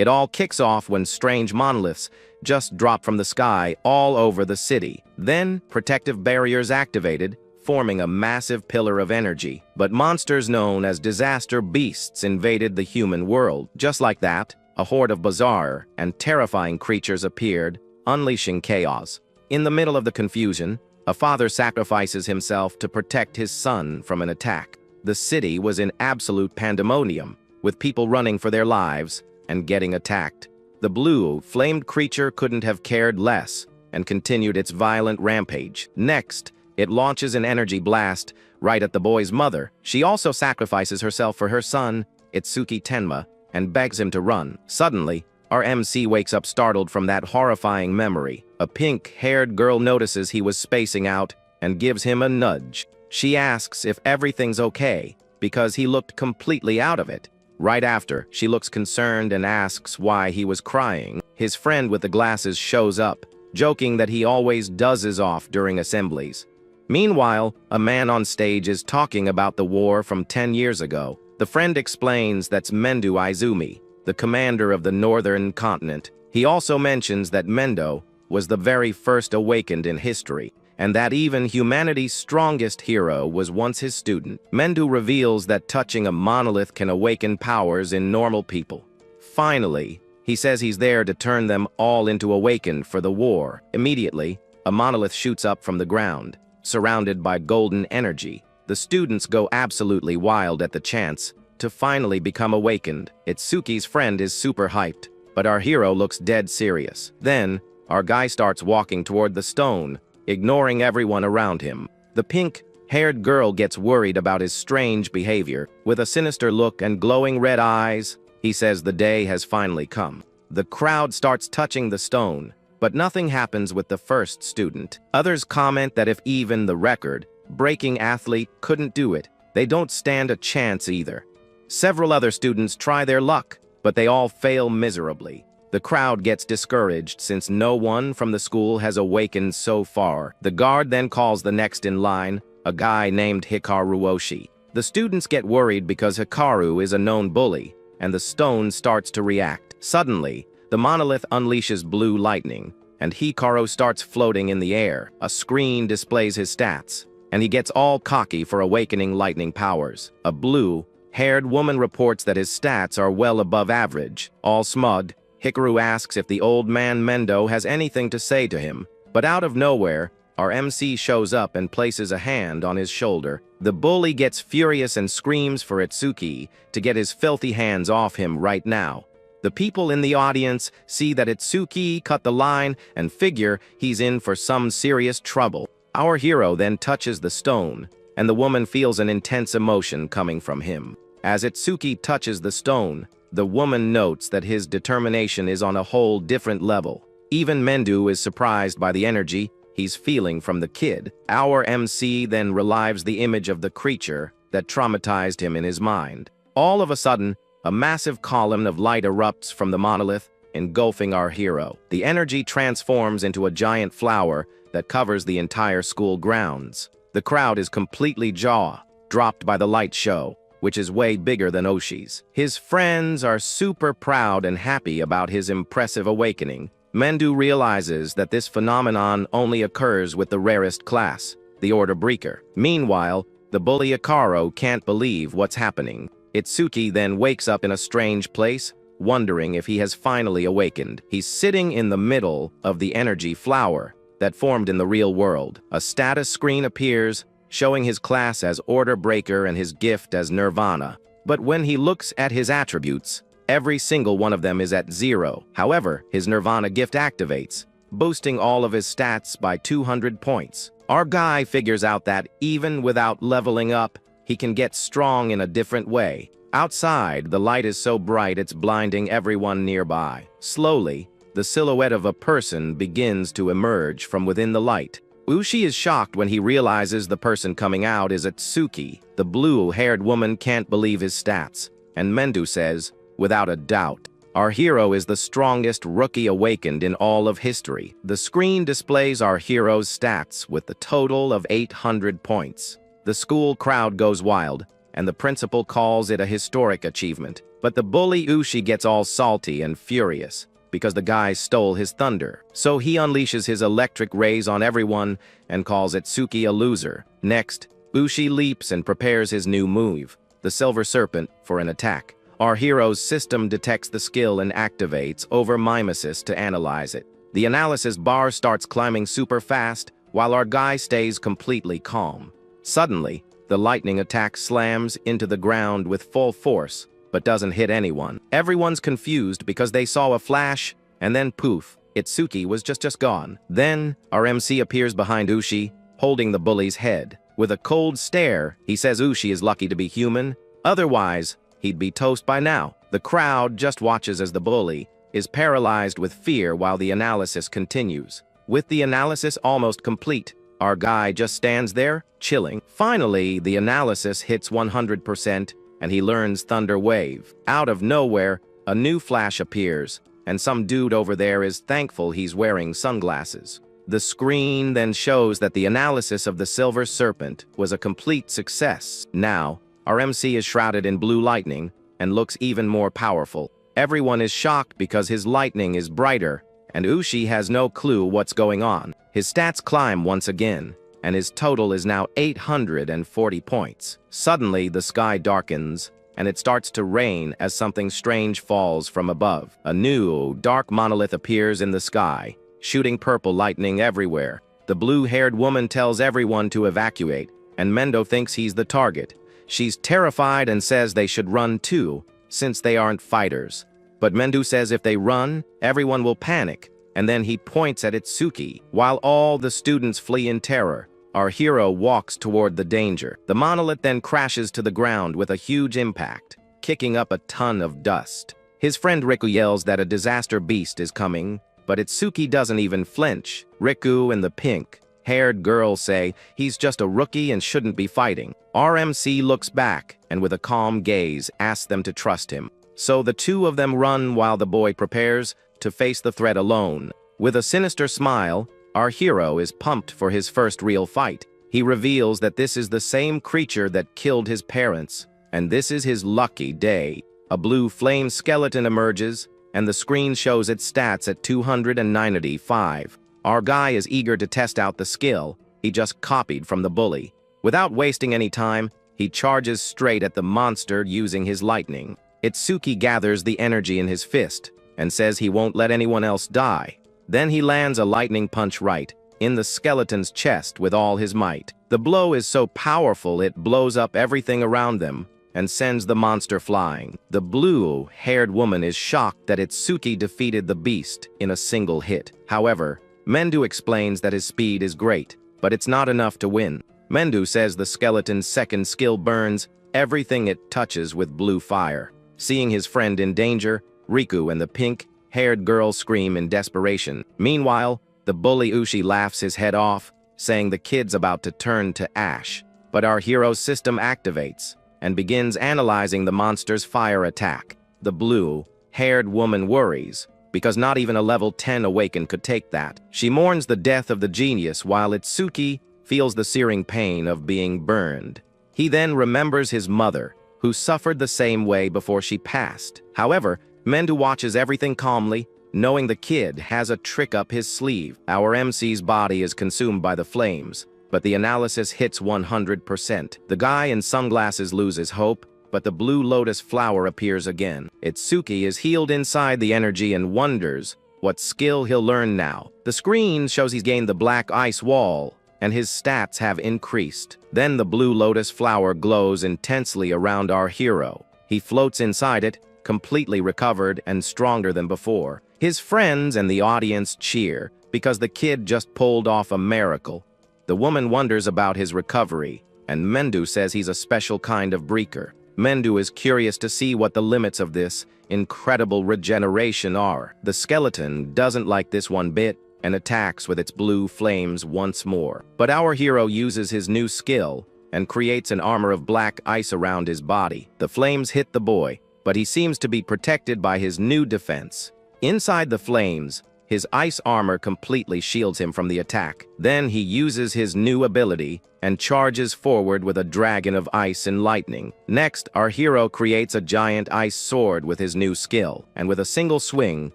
It all kicks off when strange monoliths just drop from the sky all over the city. Then, protective barriers activated, forming a massive pillar of energy. But monsters known as disaster beasts invaded the human world. Just like that, a horde of bizarre and terrifying creatures appeared, unleashing chaos. In the middle of the confusion, a father sacrifices himself to protect his son from an attack. The city was in absolute pandemonium, with people running for their lives and getting attacked. The blue, flamed creature couldn't have cared less and continued its violent rampage. Next, it launches an energy blast right at the boy's mother. She also sacrifices herself for her son, Itsuki Tenma, and begs him to run. Suddenly, our MC wakes up startled from that horrifying memory. A pink-haired girl notices he was spacing out and gives him a nudge. She asks if everything's okay, because he looked completely out of it. Right after, she looks concerned and asks why he was crying. His friend with the glasses shows up, joking that he always dozes off during assemblies. Meanwhile, a man on stage is talking about the war from 10 years ago. The friend explains that's Mendo Izumi, the commander of the northern continent. He also mentions that Mendo was the very first awakened in history, and that even humanity's strongest hero was once his student. Mendo reveals that touching a monolith can awaken powers in normal people. Finally, he says he's there to turn them all into awakened for the war. Immediately, a monolith shoots up from the ground, surrounded by golden energy. The students go absolutely wild at the chance to finally become awakened. Itsuki's friend is super hyped, but our hero looks dead serious. Then, our guy starts walking toward the stone, ignoring everyone around him. The pink-haired girl gets worried about his strange behavior. With a sinister look and glowing red eyes, he says the day has finally come. The crowd starts touching the stone, but nothing happens with the first student. Others comment that if even the record-breaking athlete couldn't do it, they don't stand a chance either. Several other students try their luck, but they all fail miserably. The crowd gets discouraged since no one from the school has awakened so far. The guard then calls the next in line, a guy named Hikaru Oshi. The students get worried because Hikaru is a known bully, and the stone starts to react. Suddenly, the monolith unleashes blue lightning, and Hikaru starts floating in the air. A screen displays his stats, and he gets all cocky for awakening lightning powers. A blue-haired woman reports that his stats are well above average. All smug, Hikaru asks if the old man Mendo has anything to say to him, but out of nowhere, our MC shows up and places a hand on his shoulder. The bully gets furious and screams for Itsuki to get his filthy hands off him right now. The people in the audience see that Itsuki cut the line and figure he's in for some serious trouble. Our hero then touches the stone, and the woman feels an intense emotion coming from him. As Itsuki touches the stone, the woman notes that his determination is on a whole different level. Even Mendo is surprised by the energy he's feeling from the kid. Our MC then relives the image of the creature that traumatized him in his mind. All of a sudden, a massive column of light erupts from the monolith, engulfing our hero. The energy transforms into a giant flower that covers the entire school grounds. The crowd is completely jaw-dropped by the light show, which is way bigger than Oshi's. His friends are super proud and happy about his impressive awakening. Mendo realizes that this phenomenon only occurs with the rarest class, the Order Breaker. Meanwhile, the bully Hikaru can't believe what's happening. Itsuki then wakes up in a strange place, wondering if he has finally awakened. He's sitting in the middle of the energy flower that formed in the real world. A status screen appears, showing his class as Order Breaker and his gift as Nirvana. But when he looks at his attributes, every single one of them is at 0. However, his Nirvana gift activates, boosting all of his stats by 200 points. Our guy figures out that even without leveling up, he can get strong in a different way. Outside, the light is so bright it's blinding everyone nearby. Slowly, the silhouette of a person begins to emerge from within the light. Ushi is shocked when he realizes the person coming out is Itsuki. The blue-haired woman can't believe his stats, and Mendo says, without a doubt, our hero is the strongest rookie awakened in all of history. The screen displays our hero's stats with the total of 800 points. The school crowd goes wild, and the principal calls it a historic achievement. But the bully Ushi gets all salty and furious because the guy stole his thunder. So he unleashes his electric rays on everyone and calls Itsuki a loser. Next, Ushi leaps and prepares his new move, the Silver Serpent, for an attack. Our hero's system detects the skill and activates over mimesis to analyze it. The analysis bar starts climbing super fast, while our guy stays completely calm. Suddenly, the lightning attack slams into the ground with full force, but doesn't hit anyone. Everyone's confused because they saw a flash, and then poof, Itsuki was just gone. Then, our MC appears behind Ushi, holding the bully's head. With a cold stare, he says Ushi is lucky to be human, otherwise, he'd be toast by now. The crowd just watches as the bully is paralyzed with fear while the analysis continues. With the analysis almost complete, our guy just stands there, chilling. Finally, the analysis hits 100%, and he learns Thunder Wave. Out of nowhere, a new flash appears, and some dude over there is thankful he's wearing sunglasses. The screen then shows that the analysis of the Silver Serpent was a complete success. Now, our MC is shrouded in blue lightning and looks even more powerful. Everyone is shocked because his lightning is brighter, and Ushi has no clue what's going on. His stats climb once again, and his total is now 840 points. Suddenly, the sky darkens, and it starts to rain as something strange falls from above. A new, dark monolith appears in the sky, shooting purple lightning everywhere. The blue-haired woman tells everyone to evacuate, and Mendo thinks he's the target. She's terrified and says they should run too, since they aren't fighters. But Mendo says if they run, everyone will panic, and then he points at Itsuki. While all the students flee in terror, our hero walks toward the danger. The monolith then crashes to the ground with a huge impact, kicking up a ton of dust. His friend Riku yells that a disaster beast is coming, but Itsuki doesn't even flinch. Riku and the pink-haired girl say he's just a rookie and shouldn't be fighting. RMC looks back and with a calm gaze asks them to trust him. So the two of them run while the boy prepares to face the threat alone. With a sinister smile, our hero is pumped for his first real fight. He reveals that this is the same creature that killed his parents, and this is his lucky day. A blue flame skeleton emerges, and the screen shows its stats at 295. Our guy is eager to test out the skill he just copied from the bully. Without wasting any time, he charges straight at the monster using his lightning. Itsuki gathers the energy in his fist and says he won't let anyone else die. Then he lands a lightning punch right in the skeleton's chest with all his might. The blow is so powerful it blows up everything around them and sends the monster flying. The blue-haired woman is shocked that Itsuki defeated the beast in a single hit. However, Mendo explains that his speed is great, but it's not enough to win. Mendo says the skeleton's second skill burns everything it touches with blue fire. Seeing his friend in danger, Riku and the pink-haired girl scream in desperation. Meanwhile, the bully Ushi laughs his head off, saying the kid's about to turn to ash. But our hero's system activates and begins analyzing the monster's fire attack. The blue-haired woman worries, because not even a level 10 Awaken could take that. She mourns the death of the genius while Itsuki feels the searing pain of being burned. He then remembers his mother, who suffered the same way before she passed. However, Mendo watches everything calmly, knowing the kid has a trick up his sleeve. Our MC's body is consumed by the flames, but the analysis hits 100%. The guy in sunglasses loses hope, but the blue lotus flower appears again. Itsuki is healed inside the energy and wonders what skill he'll learn now. The screen shows he's gained the black ice wall, and his stats have increased. Then the blue lotus flower glows intensely around our hero. He floats inside it, completely recovered and stronger than before. His friends and the audience cheer because the kid just pulled off a miracle. The woman wonders about his recovery, and Mendo says he's a special kind of breaker. Mendo is curious to see what the limits of this incredible regeneration are. The skeleton doesn't like this one bit and attacks with its blue flames once more. But our hero uses his new skill and creates an armor of black ice around his body. The flames hit the boy, but he seems to be protected by his new defense. Inside the flames, His ice armor completely shields him from the attack. Then he uses his new ability and charges forward with a dragon of ice and lightning. Next, our hero creates a giant ice sword with his new skill, and with a single swing,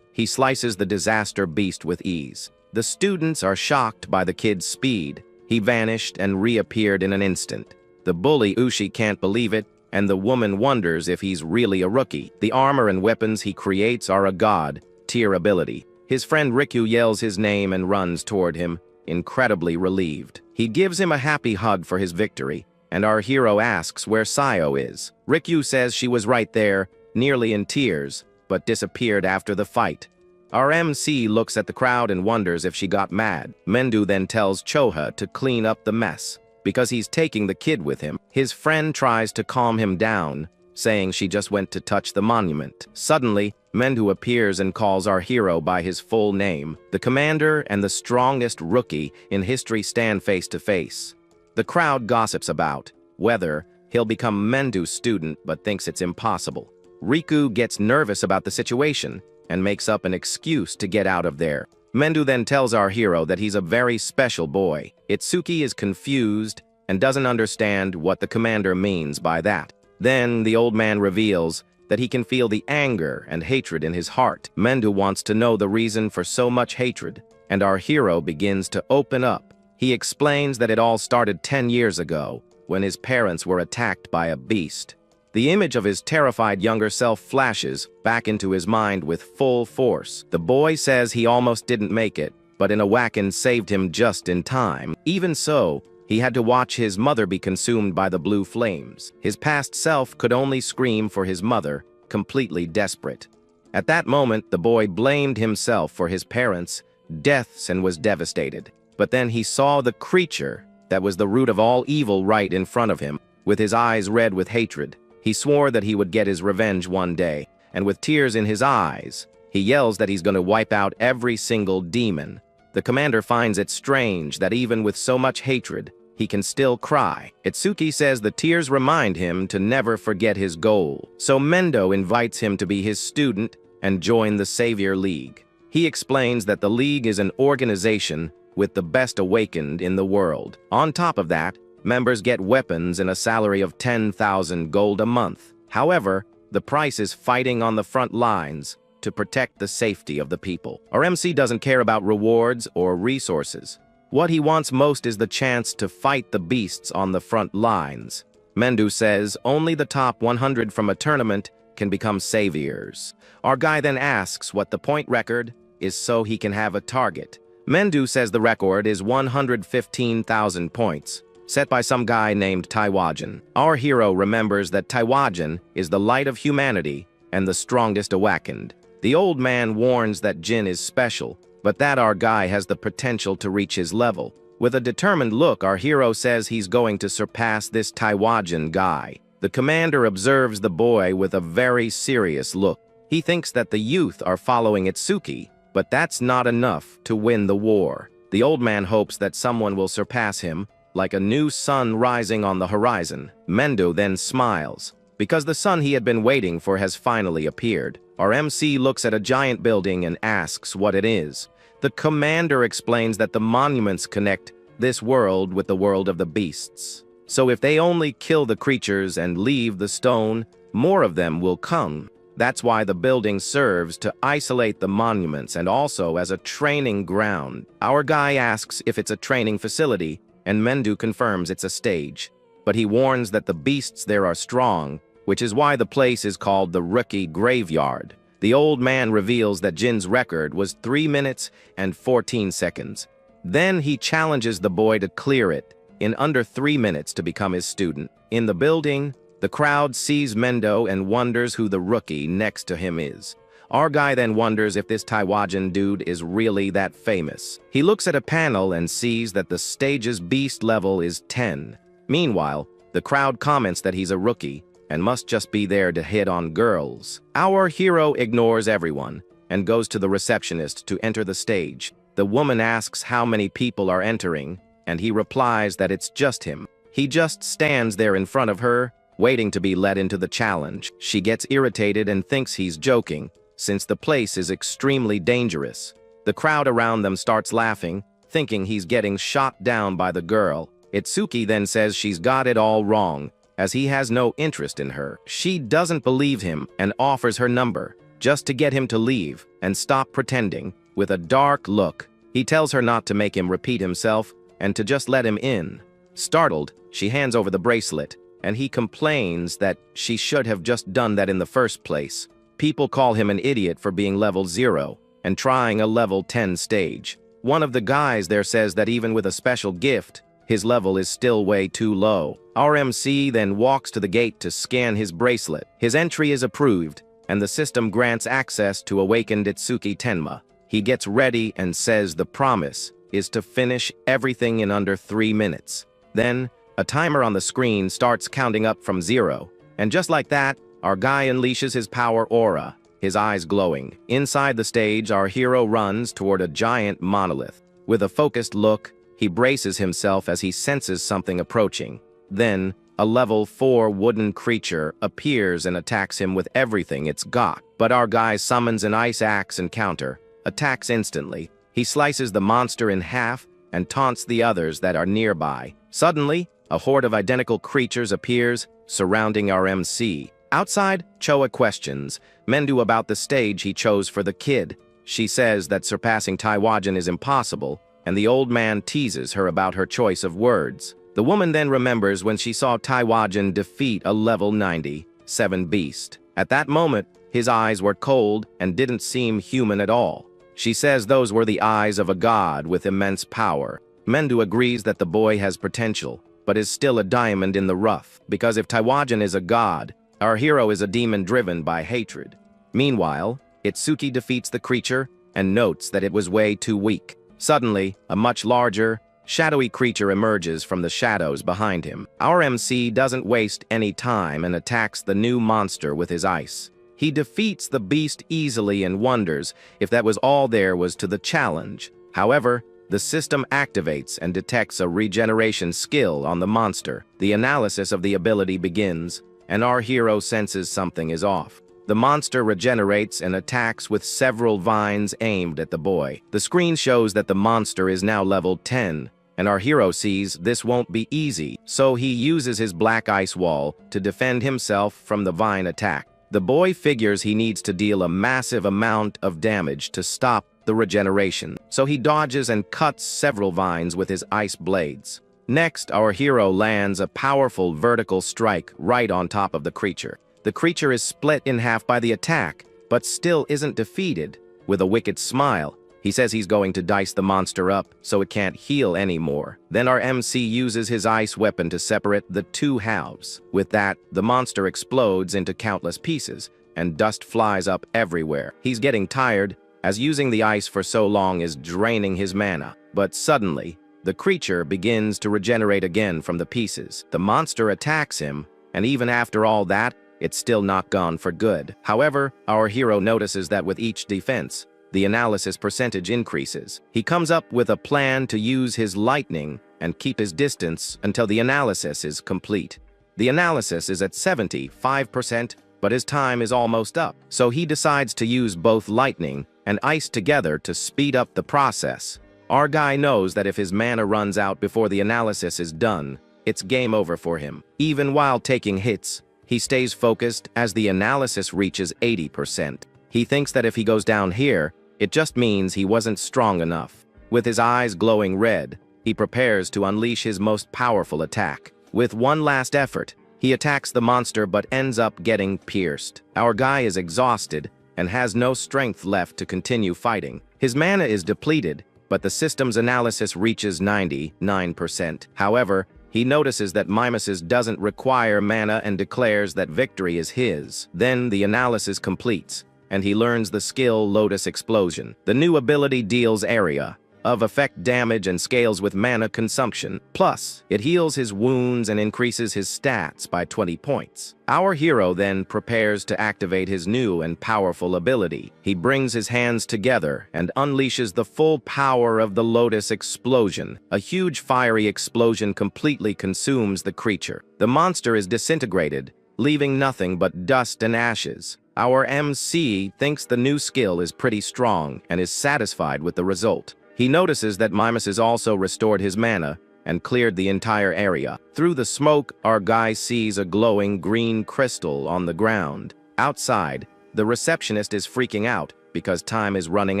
he slices the disaster beast with ease. The students are shocked by the kid's speed. He vanished and reappeared in an instant. The bully Ushi can't believe it, and the woman wonders if he's really a rookie. The armor and weapons he creates are a god-tier ability. His friend Riku yells his name and runs toward him, incredibly relieved. He gives him a happy hug for his victory, and our hero asks where Sayo is. Riku says she was right there, nearly in tears, but disappeared after the fight. Our MC looks at the crowd and wonders if she got mad. Mendu then tells Choha to clean up the mess, because he's taking the kid with him. His friend tries to calm him down, saying she just went to touch the monument. Suddenly, Mendu appears and calls our hero by his full name. The commander and the strongest rookie in history stand face to face. The crowd gossips about whether he'll become Mendu's student but thinks it's impossible. Riku gets nervous about the situation and makes up an excuse to get out of there. Mendu then tells our hero that he's a very special boy. Itsuki is confused and doesn't understand what the commander means by that. Then the old man reveals that he can feel the anger and hatred in his heart. Mendu wants to know the reason for so much hatred, and our hero begins to open up. He explains that it all started 10 years ago, when his parents were attacked by a beast. The image of his terrified younger self flashes back into his mind with full force. The boy says he almost didn't make it, but an Awakens saved him just in time. Even so, he had to watch his mother be consumed by the blue flames. His past self could only scream for his mother, completely desperate. At that moment, the boy blamed himself for his parents' deaths and was devastated. But then he saw the creature that was the root of all evil right in front of him, with his eyes red with hatred. He swore that he would get his revenge one day, and with tears in his eyes, he yells that he's going to wipe out every single demon. The commander finds it strange that even with so much hatred, he can still cry. Itsuki says the tears remind him to never forget his goal. So Mendo invites him to be his student and join the Savior League. He explains that the League is an organization with the best awakened in the world. On top of that, members get weapons and a salary of 10,000 gold a month. However, the price is fighting on the front lines to protect the safety of the people. Our MC doesn't care about rewards or resources. What he wants most is the chance to fight the beasts on the front lines. Mendu says only the top 100 from a tournament can become saviors. Our guy then asks what the point record is so he can have a target. Mendu says the record is 115,000 points, set by some guy named Taiwajan. Our hero remembers that Taiwajan is the light of humanity and the strongest awakened. The old man warns that Jin is special, but that our guy has the potential to reach his level. With a determined look, our hero says he's going to surpass this Taiwajan guy. The commander observes the boy with a very serious look. He thinks that the youth are following Itsuki, but that's not enough to win the war. The old man hopes that someone will surpass him, like a new sun rising on the horizon. Mendo then smiles, because the sun he had been waiting for has finally appeared. Our MC looks at a giant building and asks what it is. The commander explains that the monuments connect this world with the world of the beasts. So if they only kill the creatures and leave the stone, more of them will come. That's why the building serves to isolate the monuments and also as a training ground. Our guy asks if it's a training facility, and Mendu confirms it's a stage. But he warns that the beasts there are strong, which is why the place is called the Rookie Graveyard. The old man reveals that Jin's record was 3 minutes and 14 seconds. Then he challenges the boy to clear it in under 3 minutes to become his student. In the building, the crowd sees Mendo and wonders who the rookie next to him is. Our guy then wonders if this Taiwajan dude is really that famous. He looks at a panel and sees that the stage's beast level is 10. Meanwhile, the crowd comments that he's a rookie and must just be there to hit on girls. Our hero ignores everyone and goes to the receptionist to enter the stage. The woman asks how many people are entering, and he replies that it's just him. He just stands there in front of her, waiting to be let into the challenge. She gets irritated and thinks he's joking, since the place is extremely dangerous. The crowd around them starts laughing, thinking he's getting shot down by the girl. Itsuki then says she's got it all wrong, as he has no interest in her. She doesn't believe him and offers her number, just to get him to leave and stop pretending. With a dark look, he tells her not to make him repeat himself and to just let him in. Startled, she hands over the bracelet, and he complains that she should have just done that in the first place. People call him an idiot for being level 0 and trying a level 10 stage. One of the guys there says that even with a special gift, his level is still way too low. Our MC then walks to the gate to scan his bracelet. His entry is approved, and the system grants access to awakened Itsuki Tenma. He gets ready and says the promise is to finish everything in under 3 minutes. Then, a timer on the screen starts counting up from 0, and just like that, our guy unleashes his power aura, his eyes glowing. Inside the stage, our hero runs toward a giant monolith. With a focused look, he braces himself as he senses something approaching. Then, a level 4 wooden creature appears and attacks him with everything it's got. But our guy summons an ice axe and counter, attacks instantly. He slices the monster in half and taunts the others that are nearby. Suddenly, a horde of identical creatures appears, surrounding our MC. Outside, Choa questions Mendu about the stage he chose for the kid. She says that surpassing Taiwajan is impossible, and the old man teases her about her choice of words. The woman then remembers when she saw Taiwajan defeat a level 97 beast. At that moment, his eyes were cold and didn't seem human at all. She says those were the eyes of a god with immense power. Mendu agrees that the boy has potential, but is still a diamond in the rough, because if Taiwajan is a god, our hero is a demon driven by hatred. Meanwhile, Itsuki defeats the creature and notes that it was way too weak. Suddenly, a much larger, shadowy creature emerges from the shadows behind him. Our MC doesn't waste any time and attacks the new monster with his ice. He defeats the beast easily and wonders if that was all there was to the challenge. However, the system activates and detects a regeneration skill on the monster. The analysis of the ability begins, and our hero senses something is off. The monster regenerates and attacks with several vines aimed at the boy. The screen shows that the monster is now level 10, and our hero sees this won't be easy, so he uses his black ice wall to defend himself from the vine attack. The boy figures he needs to deal a massive amount of damage to stop the regeneration, so he dodges and cuts several vines with his ice blades. Next, our hero lands a powerful vertical strike right on top of the creature. The creature is split in half by the attack, but still isn't defeated. With a wicked smile, he says he's going to dice the monster up so it can't heal anymore. Then our MC uses his ice weapon to separate the two halves. With that, the monster explodes into countless pieces, and dust flies up everywhere. He's getting tired, as using the ice for so long is draining his mana. But suddenly, the creature begins to regenerate again from the pieces. The monster attacks him, and even after all that, it's still not gone for good. However, our hero notices that with each defense, the analysis percentage increases. He comes up with a plan to use his lightning and keep his distance until the analysis is complete. The analysis is at 75%, but his time is almost up, so he decides to use both lightning and ice together to speed up the process. Our guy knows that if his mana runs out before the analysis is done, it's game over for him. Even while taking hits, he stays focused as the analysis reaches 80%. He thinks that if he goes down here, it just means he wasn't strong enough. With his eyes glowing red, he prepares to unleash his most powerful attack. With one last effort, he attacks the monster but ends up getting pierced. Our guy is exhausted and has no strength left to continue fighting. His mana is depleted, but the system's analysis reaches 99%. However, he notices that Mimesis doesn't require mana and declares that victory is his. Then the analysis completes, and he learns the skill Lotus Explosion. The new ability deals area of effect damage and scales with mana consumption. Plus, it heals his wounds and increases his stats by 20 points. Our hero then prepares to activate his new and powerful ability. He brings his hands together and unleashes the full power of the Lotus Explosion. A huge fiery explosion completely consumes the creature. The monster is disintegrated, leaving nothing but dust and ashes. Our MC thinks the new skill is pretty strong and is satisfied with the result. He notices that Mimas has also restored his mana and cleared the entire area. Through the smoke, our guy sees a glowing green crystal on the ground. Outside, the receptionist is freaking out because time is running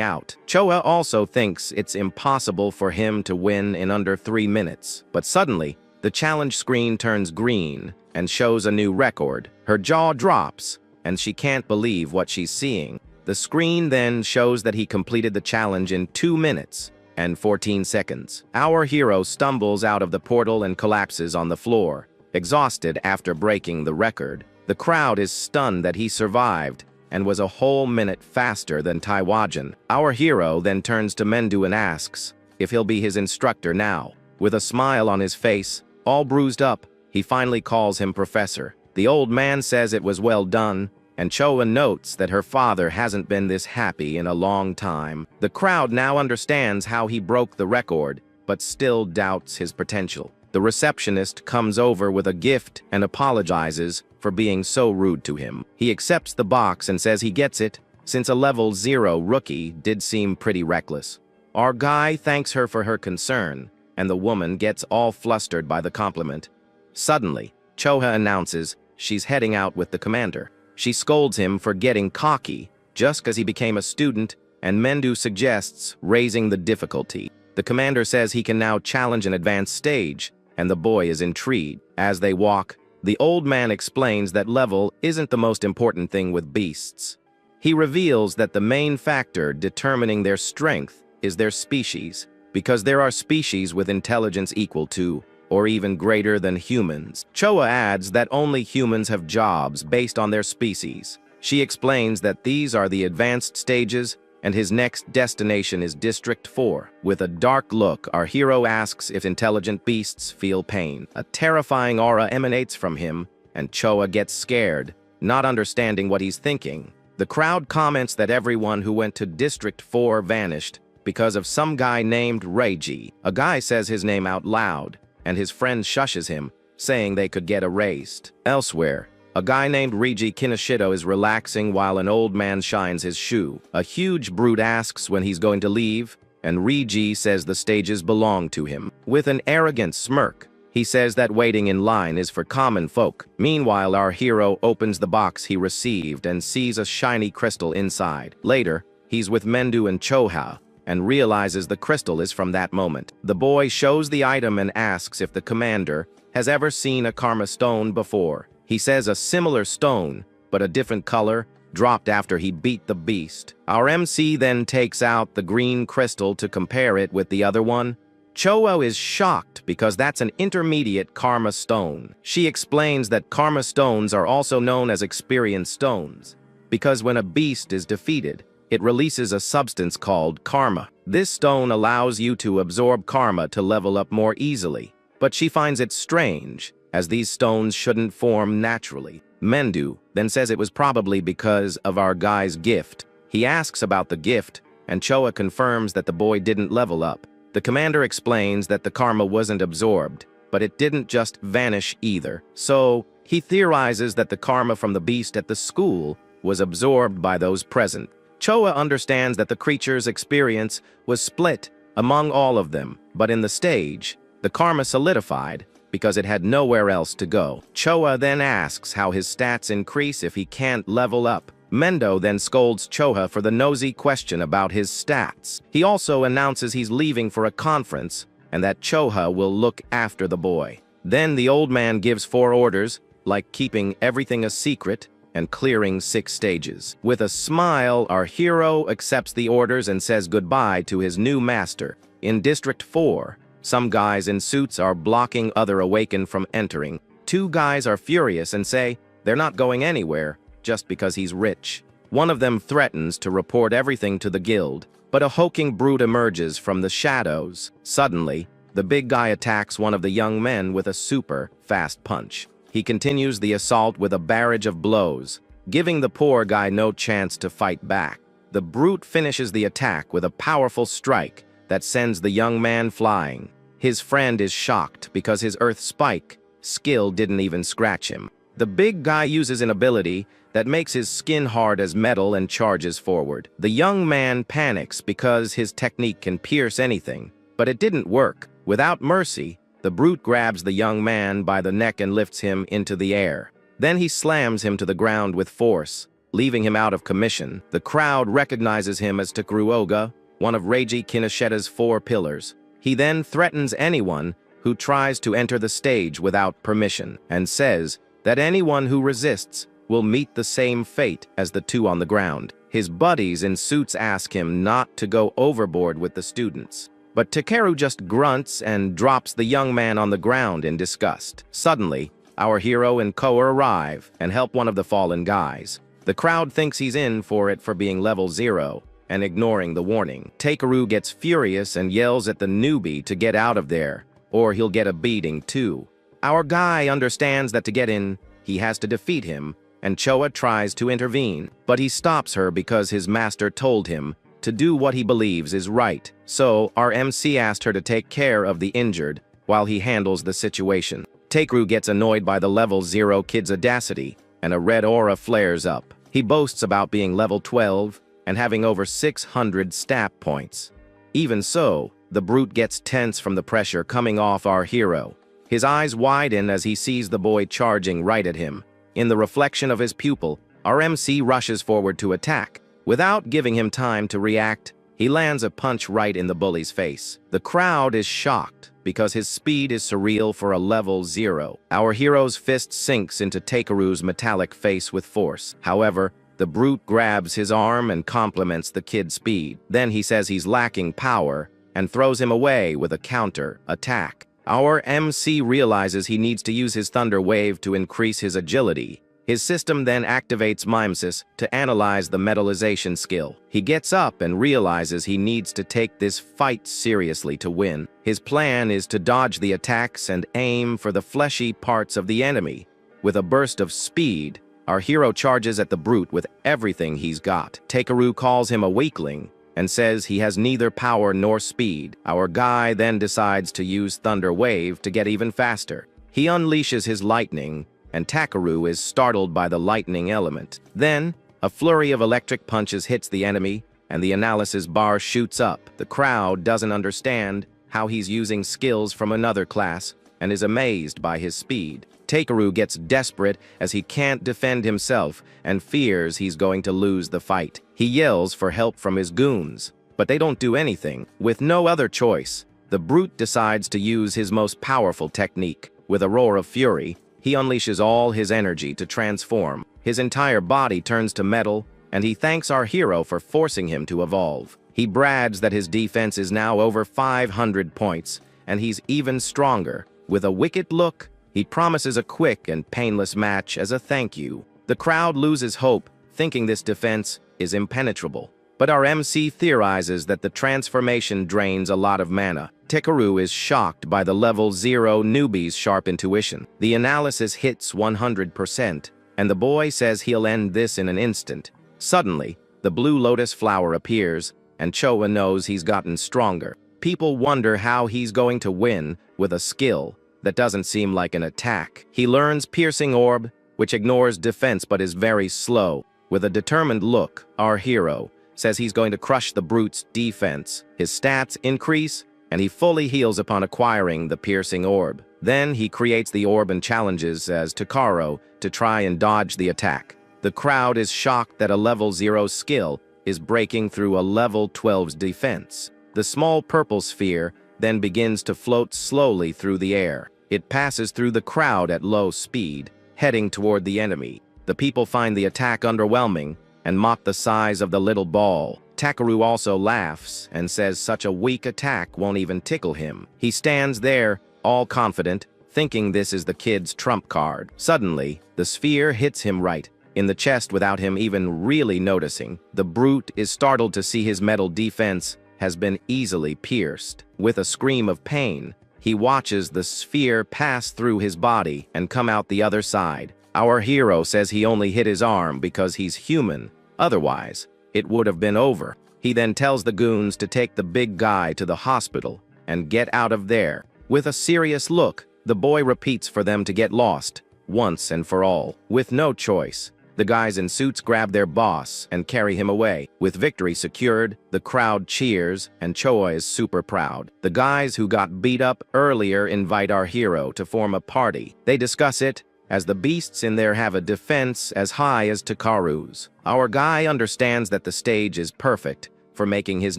out. Choa also thinks it's impossible for him to win in under 3 minutes. But suddenly, the challenge screen turns green and shows a new record. Her jaw drops, and she can't believe what she's seeing. The screen then shows that he completed the challenge in 2 minutes and 14 seconds. Our hero stumbles out of the portal and collapses on the floor, exhausted after breaking the record. The crowd is stunned that he survived and was a whole minute faster than Taiwajan. Our hero then turns to Mendu and asks if he'll be his instructor now. With a smile on his face, all bruised up, he finally calls him professor. The old man says it was well done, and Choa notes that her father hasn't been this happy in a long time. The crowd now understands how he broke the record, but still doubts his potential. The receptionist comes over with a gift and apologizes for being so rude to him. He accepts the box and says he gets it, since a level 0 rookie did seem pretty reckless. Our guy thanks her for her concern, and the woman gets all flustered by the compliment. Suddenly, Choha announces she's heading out with the commander. She scolds him for getting cocky just because he became a student, and Mendu suggests raising the difficulty. The commander says he can now challenge an advanced stage, and the boy is intrigued. As they walk, the old man explains that level isn't the most important thing with beasts. He reveals that the main factor determining their strength is their species, because there are species with intelligence equal to or even greater than humans. Choa adds that only humans have jobs based on their species. She explains that these are the advanced stages, and his next destination is District 4. With a dark look, our hero asks if intelligent beasts feel pain. A terrifying aura emanates from him, and Choa gets scared, not understanding what he's thinking. The crowd comments that everyone who went to District 4 vanished because of some guy named Reiji. A guy says his name out loud, and his friend shushes him, saying they could get erased. Elsewhere, a guy named Reiji Kinoshido is relaxing while an old man shines his shoe. A huge brute asks when he's going to leave, and Reiji says the stages belong to him. With an arrogant smirk, he says that waiting in line is for common folk. Meanwhile, our hero opens the box he received and sees a shiny crystal inside. Later, he's with Mendu and Choha, and realizes the crystal is from that moment. The boy shows the item and asks if the commander has ever seen a karma stone before. He says a similar stone, but a different color, dropped after he beat the beast. Our MC then takes out the green crystal to compare it with the other one. Choa is shocked because that's an intermediate karma stone. She explains that karma stones are also known as experience stones, because when a beast is defeated, it releases a substance called karma. This stone allows you to absorb karma to level up more easily, but she finds it strange, as these stones shouldn't form naturally. Mendu then says it was probably because of our guy's gift. He asks about the gift, and Choa confirms that the boy didn't level up. The commander explains that the karma wasn't absorbed, but it didn't just vanish either. So, he theorizes that the karma from the beast at the school was absorbed by those present. Choa understands that the creature's experience was split among all of them, but in the stage, the karma solidified because it had nowhere else to go. Choa then asks how his stats increase if he can't level up. Mendo then scolds Choa for the nosy question about his stats. He also announces he's leaving for a conference and that Choa will look after the boy. Then the old man gives 4 orders, like keeping everything a secret and clearing 6 stages. With a smile, our hero accepts the orders and says goodbye to his new master. In District 4, some guys in suits are blocking other Awaken from entering. 2 guys are furious and say they're not going anywhere just because he's rich. One of them threatens to report everything to the guild, but a hulking brute emerges from the shadows. Suddenly, the big guy attacks one of the young men with a super fast punch. He continues the assault with a barrage of blows, giving the poor guy no chance to fight back. The brute finishes the attack with a powerful strike that sends the young man flying. His friend is shocked because his earth spike skill didn't even scratch him. The big guy uses an ability that makes his skin hard as metal and charges forward. The young man panics because his technique can pierce anything, but it didn't work. Without mercy, the brute grabs the young man by the neck and lifts him into the air. Then he slams him to the ground with force, leaving him out of commission. The crowd recognizes him as Takuruoga, one of Reiji Kinoshita's 4 pillars. He then threatens anyone who tries to enter the stage without permission, and says that anyone who resists will meet the same fate as the 2 on the ground. His buddies in suits ask him not to go overboard with the students, but Takeru just grunts and drops the young man on the ground in disgust. Suddenly, our hero and Koa arrive and help one of the fallen guys. The crowd thinks he's in for it for being level 0 and ignoring the warning. Takeru gets furious and yells at the newbie to get out of there, or he'll get a beating too. Our guy understands that to get in, he has to defeat him, and Choa tries to intervene, but he stops her because his master told him to do what he believes is right. So our MC asked her to take care of the injured while he handles the situation. Takeru gets annoyed by the level 0 kid's audacity, and a red aura flares up. He boasts about being level 12 and having over 600 stat points. Even so, the brute gets tense from the pressure coming off our hero. His eyes widen as he sees the boy charging right at him. In the reflection of his pupil, our MC rushes forward to attack. Without giving him time to react, he lands a punch right in the bully's face. The crowd is shocked because his speed is surreal for a level 0. Our hero's fist sinks into Takeru's metallic face with force. However, the brute grabs his arm and compliments the kid's speed. Then he says he's lacking power and throws him away with a counter attack. Our MC realizes he needs to use his Thunder Wave to increase his agility. His system then activates Mimesis to analyze the metallization skill. He gets up and realizes he needs to take this fight seriously to win. His plan is to dodge the attacks and aim for the fleshy parts of the enemy. With a burst of speed, our hero charges at the brute with everything he's got. Takeru calls him a weakling and says he has neither power nor speed. Our guy then decides to use Thunder Wave to get even faster. He unleashes his lightning, and Takeru is startled by the lightning element. Then, a flurry of electric punches hits the enemy, and the analysis bar shoots up. The crowd doesn't understand how he's using skills from another class, and is amazed by his speed. Takeru gets desperate as he can't defend himself and fears he's going to lose the fight. He yells for help from his goons, but they don't do anything. With no other choice, the brute decides to use his most powerful technique. With a roar of fury, he unleashes all his energy to transform. His entire body turns to metal, and he thanks our hero for forcing him to evolve. He brags that his defense is now over 500 points, and he's even stronger. With a wicked look, he promises a quick and painless match as a thank you. The crowd loses hope, thinking this defense is impenetrable. But our MC theorizes that the transformation drains a lot of mana. Takeru is shocked by the level 0 newbie's sharp intuition. The analysis hits 100%, and the boy says he'll end this in an instant. Suddenly, the blue lotus flower appears, and Choa knows he's gotten stronger. People wonder how he's going to win with a skill that doesn't seem like an attack. He learns Piercing Orb, which ignores defense but is very slow. With a determined look, our hero says he's going to crush the brute's defense. His stats increase, and he fully heals upon acquiring the Piercing Orb. Then he creates the orb and challenges as Takaro to try and dodge the attack. The crowd is shocked that a level 0 skill is breaking through a level 12's defense. The small purple sphere then begins to float slowly through the air. It passes through the crowd at low speed, heading toward the enemy. The people find the attack underwhelming and mock the size of the little ball. Takeru also laughs and says such a weak attack won't even tickle him. He stands there, all confident, thinking this is the kid's trump card. Suddenly, the sphere hits him right in the chest without him even really noticing. The brute is startled to see his metal defense has been easily pierced. With a scream of pain, he watches the sphere pass through his body and come out the other side. Our hero says he only hit his arm because he's human. Otherwise, it would have been over. He then tells the goons to take the big guy to the hospital and get out of there. With a serious look, the boy repeats for them to get lost, once and for all. With no choice, the guys in suits grab their boss and carry him away. With victory secured, the crowd cheers, and Choa is super proud. The guys who got beat up earlier invite our hero to form a party. They discuss it, as the beasts in there have a defense as high as Takaru's. Our guy understands that the stage is perfect for making his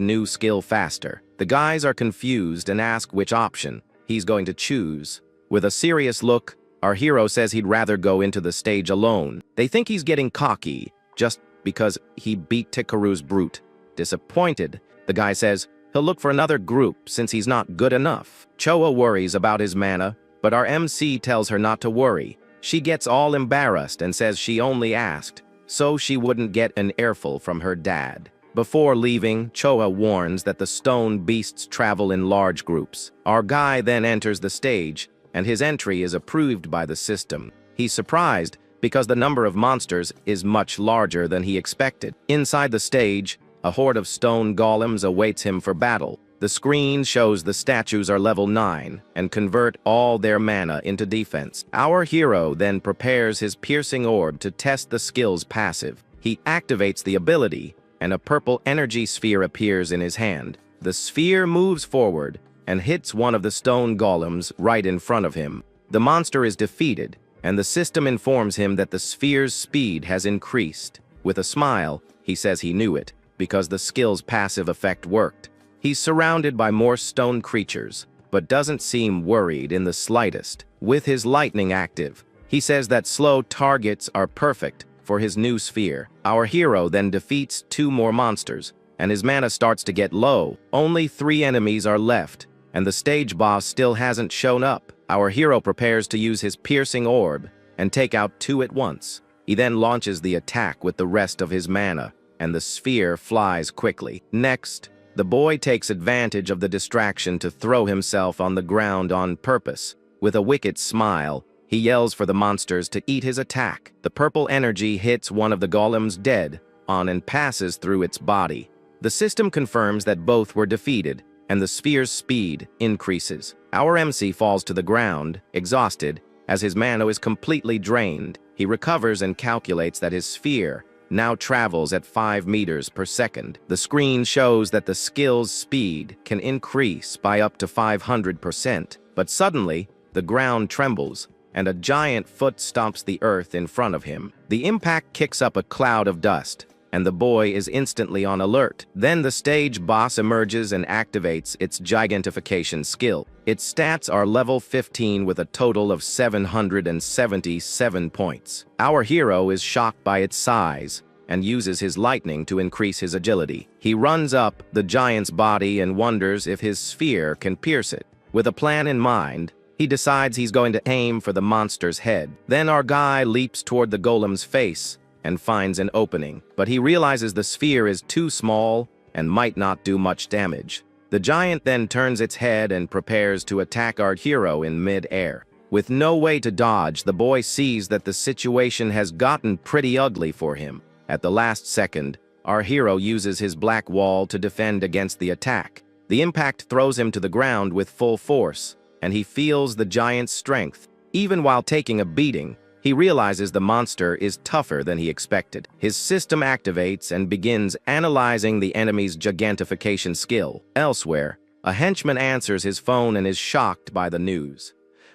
new skill faster. The guys are confused and ask which option he's going to choose. With a serious look, our hero says he'd rather go into the stage alone. They think he's getting cocky, just because he beat Takaru's brute. Disappointed, the guy says he'll look for another group since he's not good enough. Choa worries about his mana, but our MC tells her not to worry. She gets all embarrassed and says she only asked so she wouldn't get an earful from her dad. Before leaving, Choa warns that the stone beasts travel in large groups. Our guy then enters the stage, and his entry is approved by the system. He's surprised because the number of monsters is much larger than he expected. Inside the stage, a horde of stone golems awaits him for battle. The screen shows the statues are level 9 and convert all their mana into defense. Our hero then prepares his piercing orb to test the skill's passive. He activates the ability, and a purple energy sphere appears in his hand. The sphere moves forward and hits one of the stone golems right in front of him. The monster is defeated, and the system informs him that the sphere's speed has increased. With a smile, he says he knew it, because the skill's passive effect worked. He's surrounded by more stone creatures, but doesn't seem worried in the slightest. With his lightning active, he says that slow targets are perfect for his new sphere. Our hero then defeats 2 more monsters, and his mana starts to get low. Only 3 enemies are left, and the stage boss still hasn't shown up. Our hero prepares to use his piercing orb and take out 2 at once. He then launches the attack with the rest of his mana, and the sphere flies quickly. Next, the boy takes advantage of the distraction to throw himself on the ground on purpose. With a wicked smile, he yells for the monsters to eat his attack. The purple energy hits one of the golems dead on and passes through its body. The system confirms that both were defeated, and the sphere's speed increases. Our MC falls to the ground, exhausted, as his mana is completely drained. He recovers and calculates that his sphere now travels at 5 meters per second. The screen shows that the skill's speed can increase by up to 500%, but suddenly, the ground trembles, and a giant foot stomps the earth in front of him. The impact kicks up a cloud of dust, and the boy is instantly on alert. Then the stage boss emerges and activates its gigantification skill. Its stats are level 15 with a total of 777 points. Our hero is shocked by its size and uses his lightning to increase his agility. He runs up the giant's body and wonders if his sphere can pierce it. With a plan in mind, he decides he's going to aim for the monster's head. Then our guy leaps toward the golem's face and finds an opening, but he realizes the sphere is too small and might not do much damage. The giant then turns its head and prepares to attack our hero in mid-air. With no way to dodge, the boy sees that the situation has gotten pretty ugly for him. At the last second, our hero uses his black wall to defend against the attack. The impact throws him to the ground with full force, and he feels the giant's strength. Even while taking a beating, he realizes the monster is tougher than he expected. His system activates and begins analyzing the enemy's gigantification skill. Elsewhere, a henchman answers his phone and is shocked by the news.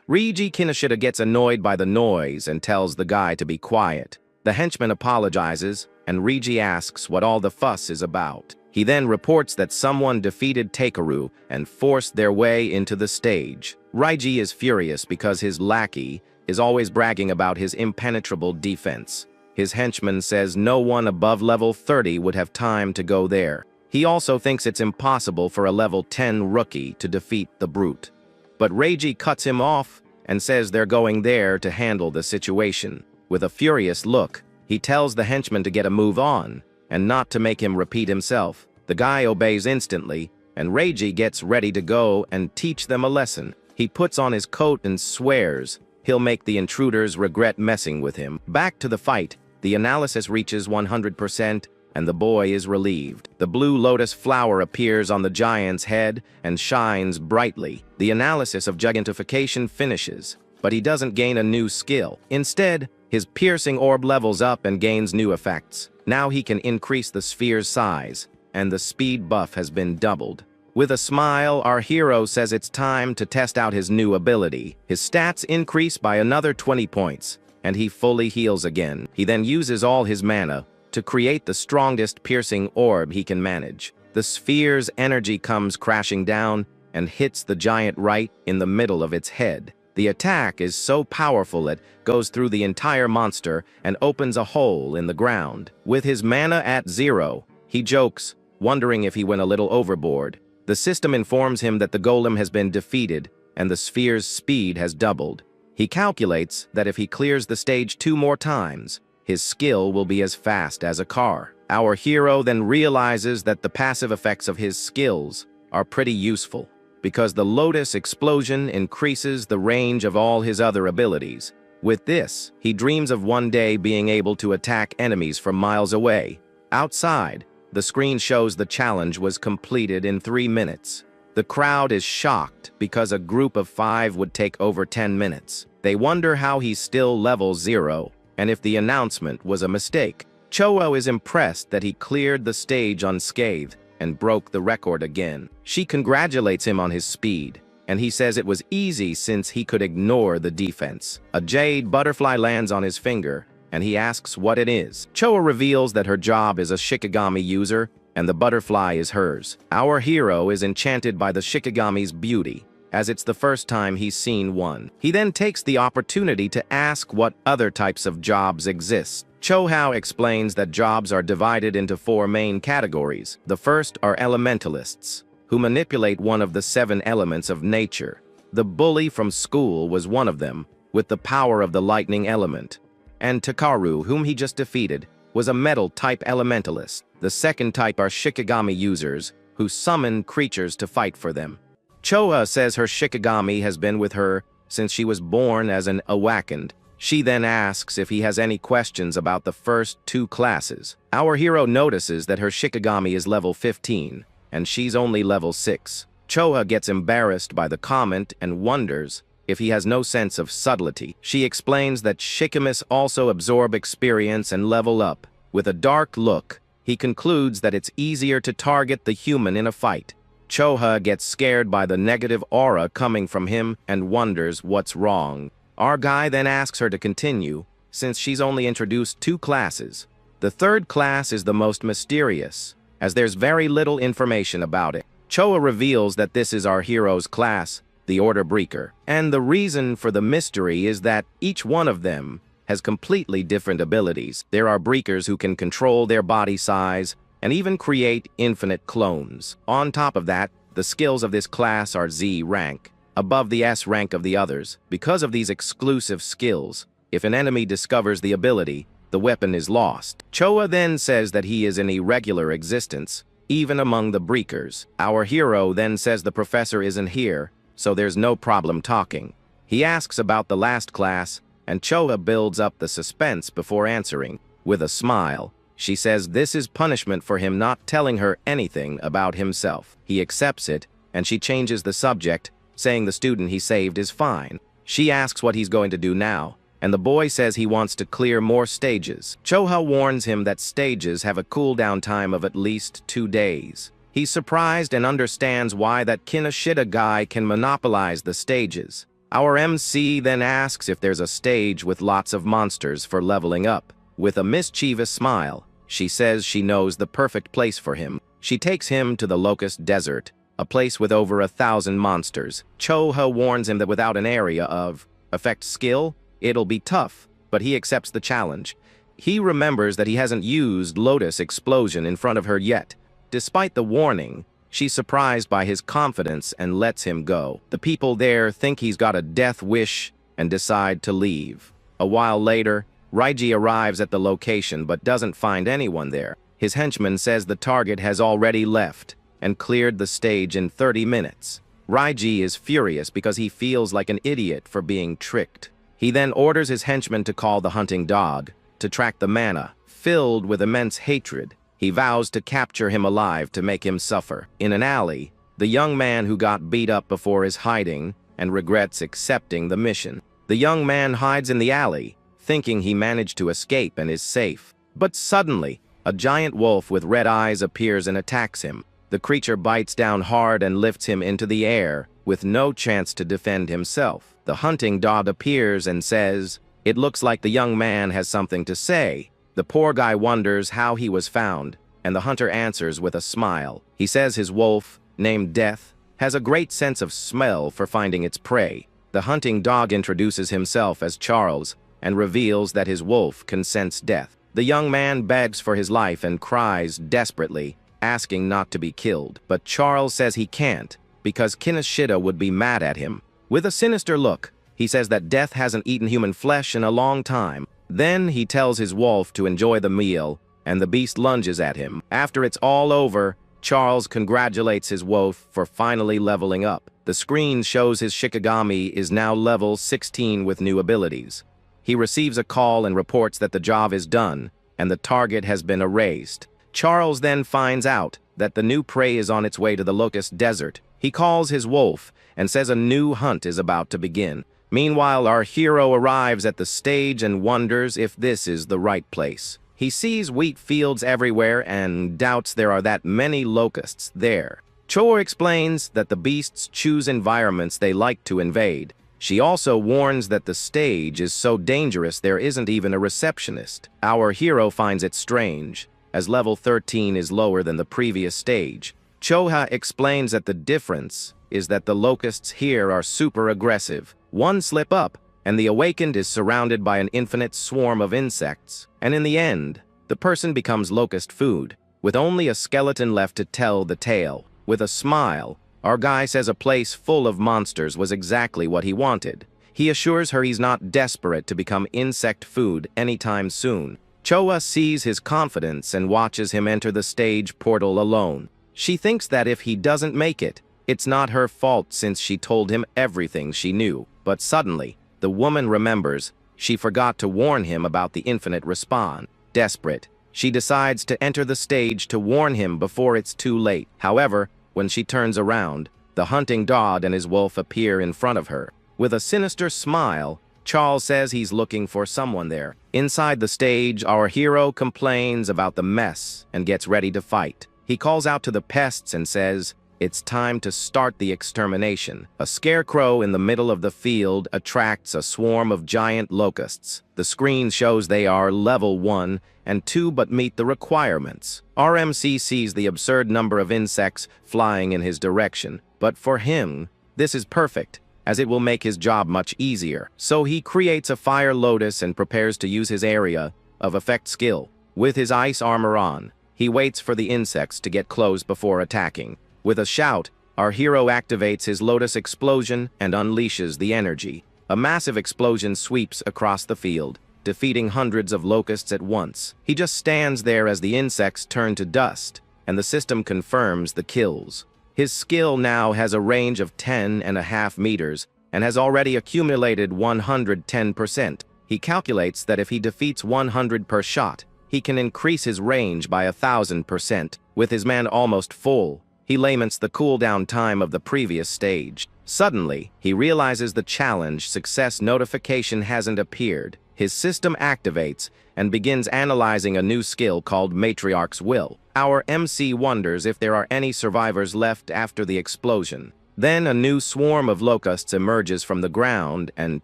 Reiji Kinoshita gets annoyed by the noise and tells the guy to be quiet. The henchman apologizes, and Reiji asks what all the fuss is about. He then reports that someone defeated Takaru and forced their way into the stage. Reiji is furious because his lackey is always bragging about his impenetrable defense. His henchman says no one above level 30 would have time to go there. He also thinks it's impossible for a level 10 rookie to defeat the brute. But Reiji cuts him off and says they're going there to handle the situation. With a furious look, he tells the henchman to get a move on and not to make him repeat himself. The guy obeys instantly, and Reiji gets ready to go and teach them a lesson. He puts on his coat and swears he'll make the intruders regret messing with him. Back to the fight, the analysis reaches 100%, and the boy is relieved. The blue lotus flower appears on the giant's head and shines brightly. The analysis of gigantification finishes, but he doesn't gain a new skill. Instead, his piercing orb levels up and gains new effects. Now he can increase the sphere's size, and the speed buff has been doubled. With a smile, our hero says it's time to test out his new ability. His stats increase by another 20 points, and he fully heals again. He then uses all his mana to create the strongest piercing orb he can manage. The sphere's energy comes crashing down and hits the giant right in the middle of its head. The attack is so powerful it goes through the entire monster and opens a hole in the ground. With his mana at 0, he jokes, wondering if he went a little overboard. The system informs him that the golem has been defeated and the sphere's speed has doubled. He calculates that if he clears the stage 2 more times, his skill will be as fast as a car. Our hero then realizes that the passive effects of his skills are pretty useful, because the Lotus Explosion increases the range of all his other abilities. With this, he dreams of one day being able to attack enemies from miles away. Outside, the screen shows the challenge was completed in 3 minutes. The crowd is shocked because a group of 5 would take over 10 minutes. They wonder how he's still level 0, and if the announcement was a mistake. Choho is impressed that he cleared the stage unscathed and broke the record again. She congratulates him on his speed, and he says it was easy since he could ignore the defense. A jade butterfly lands on his finger, and he asks what it is. Choho reveals that her job is a Shikigami user, and the butterfly is hers. Our hero is enchanted by the Shikigami's beauty, as it's the first time he's seen one. He then takes the opportunity to ask what other types of jobs exist. Choho explains that jobs are divided into 4 main categories. The first are elementalists, who manipulate one of the 7 elements of nature. The bully from school was one of them, with the power of the lightning element. And Takaru, whom he just defeated, was a metal-type elementalist. The second type are Shikigami users, who summon creatures to fight for them. Choho says her Shikigami has been with her since she was born as an awakened. She then asks if he has any questions about the first 2 classes. Our hero notices that her Shikigami is level 15, and she's only level 6. Choho gets embarrassed by the comment and wonders if he has no sense of subtlety. She explains that Shikimis also absorb experience and level up. With a dark look, he concludes that it's easier to target the human in a fight. Choho gets scared by the negative aura coming from him and wonders what's wrong. Our guy then asks her to continue, since she's only introduced 2 classes. The third class is the most mysterious, as there's very little information about it. Choho reveals that this is our hero's class, the Order Breaker, and the reason for the mystery is that each one of them has completely different abilities. There are breakers who can control their body size and even create infinite clones. On top of that, the skills of this class are Z rank, above the S rank of the others. Because of these exclusive skills, if an enemy discovers the ability, the weapon is lost. Choho then says that he is an irregular existence, even among the breakers. Our hero then says the professor isn't here, so there's no problem talking. He asks about the last class, and Choho builds up the suspense before answering. With a smile, she says this is punishment for him not telling her anything about himself. He accepts it, and she changes the subject, saying the student he saved is fine. She asks what he's going to do now, and the boy says he wants to clear more stages. Choho warns him that stages have a cooldown time of at least 2 days. He's surprised and understands why that Kinoshita guy can monopolize the stages. Our MC then asks if there's a stage with lots of monsters for leveling up. With a mischievous smile, she says she knows the perfect place for him. She takes him to the Locust Desert, a place with over 1,000 monsters. Choho warns him that without an area of effect skill, it'll be tough, but he accepts the challenge. He remembers that he hasn't used Lotus Explosion in front of her yet. Despite the warning, she's surprised by his confidence and lets him go. The people there think he's got a death wish and decide to leave. A while later, Raiji arrives at the location but doesn't find anyone there. His henchman says the target has already left and cleared the stage in 30 minutes. Raiji is furious because he feels like an idiot for being tricked. He then orders his henchman to call the hunting dog to track the mana. Filled with immense hatred, he vows to capture him alive to make him suffer. In an alley, the young man who got beat up before is hiding and regrets accepting the mission. The young man hides in the alley, thinking he managed to escape and is safe. But suddenly, a giant wolf with red eyes appears and attacks him. The creature bites down hard and lifts him into the air, with no chance to defend himself. The hunting dog appears and says, "It looks like the young man has something to say." The poor guy wonders how he was found, and the hunter answers with a smile. He says his wolf, named Death, has a great sense of smell for finding its prey. The hunting dog introduces himself as Charles and reveals that his wolf can sense death. The young man begs for his life and cries desperately, asking not to be killed. But Charles says he can't, because Kinoshita would be mad at him. With a sinister look, he says that Death hasn't eaten human flesh in a long time. Then he tells his wolf to enjoy the meal, and the beast lunges at him. After it's all over, Charles congratulates his wolf for finally leveling up. The screen shows his Shikigami is now level 16 with new abilities. He receives a call and reports that the job is done, and the target has been erased. Charles then finds out that the new prey is on its way to the Locust Desert. He calls his wolf and says a new hunt is about to begin. Meanwhile, our hero arrives at the stage and wonders if this is the right place. He sees wheat fields everywhere and doubts there are that many locusts there. Cho explains that the beasts choose environments they like to invade. She also warns that the stage is so dangerous there isn't even a receptionist. Our hero finds it strange, as level 13 is lower than the previous stage. Choha explains that the difference is that the locusts here are super aggressive. One slip up, and the awakened is surrounded by an infinite swarm of insects. And in the end, the person becomes locust food, with only a skeleton left to tell the tale. With a smile, our guy says a place full of monsters was exactly what he wanted. He assures her he's not desperate to become insect food anytime soon. Choa sees his confidence and watches him enter the stage portal alone. She thinks that if he doesn't make it, it's not her fault since she told him everything she knew. But suddenly, the woman remembers she forgot to warn him about the infinite respawn. Desperate, she decides to enter the stage to warn him before it's too late. However, when she turns around, the hunting dog and his wolf appear in front of her. With a sinister smile, Charles says he's looking for someone there. Inside the stage, our hero complains about the mess and gets ready to fight. He calls out to the pests and says, "It's time to start the extermination." A scarecrow in the middle of the field attracts a swarm of giant locusts. The screen shows they are level 1 and 2 but meet the requirements. RMC sees the absurd number of insects flying in his direction, but for him, this is perfect, as it will make his job much easier. So he creates a fire lotus and prepares to use his area of effect skill. With his ice armor on, he waits for the insects to get close before attacking. With a shout, our hero activates his lotus explosion and unleashes the energy. A massive explosion sweeps across the field, defeating hundreds of locusts at once. He just stands there as the insects turn to dust, and the system confirms the kills. His skill now has a range of 10.5 meters and has already accumulated 110%. He calculates that if he defeats 100 per shot, he can increase his range by 1,000%. With his man almost full, he laments the cooldown time of the previous stage. Suddenly, he realizes the challenge success notification hasn't appeared. His system activates and begins analyzing a new skill called Matriarch's Will. Our MC wonders if there are any survivors left after the explosion. Then a new swarm of locusts emerges from the ground and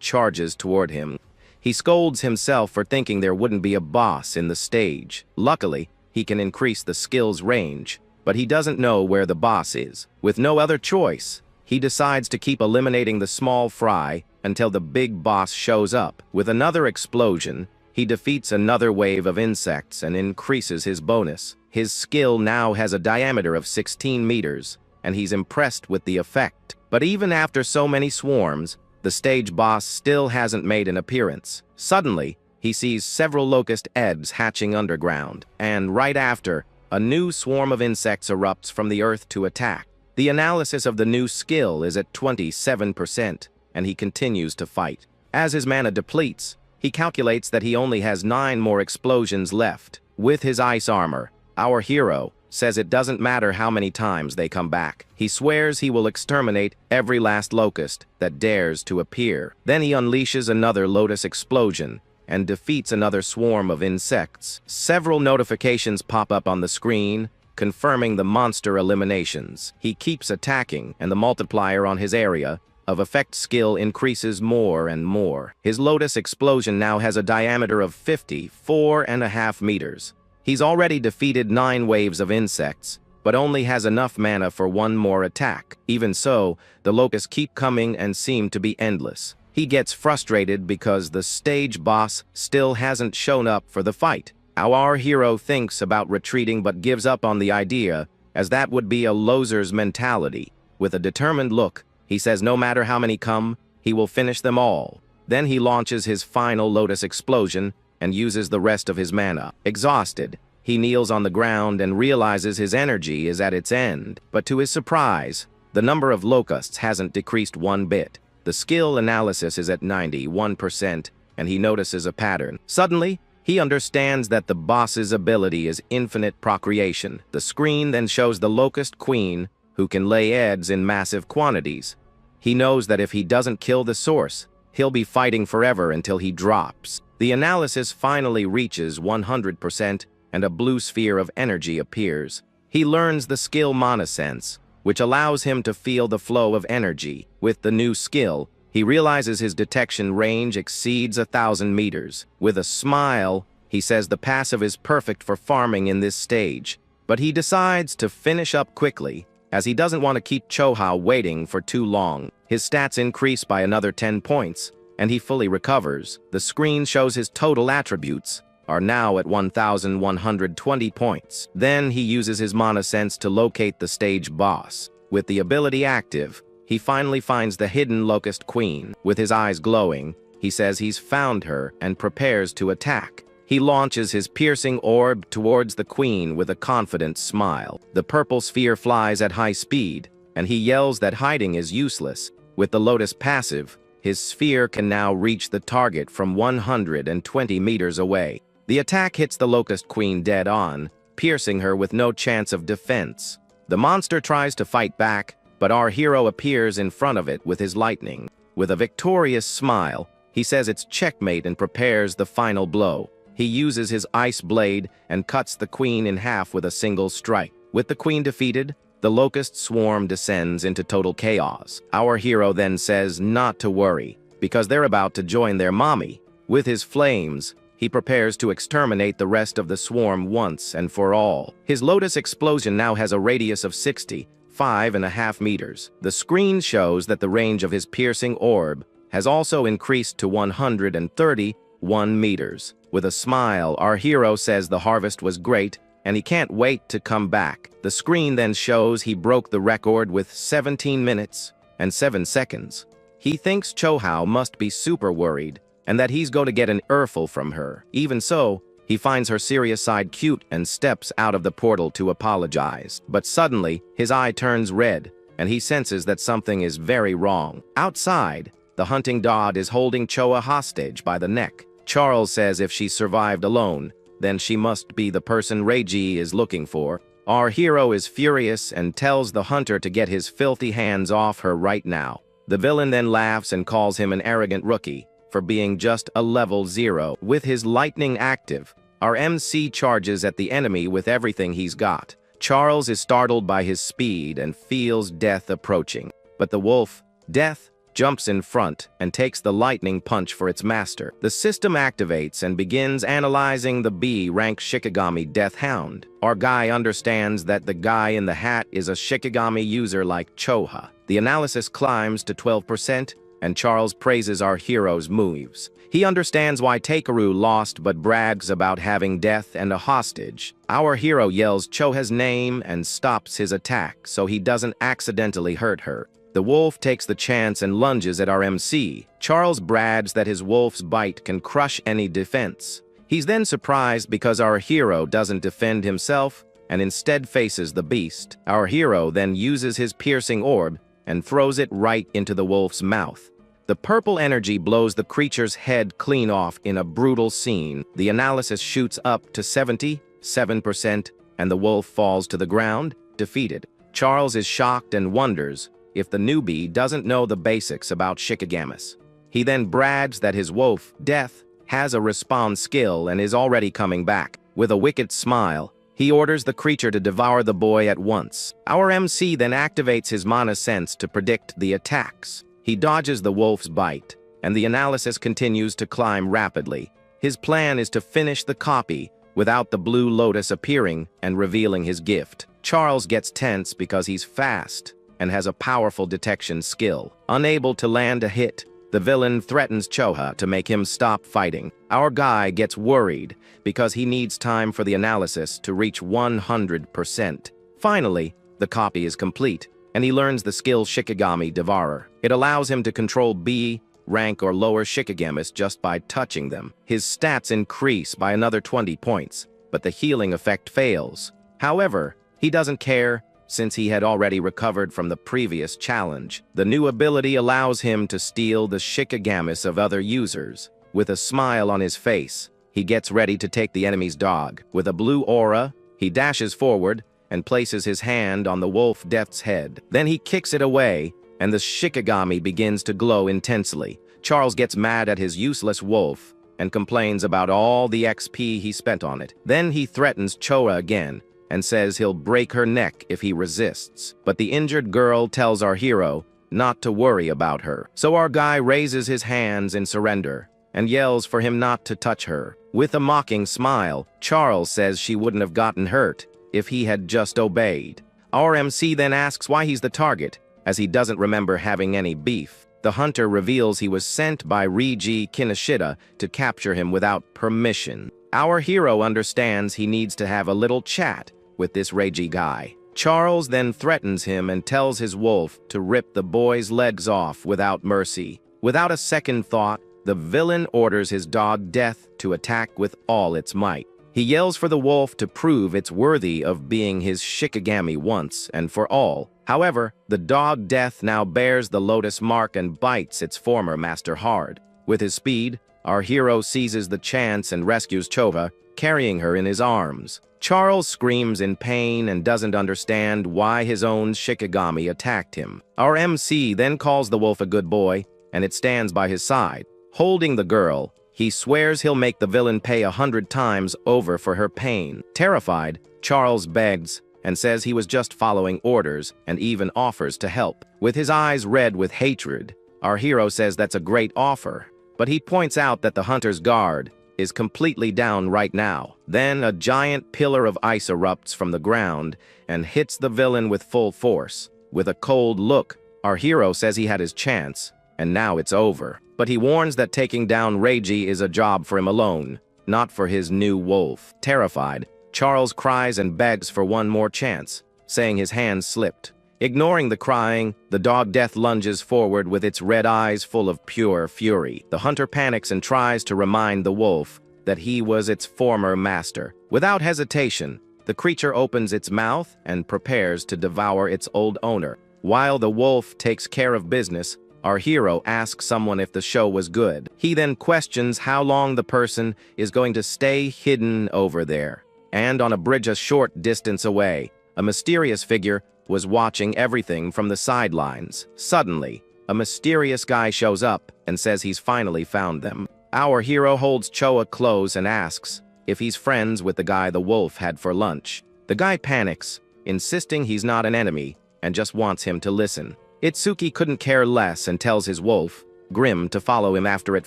charges toward him. He scolds himself for thinking there wouldn't be a boss in the stage. Luckily, he can increase the skill's range, but he doesn't know where the boss is. With no other choice, he decides to keep eliminating the small fry until the big boss shows up. With another explosion, he defeats another wave of insects and increases his bonus. His skill now has a diameter of 16 meters, and he's impressed with the effect. But even after so many swarms, the stage boss still hasn't made an appearance. Suddenly, he sees several locust eggs hatching underground, and right after, a new swarm of insects erupts from the earth to attack. The analysis of the new skill is at 27%, and he continues to fight. As his mana depletes, he calculates that he only has 9 more explosions left. With his ice armor, our hero says it doesn't matter how many times they come back. He swears he will exterminate every last locust that dares to appear. Then he unleashes another lotus explosion and defeats another swarm of insects. Several notifications pop up on the screen, confirming the monster eliminations. He keeps attacking, and the multiplier on his area of effect skill increases more and more. His lotus explosion now has a diameter of 54.5 meters. He's already defeated 9 waves of insects, but only has enough mana for 1 more attack. Even so, the locusts keep coming and seem to be endless. He gets frustrated because the stage boss still hasn't shown up for the fight. Our hero thinks about retreating but gives up on the idea, as that would be a loser's mentality. With a determined look, he says no matter how many come, he will finish them all. Then he launches his final lotus explosion and uses the rest of his mana. Exhausted, he kneels on the ground and realizes his energy is at its end. But to his surprise, the number of locusts hasn't decreased 1 bit. The skill analysis is at 91%, and he notices a pattern. Suddenly, he understands that the boss's ability is infinite procreation. The screen then shows the locust queen, who can lay eggs in massive quantities. He knows that if he doesn't kill the source, he'll be fighting forever until he drops. The analysis finally reaches 100%, and a blue sphere of energy appears. He learns the skill Mana Sense, which allows him to feel the flow of energy. With the new skill, he realizes his detection range exceeds 1,000 meters. With a smile, he says the passive is perfect for farming in this stage, but he decides to finish up quickly, as he doesn't want to keep Choha waiting for too long. His stats increase by another 10 points, and he fully recovers. The screen shows his total attributes are now at 1,120 points. Then he uses his Mana Sense to locate the stage boss. With the ability active, he finally finds the hidden Locust Queen. With his eyes glowing, he says he's found her and prepares to attack. He launches his piercing orb towards the queen with a confident smile. The purple sphere flies at high speed, and he yells that hiding is useless. With the Lotus passive, his sphere can now reach the target from 120 meters away. The attack hits the Locust Queen dead on, piercing her with no chance of defense. The monster tries to fight back, but our hero appears in front of it with his lightning. With a victorious smile, he says it's checkmate and prepares the final blow. He uses his ice blade and cuts the queen in half with a single strike. With the queen defeated, the locust swarm descends into total chaos. Our hero then says not to worry, because they're about to join their mommy. With his flames, he prepares to exterminate the rest of the swarm once and for all. His lotus explosion now has a radius of 65.5 meters. The screen shows that the range of his piercing orb has also increased to 131 meters. With a smile, our hero says the harvest was great, and he can't wait to come back. The screen then shows he broke the record with 17 minutes and 7 seconds. He thinks Chohao must be super worried, and that he's going to get an earful from her. Even so, he finds her serious side cute and steps out of the portal to apologize. But suddenly, his eye turns red, and he senses that something is very wrong. Outside, the hunting dog is holding Choa hostage by the neck. Charles says if she survived alone, then she must be the person Reiji is looking for. Our hero is furious and tells the hunter to get his filthy hands off her right now. The villain then laughs and calls him an arrogant rookie for being just a level 0. With his lightning active, our MC charges at the enemy with everything he's got. Charles is startled by his speed and feels death approaching. But the wolf, Death, jumps in front and takes the lightning punch for its master. The system activates and begins analyzing the B-rank Shikigami Death Hound. Our guy understands that the guy in the hat is a Shikigami user like Choha. The analysis climbs to 12%, and Charles praises our hero's moves. He understands why Takeru lost but brags about having death and a hostage. Our hero yells Choha's name and stops his attack so he doesn't accidentally hurt her. The wolf takes the chance and lunges at our MC. Charles brags that his wolf's bite can crush any defense. He's then surprised because our hero doesn't defend himself and instead faces the beast. Our hero then uses his piercing orb and throws it right into the wolf's mouth. The purple energy blows the creature's head clean off in a brutal scene. The analysis shoots up to 77%, and the wolf falls to the ground, defeated. Charles is shocked and wonders if the newbie doesn't know the basics about Shikigami. He then brags that his wolf, Death, has a respawn skill and is already coming back. With a wicked smile, he orders the creature to devour the boy at once. Our MC then activates his mana sense to predict the attacks. He dodges the wolf's bite, and the analysis continues to climb rapidly. His plan is to finish the copy without the blue lotus appearing and revealing his gift. Charles gets tense because he's fast and has a powerful detection skill. Unable to land a hit, the villain threatens Choha to make him stop fighting. Our guy gets worried because he needs time for the analysis to reach 100%. Finally, the copy is complete, and he learns the skill Shikigami Devourer. It allows him to control B, rank or lower Shikigamis just by touching them. His stats increase by another 20 points, but the healing effect fails. However, he doesn't care since he had already recovered from the previous challenge. The new ability allows him to steal the Shikigamis of other users. With a smile on his face, he gets ready to take the enemy's dog. With a blue aura, he dashes forward and places his hand on the wolf Death's head. Then he kicks it away, and the Shikigami begins to glow intensely. Charles gets mad at his useless wolf and complains about all the XP he spent on it. Then he threatens Choa again and says he'll break her neck if he resists. But the injured girl tells our hero not to worry about her. So our guy raises his hands in surrender and yells for him not to touch her. With a mocking smile, Charles says she wouldn't have gotten hurt if he had just obeyed. Our MC then asks why he's the target, as he doesn't remember having any beef. The hunter reveals he was sent by Reiji Kinoshita to capture him without permission. Our hero understands he needs to have a little chat with this Reiji guy. Charles then threatens him and tells his wolf to rip the boy's legs off without mercy. Without a second thought, the villain orders his dog Death to attack with all its might. He yells for the wolf to prove it's worthy of being his Shikigami once and for all. However, the dog Death now bears the lotus mark and bites its former master hard. With his speed, our hero seizes the chance and rescues Choha, carrying her in his arms. Charles screams in pain and doesn't understand why his own Shikigami attacked him. Our MC then calls the wolf a good boy, and it stands by his side. Holding the girl, he swears he'll make the villain pay 100 times over for her pain. Terrified, Charles begs and says he was just following orders and even offers to help. With his eyes red with hatred, our hero says that's a great offer, but he points out that the hunter's guard is completely down right now. Then a giant pillar of ice erupts from the ground and hits the villain with full force. With a cold look, our hero says he had his chance, and now it's over. But he warns that taking down Reiji is a job for him alone, not for his new wolf. Terrified, Charles cries and begs for one more chance, saying his hand slipped. Ignoring the crying, the dog Death lunges forward with its red eyes full of pure fury. The hunter panics and tries to remind the wolf that he was its former master. Without hesitation, the creature opens its mouth and prepares to devour its old owner. While the wolf takes care of business, our hero asks someone if the show was good. He then questions how long the person is going to stay hidden over there. And on a bridge a short distance away, a mysterious figure was watching everything from the sidelines. Suddenly, a mysterious guy shows up and says he's finally found them. Our hero holds Choa close and asks if he's friends with the guy the wolf had for lunch. The guy panics, insisting he's not an enemy and just wants him to listen. Itsuki couldn't care less and tells his wolf, Grim, to follow him after it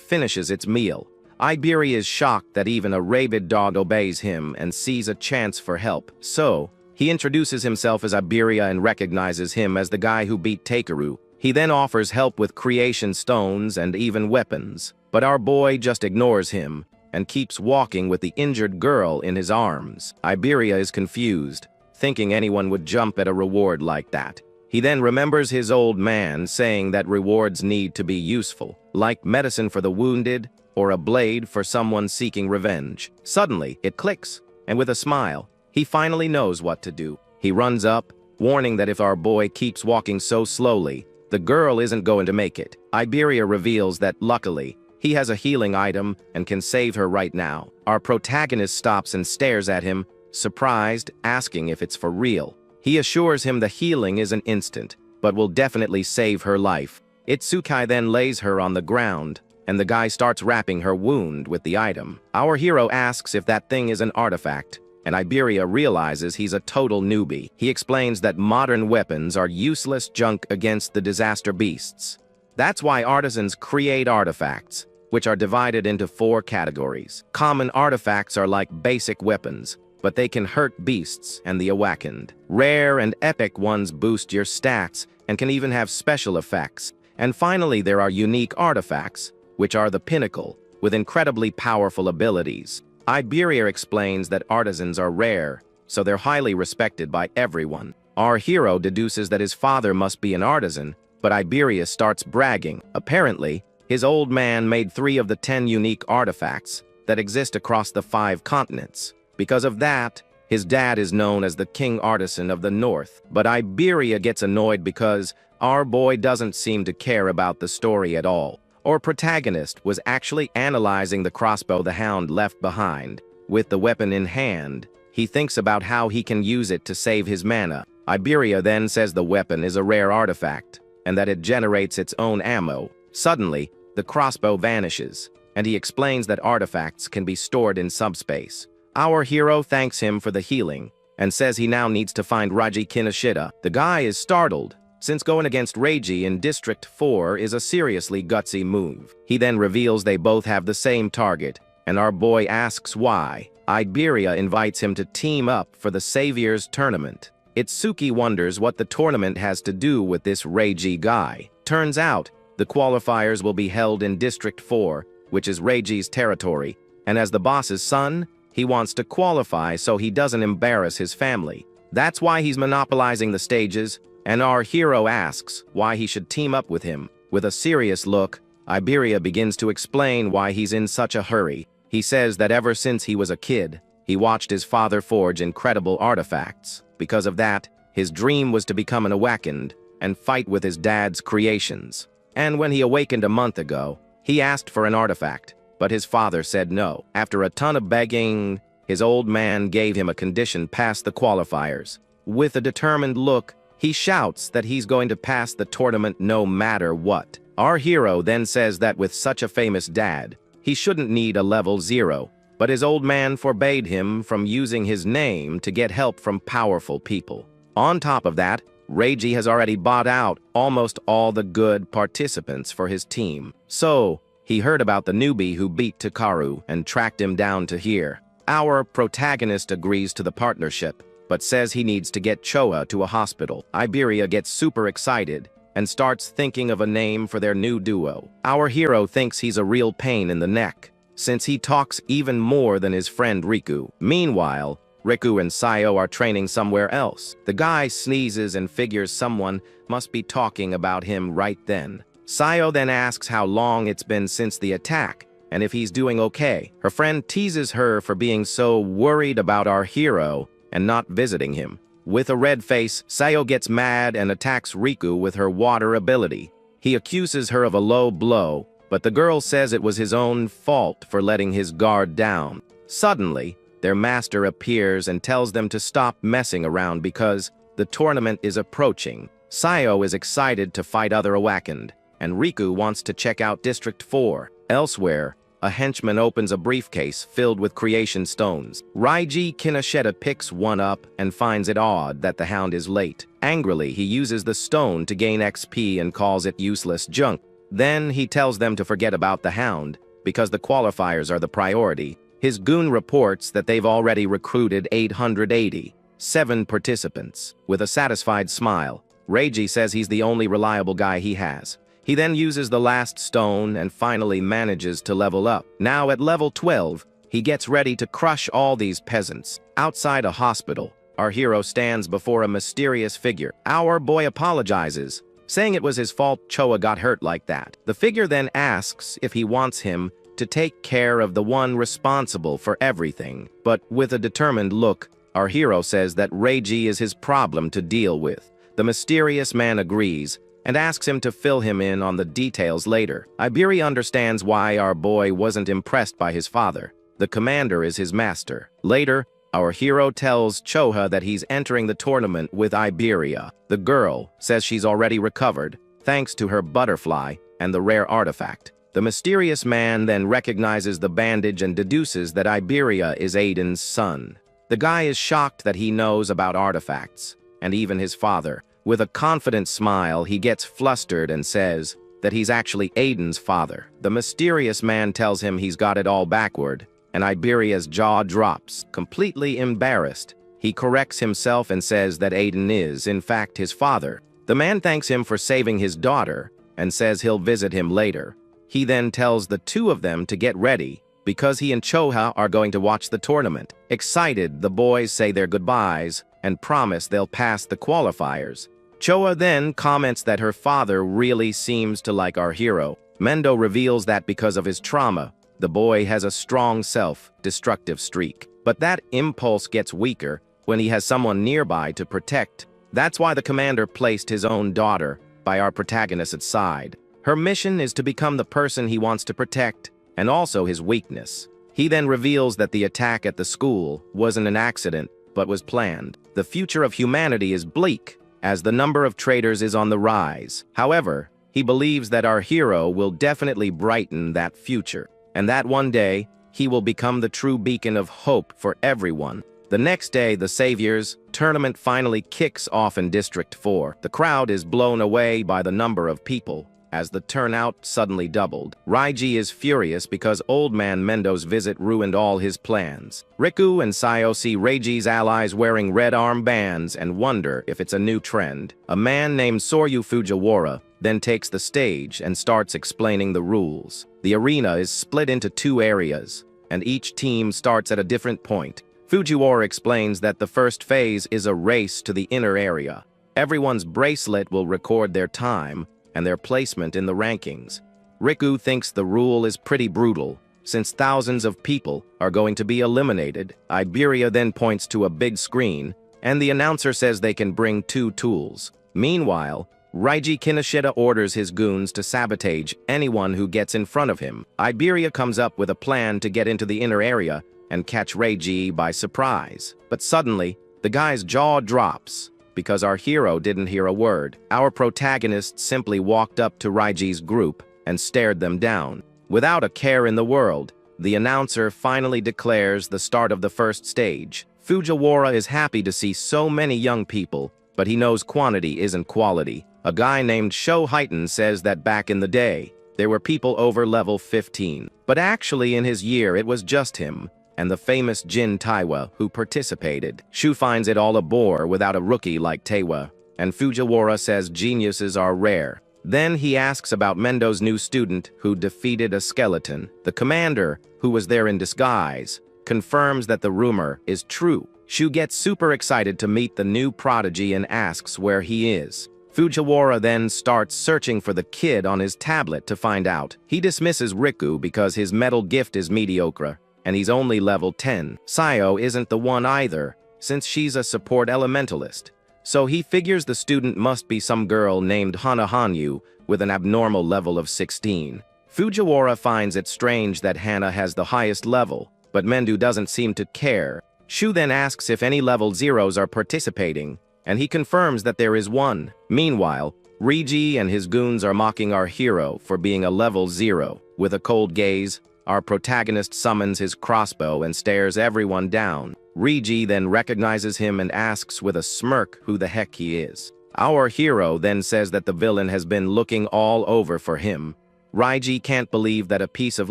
finishes its meal. Iberi is shocked that even a rabid dog obeys him and sees a chance for help. So, he introduces himself as Iberia and recognizes him as the guy who beat Takeru. He then offers help with creation stones and even weapons. But our boy just ignores him and keeps walking with the injured girl in his arms. Iberia is confused, thinking anyone would jump at a reward like that. He then remembers his old man saying that rewards need to be useful, like medicine for the wounded or a blade for someone seeking revenge. Suddenly, it clicks, and with a smile, he finally knows what to do. He runs up, warning that if our boy keeps walking so slowly, the girl isn't going to make it. Iberia reveals that, luckily, he has a healing item and can save her right now. Our protagonist stops and stares at him, surprised, asking if it's for real. He assures him the healing is an instant, but will definitely save her life. Itsuki then lays her on the ground, and the guy starts wrapping her wound with the item. Our hero asks if that thing is an artifact, and Iberia realizes he's a total newbie. He explains that modern weapons are useless junk against the disaster beasts. That's why artisans create artifacts, which are divided into 4 categories. Common artifacts are like basic weapons, but they can hurt beasts and the awakened. Rare and epic ones boost your stats and can even have special effects. And finally, there are unique artifacts, which are the pinnacle, with incredibly powerful abilities. Iberia explains that artisans are rare, so they're highly respected by everyone. Our hero deduces that his father must be an artisan, but Iberia starts bragging. Apparently, his old man made 3 of the 10 unique artifacts that exist across the 5 continents. Because of that, his dad is known as the King Artisan of the North. But Iberia gets annoyed because our boy doesn't seem to care about the story at all. Our protagonist was actually analyzing the crossbow the hound left behind. With the weapon in hand, he thinks about how he can use it to save his mana. Iberia then says the weapon is a rare artifact, and that it generates its own ammo. Suddenly, the crossbow vanishes, and he explains that artifacts can be stored in subspace. Our hero thanks him for the healing, and says he now needs to find Raji Kinoshita. The guy is startled, since going against Reiji in District 4 is a seriously gutsy move. He then reveals they both have the same target, and our boy asks why. Iberia invites him to team up for the Saviors Tournament. Itsuki wonders what the tournament has to do with this Reiji guy. Turns out, the qualifiers will be held in District 4, which is Reiji's territory, and as the boss's son, he wants to qualify so he doesn't embarrass his family. That's why he's monopolizing the stages, and our hero asks why he should team up with him. With a serious look, Iberia begins to explain why he's in such a hurry. He says that ever since he was a kid, he watched his father forge incredible artifacts. Because of that, his dream was to become an awakened and fight with his dad's creations. And when he awakened a month ago, he asked for an artifact, but his father said no. After a ton of begging, his old man gave him a condition past the qualifiers. With a determined look, he shouts that he's going to pass the tournament no matter what. Our hero then says that with such a famous dad, he shouldn't need a level 0, but his old man forbade him from using his name to get help from powerful people. On top of that, Reiji has already bought out almost all the good participants for his team. So, he heard about the newbie who beat Takaru and tracked him down to here. Our protagonist agrees to the partnership, but says he needs to get Choa to a hospital. Iberia gets super excited and starts thinking of a name for their new duo. Our hero thinks he's a real pain in the neck, since he talks even more than his friend Riku. Meanwhile, Riku and Sayo are training somewhere else. The guy sneezes and figures someone must be talking about him right then. Sayo then asks how long it's been since the attack, and if he's doing okay. Her friend teases her for being so worried about our hero and not visiting him. With a red face, Sayo gets mad and attacks Riku with her water ability. He accuses her of a low blow, but the girl says it was his own fault for letting his guard down. Suddenly, their master appears and tells them to stop messing around because the tournament is approaching. Sayo is excited to fight other awakened, and Riku wants to check out District 4. Elsewhere, a henchman opens a briefcase filled with creation stones. Raiji Kinoshita picks one up and finds it odd that the hound is late. Angrily, he uses the stone to gain XP and calls it useless junk. Then he tells them to forget about the hound, because the qualifiers are the priority. His goon reports that they've already recruited 887 participants. With a satisfied smile, Reiji says he's the only reliable guy he has. He then uses the last stone and finally manages to level up. Now at level 12, he gets ready to crush all these peasants. Outside a hospital, our hero stands before a mysterious figure. Our boy apologizes, saying it was his fault Choa got hurt like that. The figure then asks if he wants him to take care of the one responsible for everything. But with a determined look, our hero says that Reiji is his problem to deal with. The mysterious man agrees, and asks him to fill him in on the details later. Iberia understands why our boy wasn't impressed by his father. The commander is his master. Later, Our hero tells Choha that he's entering the tournament with Iberia. The girl says she's already recovered, thanks to her butterfly and the rare artifact. The mysterious man then recognizes the bandage and deduces that Iberia is Aiden's son. The guy is shocked that he knows about artifacts, and even his father. With a confident smile, he gets flustered and says that he's actually Aiden's father. The mysterious man tells him he's got it all backward, and Iberia's jaw drops. Completely embarrassed, he corrects himself and says that Aiden is, in fact, his father. The man thanks him for saving his daughter and says he'll visit him later. He then tells the two of them to get ready because he and Choha are going to watch the tournament. Excited, the boys say their goodbyes and promise they'll pass the qualifiers. Choha then comments that her father really seems to like our hero. Mendo reveals that because of his trauma, the boy has a strong self-destructive streak. But that impulse gets weaker when he has someone nearby to protect. That's why the commander placed his own daughter by our protagonist's side. Her mission is to become the person he wants to protect, and also his weakness. He then reveals that the attack at the school wasn't an accident, but was planned. The future of humanity is bleak, as the number of traitors is on the rise. However, he believes that our hero will definitely brighten that future, and that one day, he will become the true beacon of hope for everyone. The next day, the Saviors tournament finally kicks off in District 4. The crowd is blown away by the number of people, as the turnout suddenly doubled. Raiji is furious because Old Man Mendo's visit ruined all his plans. Riku and Sayo see Reiji's allies wearing red armbands and wonder if it's a new trend. A man named Soryu Fujiwara then takes the stage and starts explaining the rules. The arena is split into two areas, and each team starts at a different point. Fujiwara explains that the first phase is a race to the inner area. Everyone's bracelet will record their time and their placement in the rankings. Riku thinks the rule is pretty brutal, since thousands of people are going to be eliminated. Iberia then points to a big screen, and the announcer says they can bring 2 tools. Meanwhile, Raiji Kinoshita orders his goons to sabotage anyone who gets in front of him. Iberia comes up with a plan to get into the inner area and catch Reiji by surprise. But suddenly, the guy's jaw drops because our hero didn't hear a word. Our protagonist simply walked up to Raiji's group and stared them down. Without a care in the world, the announcer finally declares the start of the first stage. Fujiwara is happy to see so many young people, but he knows quantity isn't quality. A guy named Sho Heighten says that back in the day, there were people over level 15. But actually in his year it was just him and the famous Jin Taiwa who participated. Shu finds it all a bore without a rookie like Taiwa, and Fujiwara says geniuses are rare. Then he asks about Mendo's new student who defeated a skeleton. The commander, who was there in disguise, confirms that the rumor is true. Shu gets super excited to meet the new prodigy and asks where he is. Fujiwara then starts searching for the kid on his tablet to find out. He dismisses Riku because his metal gift is mediocre, and he's only level 10. Sayo isn't the one either, since she's a support elementalist. So he figures the student must be some girl named Hana Hanyu with an abnormal level of 16. Fujiwara finds it strange that Hana has the highest level, but Mendu doesn't seem to care. Shu then asks if any level 0s are participating, and he confirms that there is one. Meanwhile, Reiji and his goons are mocking our hero for being a level 0. With a cold gaze, our protagonist summons his crossbow and stares everyone down. Reiji then recognizes him and asks with a smirk who the heck he is. Our hero then says that the villain has been looking all over for him. Reiji can't believe that a piece of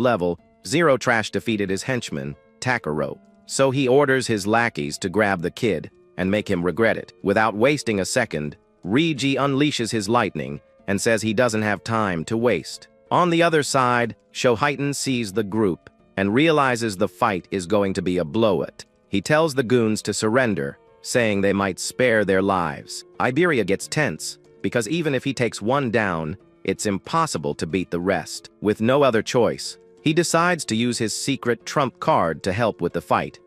level 0 trash defeated his henchman, Takaro. So he orders his lackeys to grab the kid and make him regret it. Without wasting a second, Reiji unleashes his lightning and says he doesn't have time to waste. On the other side, Sho Heighten sees the group and realizes the fight is going to be a blowout. He tells the goons to surrender, saying they might spare their lives. Iberia gets tense, because even if he takes one down, it's impossible to beat the rest. With no other choice, he decides to use his secret trump card to help with the fight.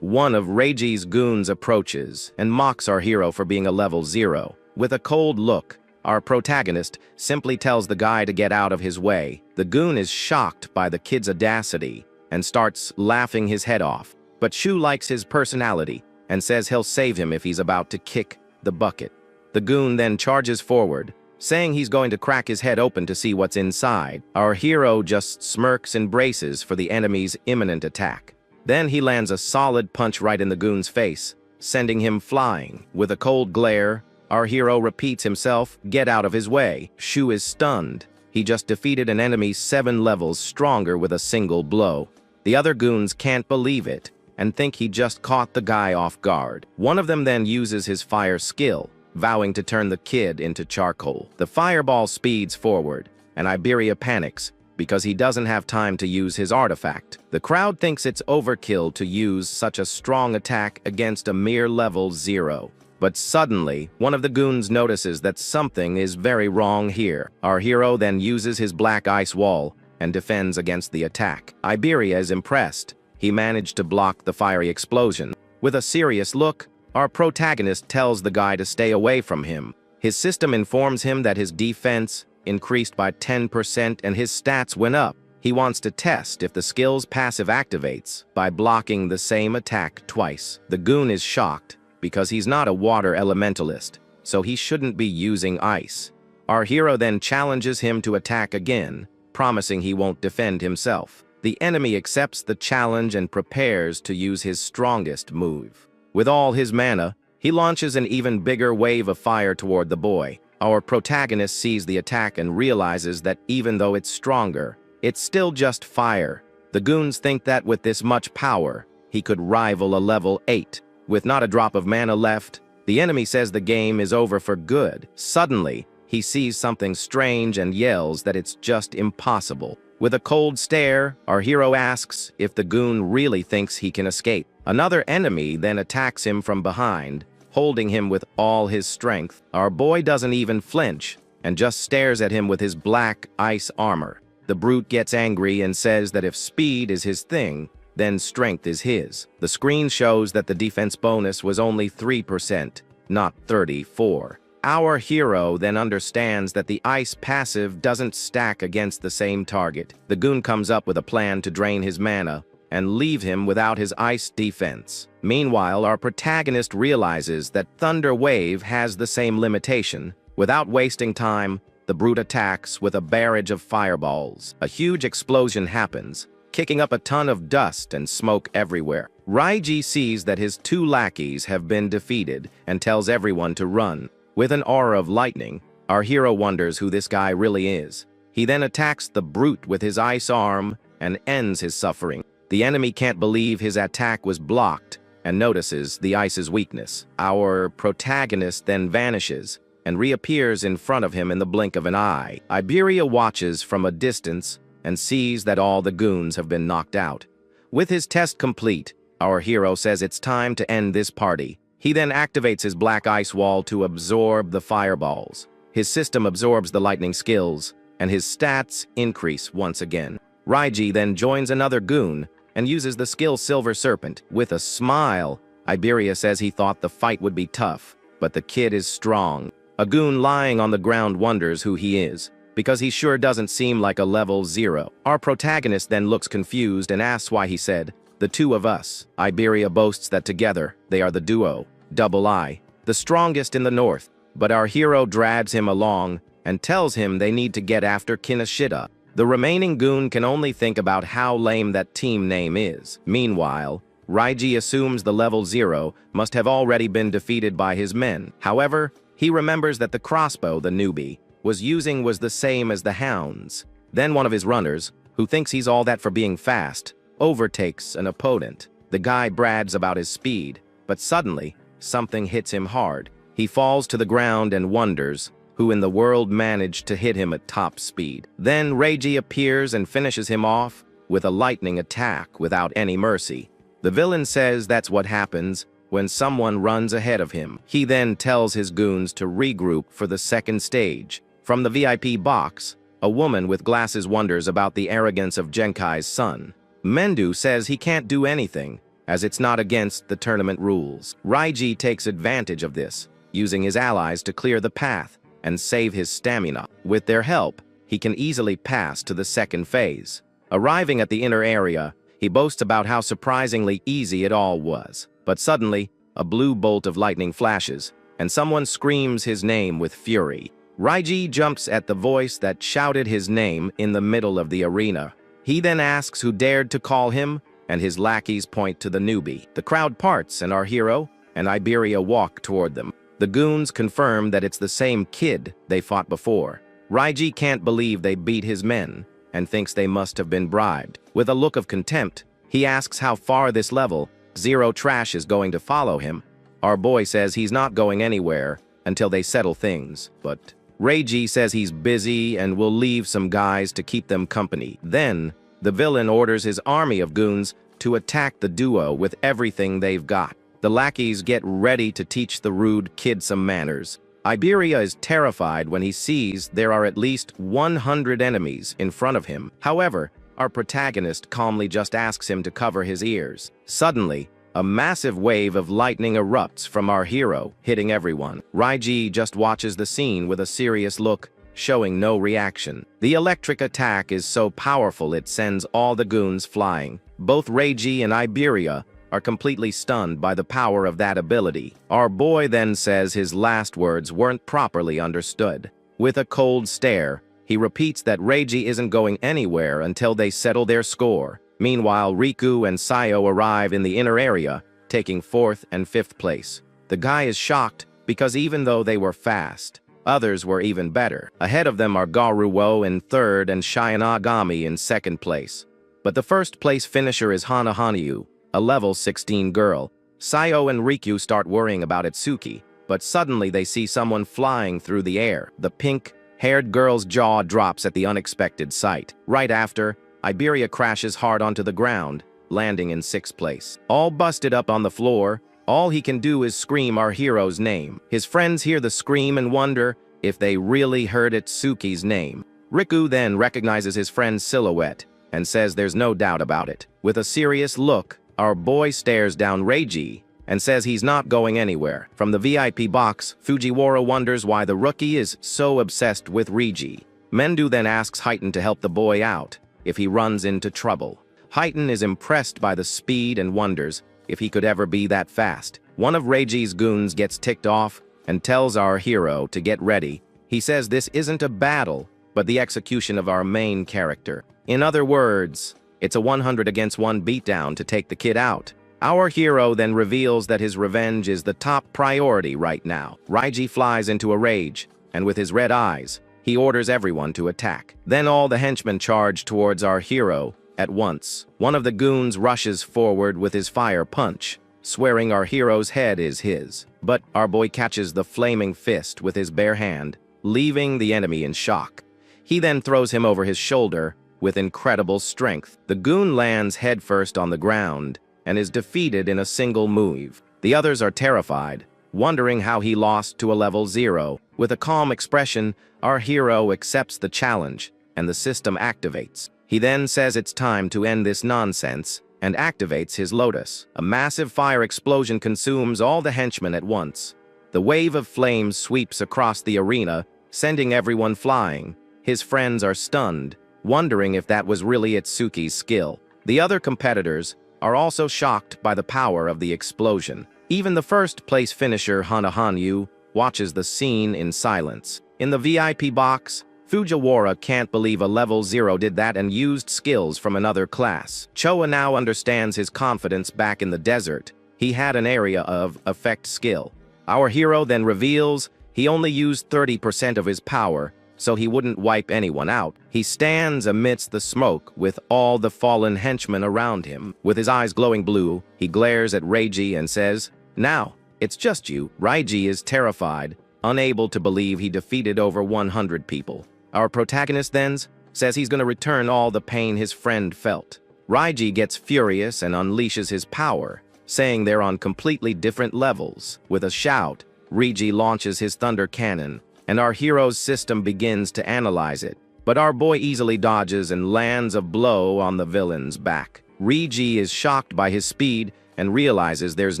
One of Reiji's goons approaches and mocks our hero for being a level 0. With a cold look, our protagonist simply tells the guy to get out of his way. The goon is shocked by the kid's audacity and starts laughing his head off. but Shu likes his personality and says he'll save him if he's about to kick the bucket. The goon then charges forward, saying he's going to crack his head open to see what's inside. Our hero just smirks and braces for the enemy's imminent attack. Then he lands a solid punch right in the goon's face, sending him flying. With a cold glare, our hero repeats himself, "Get out of his way." Shu is stunned. He just defeated an enemy 7 levels stronger with a single blow. The other goons can't believe it and think he just caught the guy off guard. One of them then uses his fire skill, vowing to turn the kid into charcoal. The fireball speeds forward, and Iberia panics because he doesn't have time to use his artifact. The crowd thinks it's overkill to use such a strong attack against a mere level 0. But suddenly, one of the goons notices that something is very wrong here. Our hero then uses his black ice wall and defends against the attack. Iberia is impressed. He managed to block the fiery explosion. With a serious look, our protagonist tells the guy to stay away from him. His system informs him that his defense increased by 10% and his stats went up. He wants to test if the skill's passive activates by blocking the same attack twice. The goon is shocked because he's not a water elementalist, so he shouldn't be using ice. Our hero then challenges him to attack again, promising he won't defend himself. The enemy accepts the challenge and prepares to use his strongest move. With all his mana, he launches an even bigger wave of fire toward the boy. Our protagonist sees the attack and realizes that even though it's stronger, it's still just fire. The goons think that with this much power, he could rival a level 8. With not a drop of mana left, the enemy says the game is over for good. Suddenly, he sees something strange and yells that it's just impossible. With a cold stare, our hero asks if the goon really thinks he can escape. Another enemy then attacks him from behind, holding him with all his strength. Our boy doesn't even flinch and just stares at him with his black ice armor. The brute gets angry and says that if speed is his thing, then strength is his. The screen shows that the defense bonus was only 3%, not 34%. Our hero then understands that the ice passive doesn't stack against the same target. The goon comes up with a plan to drain his mana and leave him without his ice defense. Meanwhile, our protagonist realizes that Thunder Wave has the same limitation. Without wasting time, the brute attacks with a barrage of fireballs. A huge explosion happens, kicking up a ton of dust and smoke everywhere. Raiji sees that his 2 lackeys have been defeated and tells everyone to run. With an aura of lightning, our hero wonders who this guy really is. He then attacks the brute with his ice arm and ends his suffering. The enemy can't believe his attack was blocked and notices the ice's weakness. Our protagonist then vanishes and reappears in front of him in the blink of an eye. Iberia watches from a distance and sees that all the goons have been knocked out. With his test complete, our hero says it's time to end this party. He then activates his black ice wall to absorb the fireballs. His system absorbs the lightning skills, and his stats increase once again. Raiji then joins another goon and uses the skill Silver Serpent. With a smile, Iberia says he thought the fight would be tough, but the kid is strong. A goon lying on the ground wonders who he is, because he sure doesn't seem like a level 0. Our protagonist then looks confused and asks why he said, "The 2 of us." Iberia boasts that together, they are the duo, Double I, the strongest in the north, but our hero drags him along and tells him they need to get after Kinoshita. The remaining goon can only think about how lame that team name is. Meanwhile, Raiji assumes the level 0 must have already been defeated by his men. However, he remembers that the crossbow the newbie was using was the same as the hound's. Then one of his runners, who thinks he's all that for being fast, overtakes an opponent. The guy brags about his speed, but suddenly, something hits him hard. He falls to the ground and wonders who in the world managed to hit him at top speed. Then Reiji appears and finishes him off with a lightning attack without any mercy. The villain says that's what happens when someone runs ahead of him. He then tells his goons to regroup for the second stage. From the VIP box, a woman with glasses wonders about the arrogance of Genkai's son. Mendu says he can't do anything, as it's not against the tournament rules. Raiji takes advantage of this, using his allies to clear the path and save his stamina. With their help, he can easily pass to the second phase. Arriving at the inner area, He boasts about how surprisingly easy it all was. But suddenly, a blue bolt of lightning flashes, and someone screams his name with fury. Raiji jumps at the voice that shouted his name in the middle of the arena. He then asks who dared to call him, and his lackeys point to the newbie. The crowd parts, and our hero and Iberia walk toward them. The goons confirm that it's the same kid they fought before. Raiji can't believe they beat his men, and thinks they must have been bribed. With a look of contempt, he asks how far this level, Zero Trash, is going to follow him. Our boy says he's not going anywhere until they settle things, but Raiji says he's busy and will leave some guys to keep them company. Then, the villain orders his army of goons to attack the duo with everything they've got. The lackeys get ready to teach the rude kid some manners. Iberia is terrified when he sees there are at least 100 enemies in front of him. However, our protagonist calmly just asks him to cover his ears. Suddenly, a massive wave of lightning erupts from our hero, hitting everyone. Raiji just watches the scene with a serious look, showing no reaction. The electric attack is so powerful it sends all the goons flying. Both Raiji and Iberia are completely stunned by the power of that ability. Our boy then says his last words weren't properly understood. With a cold stare, he repeats that Raiji isn't going anywhere until they settle their score. Meanwhile, Riku and Sayo arrive in the inner area, taking 4th and 5th place. The guy is shocked because even though they were fast, others were even better. Ahead of them are Garuo in 3rd and Shianagami in 2nd place. But the 1st place finisher is Hana Hanyu, a level 16 girl. Sayo and Riku start worrying about Itsuki, but suddenly they see someone flying through the air. The pink-haired girl's jaw drops at the unexpected sight. Right after, Iberia crashes hard onto the ground, landing in 6th place. All busted up on the floor, all he can do is scream our hero's name. His friends hear the scream and wonder if they really heard Itsuki's name. Riku then recognizes his friend's silhouette and says there's no doubt about it. With a serious look, our boy stares down Raiji and says he's not going anywhere. From the VIP box, Fujiwara wonders why the rookie is so obsessed with Raiji. Mendu then asks Heighten to help the boy out if he runs into trouble. Heighten is impressed by the speed and wonders if he could ever be that fast. One of Reiji's goons gets ticked off and tells our hero to get ready. He says this isn't a battle, but the execution of our main character. In other words, it's a 100 against 1 beatdown to take the kid out. Our hero then reveals that his revenge is the top priority right now. Raiji flies into a rage, and with his red eyes, he orders everyone to attack. Then all the henchmen charge towards our hero at once. One of the goons rushes forward with his fire punch, swearing our hero's head is his. But our boy catches the flaming fist with his bare hand, leaving the enemy in shock. He then throws him over his shoulder with incredible strength. The goon lands headfirst on the ground and is defeated in a single move. The others are terrified, wondering how he lost to a level 0. With a calm expression, our hero accepts the challenge, and the system activates. He then says it's time to end this nonsense, and activates his lotus. A massive fire explosion consumes all the henchmen at once. The wave of flames sweeps across the arena, sending everyone flying. His friends are stunned, wondering if that was really Itsuki's skill. The other competitors are also shocked by the power of the explosion. Even the 1st place finisher Hana Hanyu watches the scene in silence. In the VIP box, Fujiwara can't believe a level 0 did that and used skills from another class. Choa now understands his confidence back in the desert. He had an area of effect skill. Our hero then reveals he only used 30% of his power, so he wouldn't wipe anyone out. He stands amidst the smoke with all the fallen henchmen around him. With his eyes glowing blue, he glares at Raiji and says, "Now, it's just you." Raiji is terrified, unable to believe he defeated over 100 people. Our protagonist then says he's going to return all the pain his friend felt. Raiji gets furious and unleashes his power, saying they're on completely different levels. With a shout, Raiji launches his thunder cannon, and our hero's system begins to analyze it. But our boy easily dodges and lands a blow on the villain's back. Raiji is shocked by his speed and realizes there's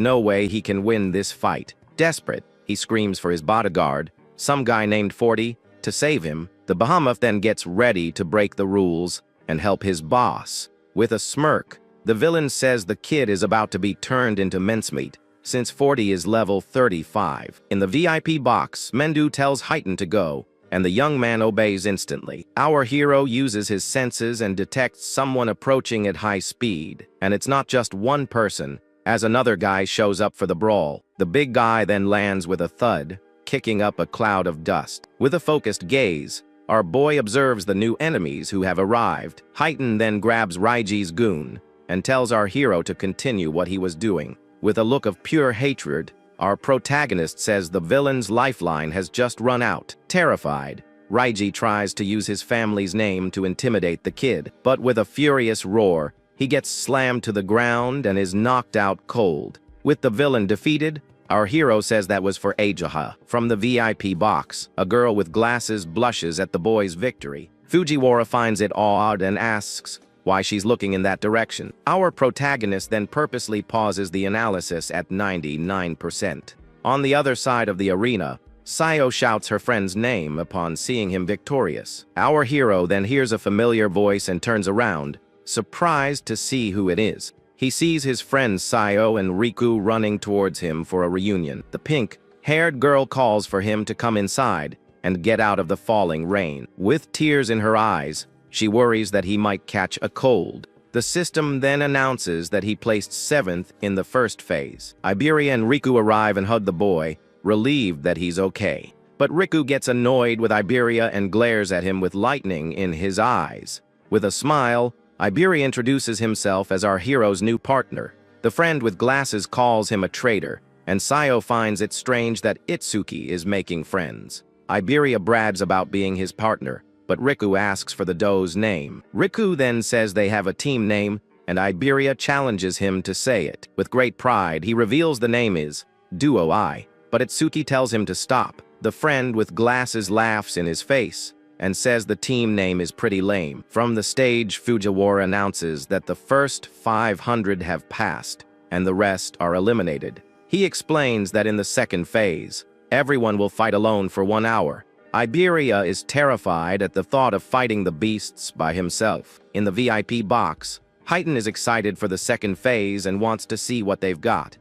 no way he can win this fight. Desperate, he screams for his bodyguard, some guy named 40, to save him. The behemoth then gets ready to break the rules and help his boss. With a smirk, The villain says the kid is about to be turned into mincemeat, since 40 is level 35. In the VIP box, Mendu tells Heighten to go, and the young man obeys instantly. Our hero uses his senses and detects someone approaching at high speed, and it's not just one person, as another guy shows up for the brawl. The big guy then lands with a thud, kicking up a cloud of dust. With a focused gaze, our boy observes the new enemies who have arrived. Heighten then grabs Raiji's goon and tells our hero to continue what he was doing. With a look of pure hatred, our protagonist says the villain's lifeline has just run out. Terrified, Raiji tries to use his family's name to intimidate the kid, but with a furious roar, he gets slammed to the ground and is knocked out cold. With the villain defeated, our hero says that was for Ajaha. From the VIP box, a girl with glasses blushes at the boy's victory. Fujiwara finds it odd and asks why she's looking in that direction. Our protagonist then purposely pauses the analysis at 99%. On the other side of the arena, Sayo shouts her friend's name upon seeing him victorious. Our hero then hears a familiar voice and turns around, surprised to see who it is. He sees his friends Sayo and Riku running towards him for a reunion. The pink-haired girl calls for him to come inside and get out of the falling rain. With tears in her eyes, she worries that he might catch a cold. The system then announces that he placed 7th in the first phase. Iberia and Riku arrive and hug the boy, relieved that he's okay. But Riku gets annoyed with Iberia and glares at him with lightning in his eyes. With a smile, Iberia introduces himself as our hero's new partner. The friend with glasses calls him a traitor, and Sayo finds it strange that Itsuki is making friends. Iberia brags about being his partner, but Riku asks for the doe's name. Riku then says they have a team name, and Iberia challenges him to say it. With great pride, he reveals the name is Duo I, but Itsuki tells him to stop. The friend with glasses laughs in his face and says the team name is pretty lame. From the stage, Fujiwara announces that the first 500 have passed, and the rest are eliminated. He explains that in the second phase, everyone will fight alone for 1 hour. Iberia is terrified at the thought of fighting the beasts by himself. In the VIP box, Heighten is excited for the second phase and wants to see what they've got.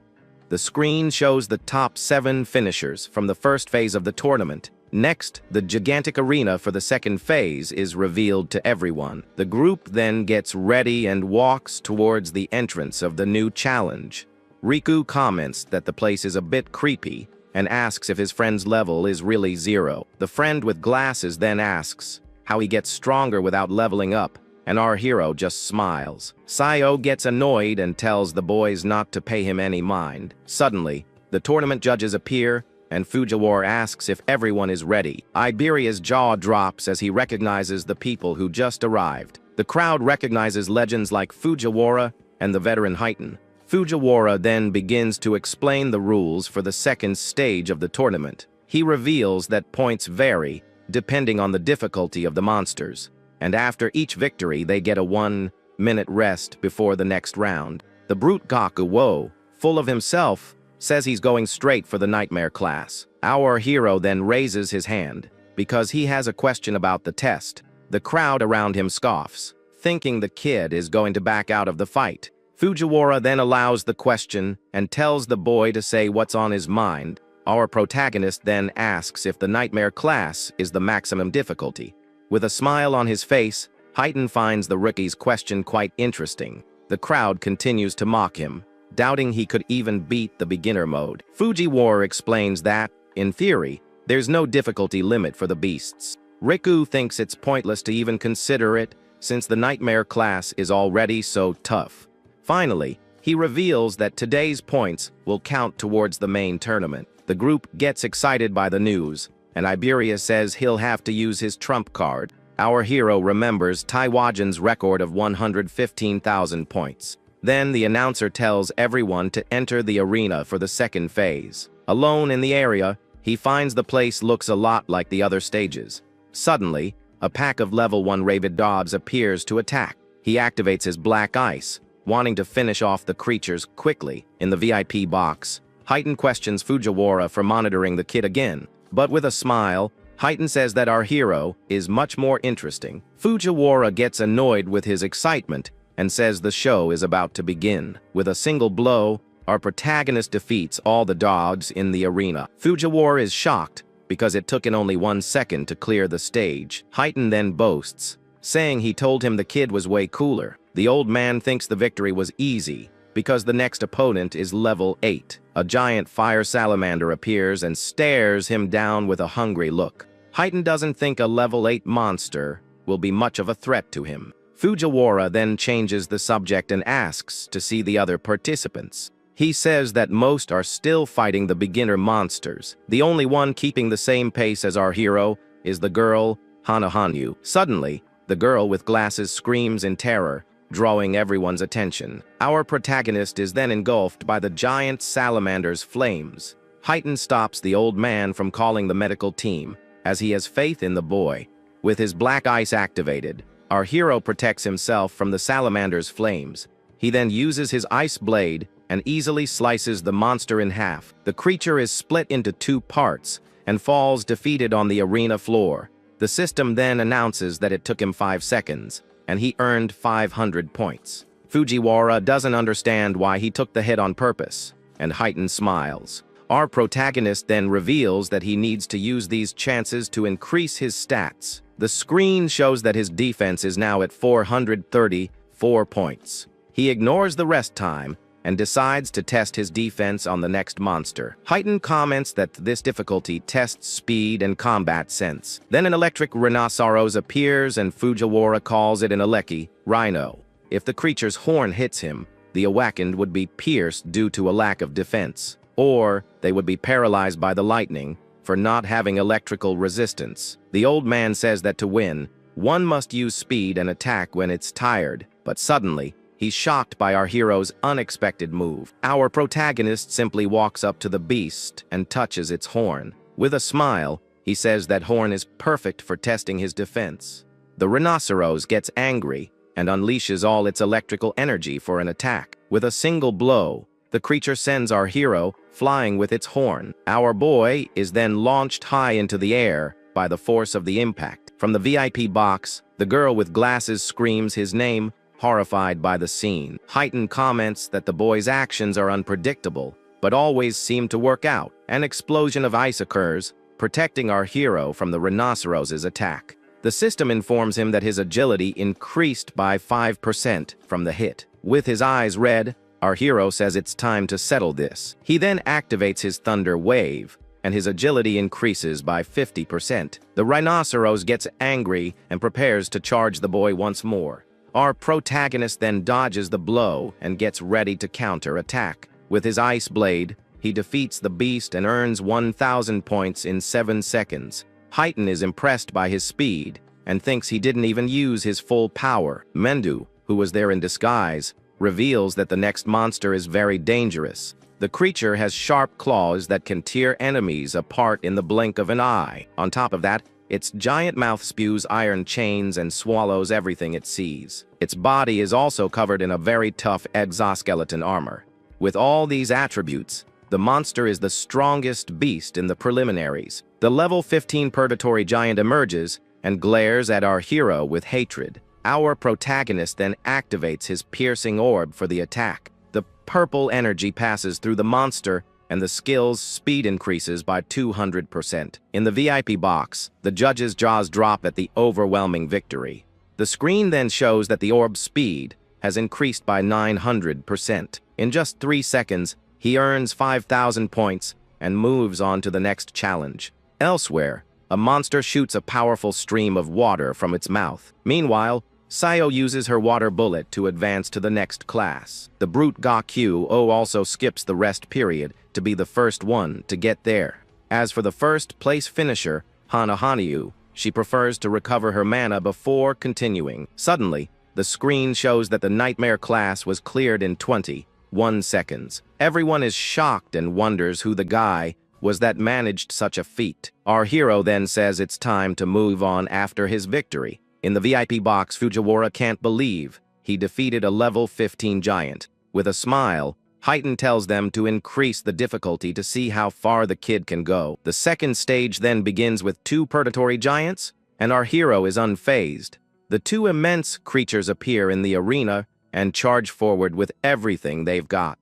The screen shows the top 7 finishers from the first phase of the tournament. Next, the gigantic arena for the second phase is revealed to everyone. The group then gets ready and walks towards the entrance of the new challenge. Riku comments that the place is a bit creepy and asks if his friend's level is really 0. The friend with glasses then asks how he gets stronger without leveling up, and our hero just smiles. Sayo gets annoyed and tells the boys not to pay him any mind. Suddenly, the tournament judges appear, and Fujiwara asks if everyone is ready. Iberia's jaw drops as he recognizes the people who just arrived. The crowd recognizes legends like Fujiwara and the veteran Heighten. Fujiwara then begins to explain the rules for the second stage of the tournament. He reveals that points vary depending on the difficulty of the monsters, and after each victory they get a 1-minute rest before the next round. The brute Gakuwo, full of himself, says he's going straight for the nightmare class. Our hero then raises his hand because he has a question about the test. The crowd around him scoffs, thinking the kid is going to back out of the fight. Fujiwara then allows the question and tells the boy to say what's on his mind. Our protagonist then asks if the nightmare class is the maximum difficulty. With a smile on his face, Heighten finds the rookie's question quite interesting. The crowd continues to mock him, doubting he could even beat the beginner mode. Fujiwara explains that, in theory, there's no difficulty limit for the beasts. Riku thinks it's pointless to even consider it, since the nightmare class is already so tough. Finally, he reveals that today's points will count towards the main tournament. The group gets excited by the news, and Iberia says he'll have to use his trump card. Our hero remembers Taiwajan's record of 115,000 points. Then the announcer tells everyone to enter the arena for the second phase. Alone in the area, he finds the place looks a lot like the other stages. Suddenly, a pack of level 1 rabid dogs appears to attack. He activates his black ice, wanting to finish off the creatures quickly. In the VIP box, Heighten questions Fujiwara for monitoring the kid again, but with a smile, Heighten says that our hero is much more interesting. Fujiwara gets annoyed with his excitement and says the show is about to begin. With a single blow, our protagonist defeats all the dogs in the arena. Fujiwara is shocked because it took him only 1 second to clear the stage. Heighten then boasts, saying he told him the kid was way cooler. The old man thinks the victory was easy because the next opponent is level 8. A giant fire salamander appears and stares him down with a hungry look. Heighten doesn't think a level 8 monster will be much of a threat to him. Fujiwara then changes the subject and asks to see the other participants. He says that most are still fighting the beginner monsters. The only one keeping the same pace as our hero is the girl, Hanahanyu. Suddenly, the girl with glasses screams in terror, drawing everyone's attention. Our protagonist is then engulfed by the giant salamander's flames. Heighten stops the old man from calling the medical team, as he has faith in the boy. With his black ice activated, our hero protects himself from the salamander's flames. He then uses his ice blade and easily slices the monster in half. The creature is split into 2 parts and falls defeated on the arena floor. The system then announces that it took him 5 seconds, and he earned 500 points. Fujiwara doesn't understand why he took the hit on purpose, and Heighten smiles. Our protagonist then reveals that he needs to use these chances to increase his stats. The screen shows that his defense is now at 434 points. He ignores the rest time and decides to test his defense on the next monster. Heighten comments that this difficulty tests speed and combat sense. Then an electric rhinoceros appears and Fujiwara calls it an Aleki, rhino. If the creature's horn hits him, the awakened would be pierced due to a lack of defense, or they would be paralyzed by the lightning for not having electrical resistance. The old man says that to win, one must use speed and attack when it's tired, but suddenly, he's shocked by our hero's unexpected move. Our protagonist simply walks up to the beast and touches its horn. With a smile, he says that horn is perfect for testing his defense. The rhinoceros gets angry and unleashes all its electrical energy for an attack. With a single blow, the creature sends our hero flying with its horn. Our boy is then launched high into the air by the force of the impact. From the VIP box, the girl with glasses screams his name, horrified by the scene. Heighten comments that the boy's actions are unpredictable, but always seem to work out. An explosion of ice occurs, protecting our hero from the rhinoceros's attack. The system informs him that his agility increased by 5% from the hit. With his eyes red, our hero says it's time to settle this. He then activates his thunder wave, and his agility increases by 50%. The rhinoceros gets angry and prepares to charge the boy once more. Our protagonist then dodges the blow and gets ready to counter-attack. With his ice blade, he defeats the beast and earns 1,000 points in 7 seconds. Heighten is impressed by his speed and thinks he didn't even use his full power. Mendu, who was there in disguise, reveals that the next monster is very dangerous. The creature has sharp claws that can tear enemies apart in the blink of an eye. On top of that, its giant mouth spews iron chains and swallows everything it sees. Its body is also covered in a very tough exoskeleton armor. With all these attributes, the monster is the strongest beast in the preliminaries. The level 15 Purgatory Giant emerges and glares at our hero with hatred. Our protagonist then activates his piercing orb for the attack. The purple energy passes through the monster, and the skill's speed increases by 200%. In the VIP box, the judge's jaws drop at the overwhelming victory. The screen then shows that the orb's speed has increased by 900%. In just 3 seconds, he earns 5,000 points and moves on to the next challenge. Elsewhere, a monster shoots a powerful stream of water from its mouth. Meanwhile, Sayo uses her water bullet to advance to the next class. The brute Gakyu also skips the rest period to be the first one to get there. As for the first place finisher, Hanahanyu, she prefers to recover her mana before continuing. Suddenly, the screen shows that the Nightmare class was cleared in 21 seconds. Everyone is shocked and wonders who the guy was that managed such a feat. Our hero then says it's time to move on after his victory. In the VIP box, Fujiwara can't believe he defeated a level 15 giant. With a smile, Heighten tells them to increase the difficulty to see how far the kid can go. The second stage then begins with 2 Purgatory Giants, and our hero is unfazed. The 2 immense creatures appear in the arena and charge forward with everything they've got.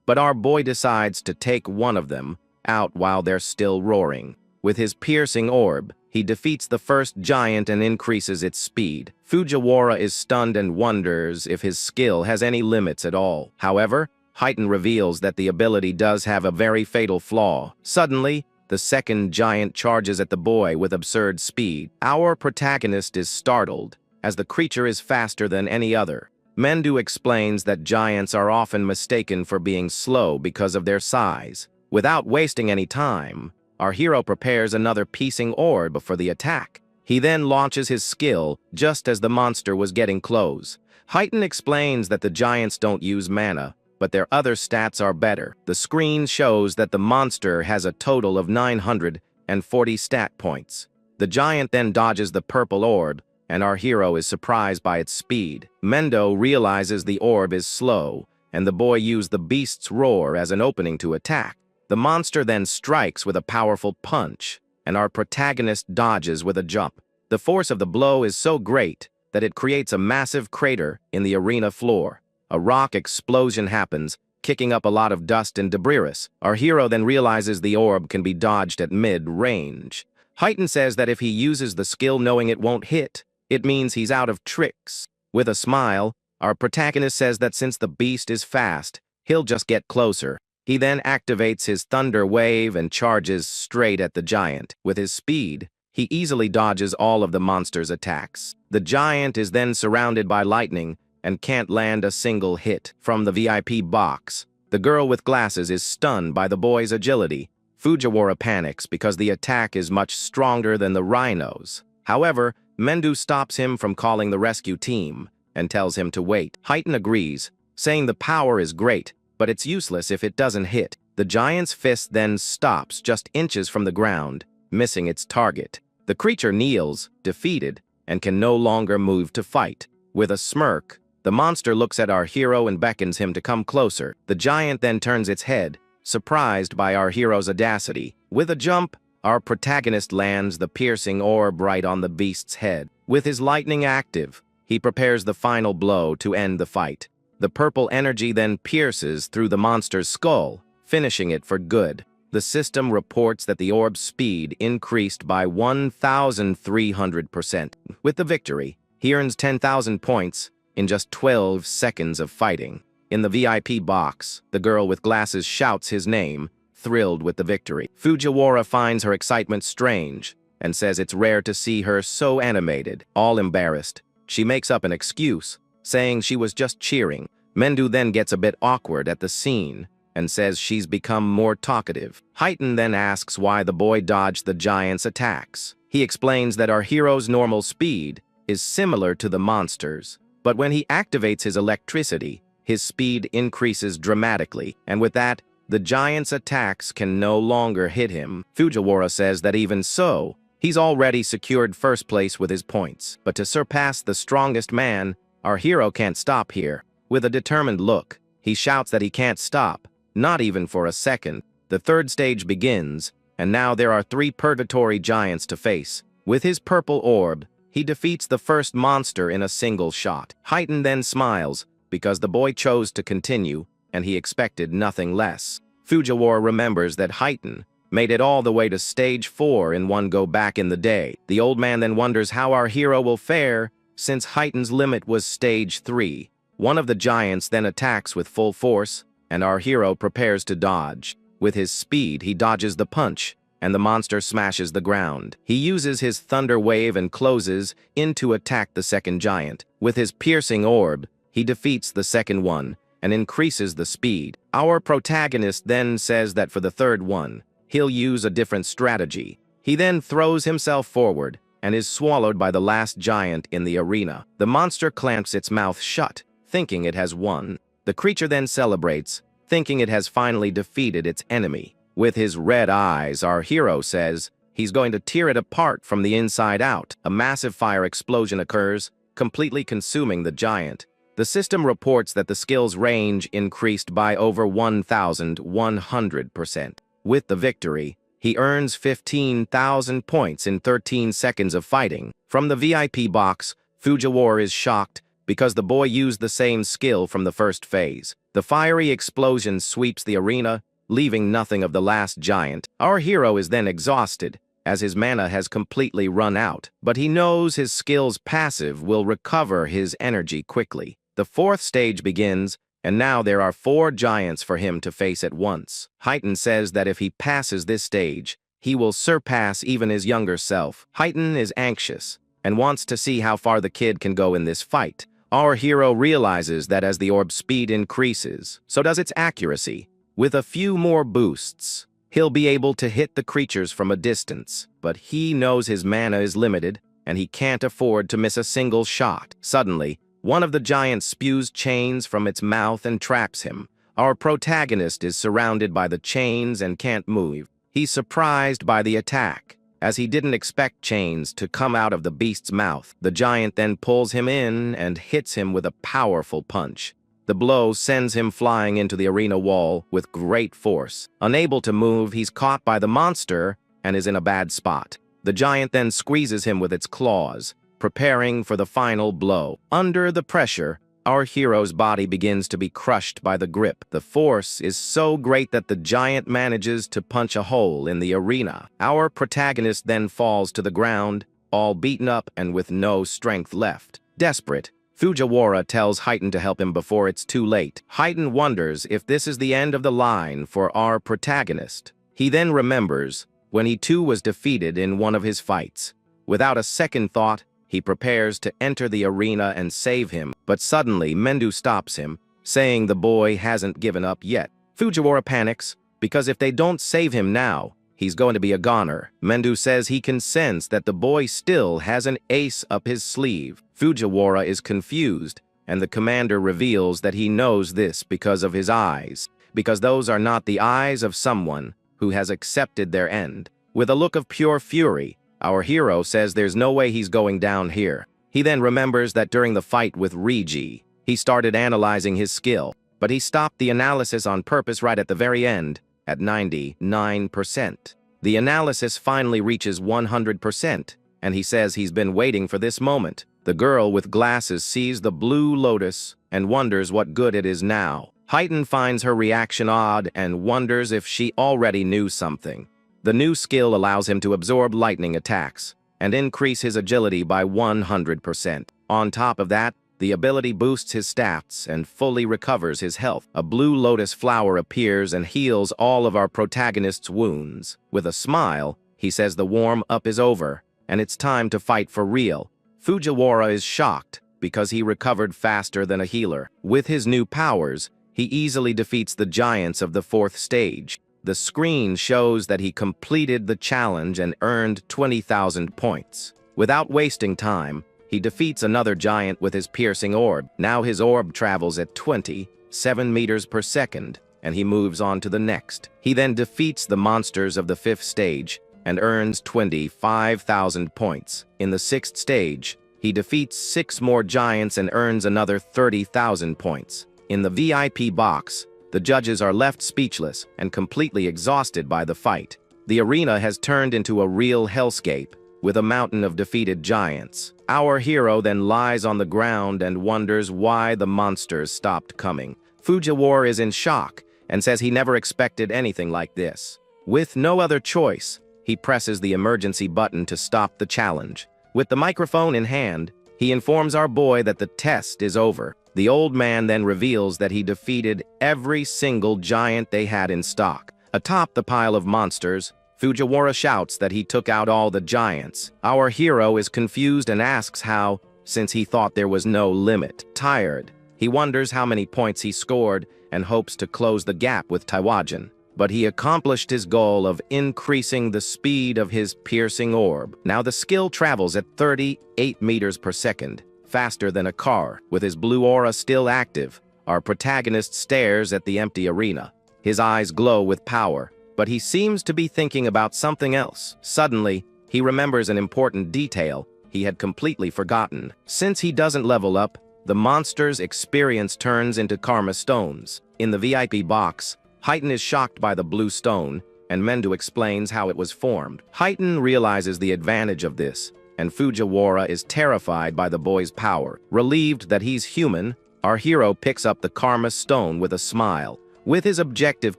But our boy decides to take one of them out while they're still roaring. With his piercing orb, he defeats the first giant and increases its speed. Fujiwara is stunned and wonders if his skill has any limits at all. However, Heighten reveals that the ability does have a very fatal flaw. Suddenly, the second giant charges at the boy with absurd speed. Our protagonist is startled, as the creature is faster than any other. Mendu explains that giants are often mistaken for being slow because of their size. Without wasting any time, our hero prepares another piecing orb for the attack. He then launches his skill just as the monster was getting close. Heighten explains that the giants don't use mana, but their other stats are better. The screen shows that the monster has a total of 940 stat points. The giant then dodges the purple orb, and our hero is surprised by its speed. Mendo realizes the orb is slow, and the boy used the beast's roar as an opening to attack. The monster then strikes with a powerful punch, and our protagonist dodges with a jump. The force of the blow is so great that it creates a massive crater in the arena floor. A rock explosion happens, kicking up a lot of dust and debris. Our hero then realizes the orb can be dodged at mid-range. Heighten says that if he uses the skill knowing it won't hit, it means he's out of tricks. With a smile, our protagonist says that since the beast is fast, he'll just get closer. He then activates his thunder wave and charges straight at the giant. With his speed, he easily dodges all of the monster's attacks. The giant is then surrounded by lightning and can't land a single hit. From the VIP box, the girl with glasses is stunned by the boy's agility. Fujiwara panics because the attack is much stronger than the rhino's. However, Mendu stops him from calling the rescue team and tells him to wait. Heighten agrees, saying the power is great, but it's useless if it doesn't hit. The giant's fist then stops just inches from the ground, missing its target. The creature kneels, defeated, and can no longer move to fight. With a smirk, the monster looks at our hero and beckons him to come closer. The giant then turns its head, surprised by our hero's audacity. With a jump, our protagonist lands the piercing orb right on the beast's head. With his lightning active, he prepares the final blow to end the fight. The purple energy then pierces through the monster's skull, finishing it for good. The system reports that the orb's speed increased by 1,300%. With the victory, he earns 10,000 points in just 12 seconds of fighting. In the VIP box, the girl with glasses shouts his name, thrilled with the victory. Fujiwara finds her excitement strange and says it's rare to see her so animated. All embarrassed, she makes up an excuse, saying she was just cheering. Mendu then gets a bit awkward at the scene and says she's become more talkative. Heighten then asks why the boy dodged the giant's attacks. He explains that our hero's normal speed is similar to the monster's, but when he activates his electricity, his speed increases dramatically, and with that, the giant's attacks can no longer hit him. Fujiwara says that even so, he's already secured first place with his points. But to surpass the strongest man, our hero can't stop here. With a determined look, he shouts that he can't stop, not even for a second. The third stage begins, and now there are 3 purgatory giants to face. With his purple orb, he defeats the first monster in a single shot. Heighten then smiles, because the boy chose to continue, and he expected nothing less. Fujiwara remembers that Heighten made it all the way to stage 4 in one go back in the day. The old man then wonders how our hero will fare, since Heighten's limit was stage 3. One of the giants then attacks with full force, and our hero prepares to dodge. With his speed, he dodges the punch, and the monster smashes the ground. He uses his thunder wave and closes in to attack the second giant. With his piercing orb, he defeats the second one and increases the speed. Our protagonist then says that for the third one, he'll use a different strategy. He then throws himself forward and is swallowed by the last giant in the arena. The monster clamps its mouth shut, thinking it has won. The creature then celebrates, thinking it has finally defeated its enemy. With his red eyes, our hero says he's going to tear it apart from the inside out. A massive fire explosion occurs, completely consuming the giant. The system reports that the skill's range increased by over 1,100%. With the victory, he earns 15,000 points in 13 seconds of fighting. From the VIP box, Fujiwara is shocked because the boy used the same skill from the first phase. The fiery explosion sweeps the arena, leaving nothing of the last giant. Our hero is then exhausted, as his mana has completely run out, but he knows his skill's passive will recover his energy quickly. The fourth stage begins, and now there are 4 giants for him to face at once. Heighten says that if he passes this stage, he will surpass even his younger self. Heighten is anxious and wants to see how far the kid can go in this fight. Our hero realizes that as the orb's speed increases, so does its accuracy. With a few more boosts, he'll be able to hit the creatures from a distance, but he knows his mana is limited, and he can't afford to miss a single shot. Suddenly, one of the giants spews chains from its mouth and traps him. Our protagonist is surrounded by the chains and can't move. He's surprised by the attack, as he didn't expect chains to come out of the beast's mouth. The giant then pulls him in and hits him with a powerful punch. The blow sends him flying into the arena wall with great force. Unable to move, he's caught by the monster and is in a bad spot. The giant then squeezes him with its claws, preparing for the final blow. Under the pressure, our hero's body begins to be crushed by the grip. The force is so great that the giant manages to punch a hole in the arena. Our protagonist then falls to the ground, all beaten up and with no strength left. Desperate, Fujiwara tells Heighten to help him before it's too late. Heighten wonders if this is the end of the line for our protagonist. He then remembers when he too was defeated in one of his fights. Without a second thought, he prepares to enter the arena and save him, but suddenly Mendu stops him, saying the boy hasn't given up yet. Fujiwara panics, because if they don't save him now, he's going to be a goner. Mendu says he can sense that the boy still has an ace up his sleeve. Fujiwara is confused, and the commander reveals that he knows this because of his eyes, because those are not the eyes of someone who has accepted their end. With a look of pure fury, our hero says there's no way he's going down here. He then remembers that during the fight with Rigi, he started analyzing his skill, but he stopped the analysis on purpose right at the very end, at 99%. The analysis finally reaches 100%, and he says he's been waiting for this moment. The girl with glasses sees the blue lotus and wonders what good it is now. Heighten finds her reaction odd and wonders if she already knew something. The new skill allows him to absorb lightning attacks and increase his agility by 100%. On top of that, the ability boosts his stats and fully recovers his health. A blue lotus flower appears and heals all of our protagonist's wounds. With a smile, he says the warm-up is over, and it's time to fight for real. Fujiwara is shocked because he recovered faster than a healer. With his new powers, he easily defeats the giants of the 4th stage. The screen shows that he completed the challenge and earned 20,000 points. Without wasting time, he defeats another giant with his piercing orb. Now his orb travels at 27 meters per second, and he moves on to the next. He then defeats the monsters of the 5th stage and earns 25,000 points. In the 6th stage, he defeats 6 more giants and earns another 30,000 points. In the VIP box, the judges are left speechless and completely exhausted by the fight. The arena has turned into a real hellscape, with a mountain of defeated giants. Our hero then lies on the ground and wonders why the monsters stopped coming. Fujiwara is in shock and says he never expected anything like this. With no other choice, he presses the emergency button to stop the challenge. With the microphone in hand, he informs our boy that the test is over. The old man then reveals that he defeated every single giant they had in stock. Atop the pile of monsters, Fujiwara shouts that he took out all the giants. Our hero is confused and asks how, since he thought there was no limit. Tired, he wonders how many points he scored and hopes to close the gap with Taiwajan. But he accomplished his goal of increasing the speed of his piercing orb. Now the skill travels at 38 meters per second. Faster than a car. With his blue aura still active, our protagonist stares at the empty arena. His eyes glow with power, but he seems to be thinking about something else. Suddenly, he remembers an important detail he had completely forgotten. Since he doesn't level up, the monster's experience turns into karma stones. In the VIP box, Heighten is shocked by the blue stone, and Mendu explains how it was formed. Heighten realizes the advantage of this, and Fujiwara is terrified by the boy's power. Relieved that he's human, our hero picks up the Karma Stone with a smile. With his objective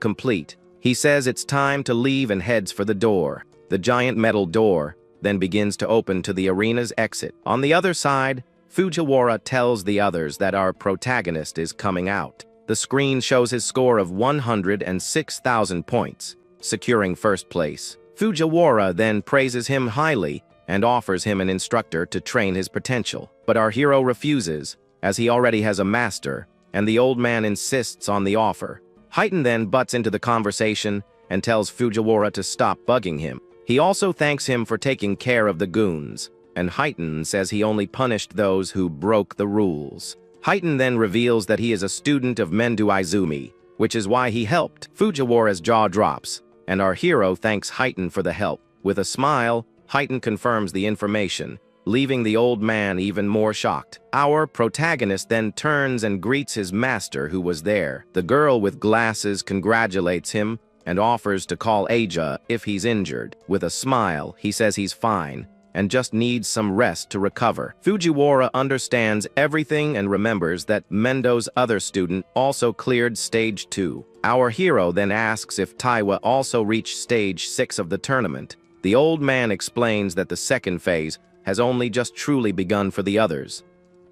complete, he says it's time to leave and heads for the door. The giant metal door then begins to open to the arena's exit. On the other side, Fujiwara tells the others that our protagonist is coming out. The screen shows his score of 106,000 points, securing first place. Fujiwara then praises him highly and offers him an instructor to train his potential. But our hero refuses, as he already has a master, and the old man insists on the offer. Heighten then butts into the conversation and tells Fujiwara to stop bugging him. He also thanks him for taking care of the goons, and Heighten says he only punished those who broke the rules. Heighten then reveals that he is a student of Mendo Izumi, which is why he helped. Fujiwara's jaw drops, and our hero thanks Heighten for the help. With a smile, Heighten confirms the information, leaving the old man even more shocked. Our protagonist then turns and greets his master who was there. The girl with glasses congratulates him and offers to call Aja if he's injured. With a smile, he says he's fine and just needs some rest to recover. Fujiwara understands everything and remembers that Mendo's other student also cleared stage 2. Our hero then asks if Taiwa also reached stage 6 of the tournament. The old man explains that the second phase has only just truly begun for the others.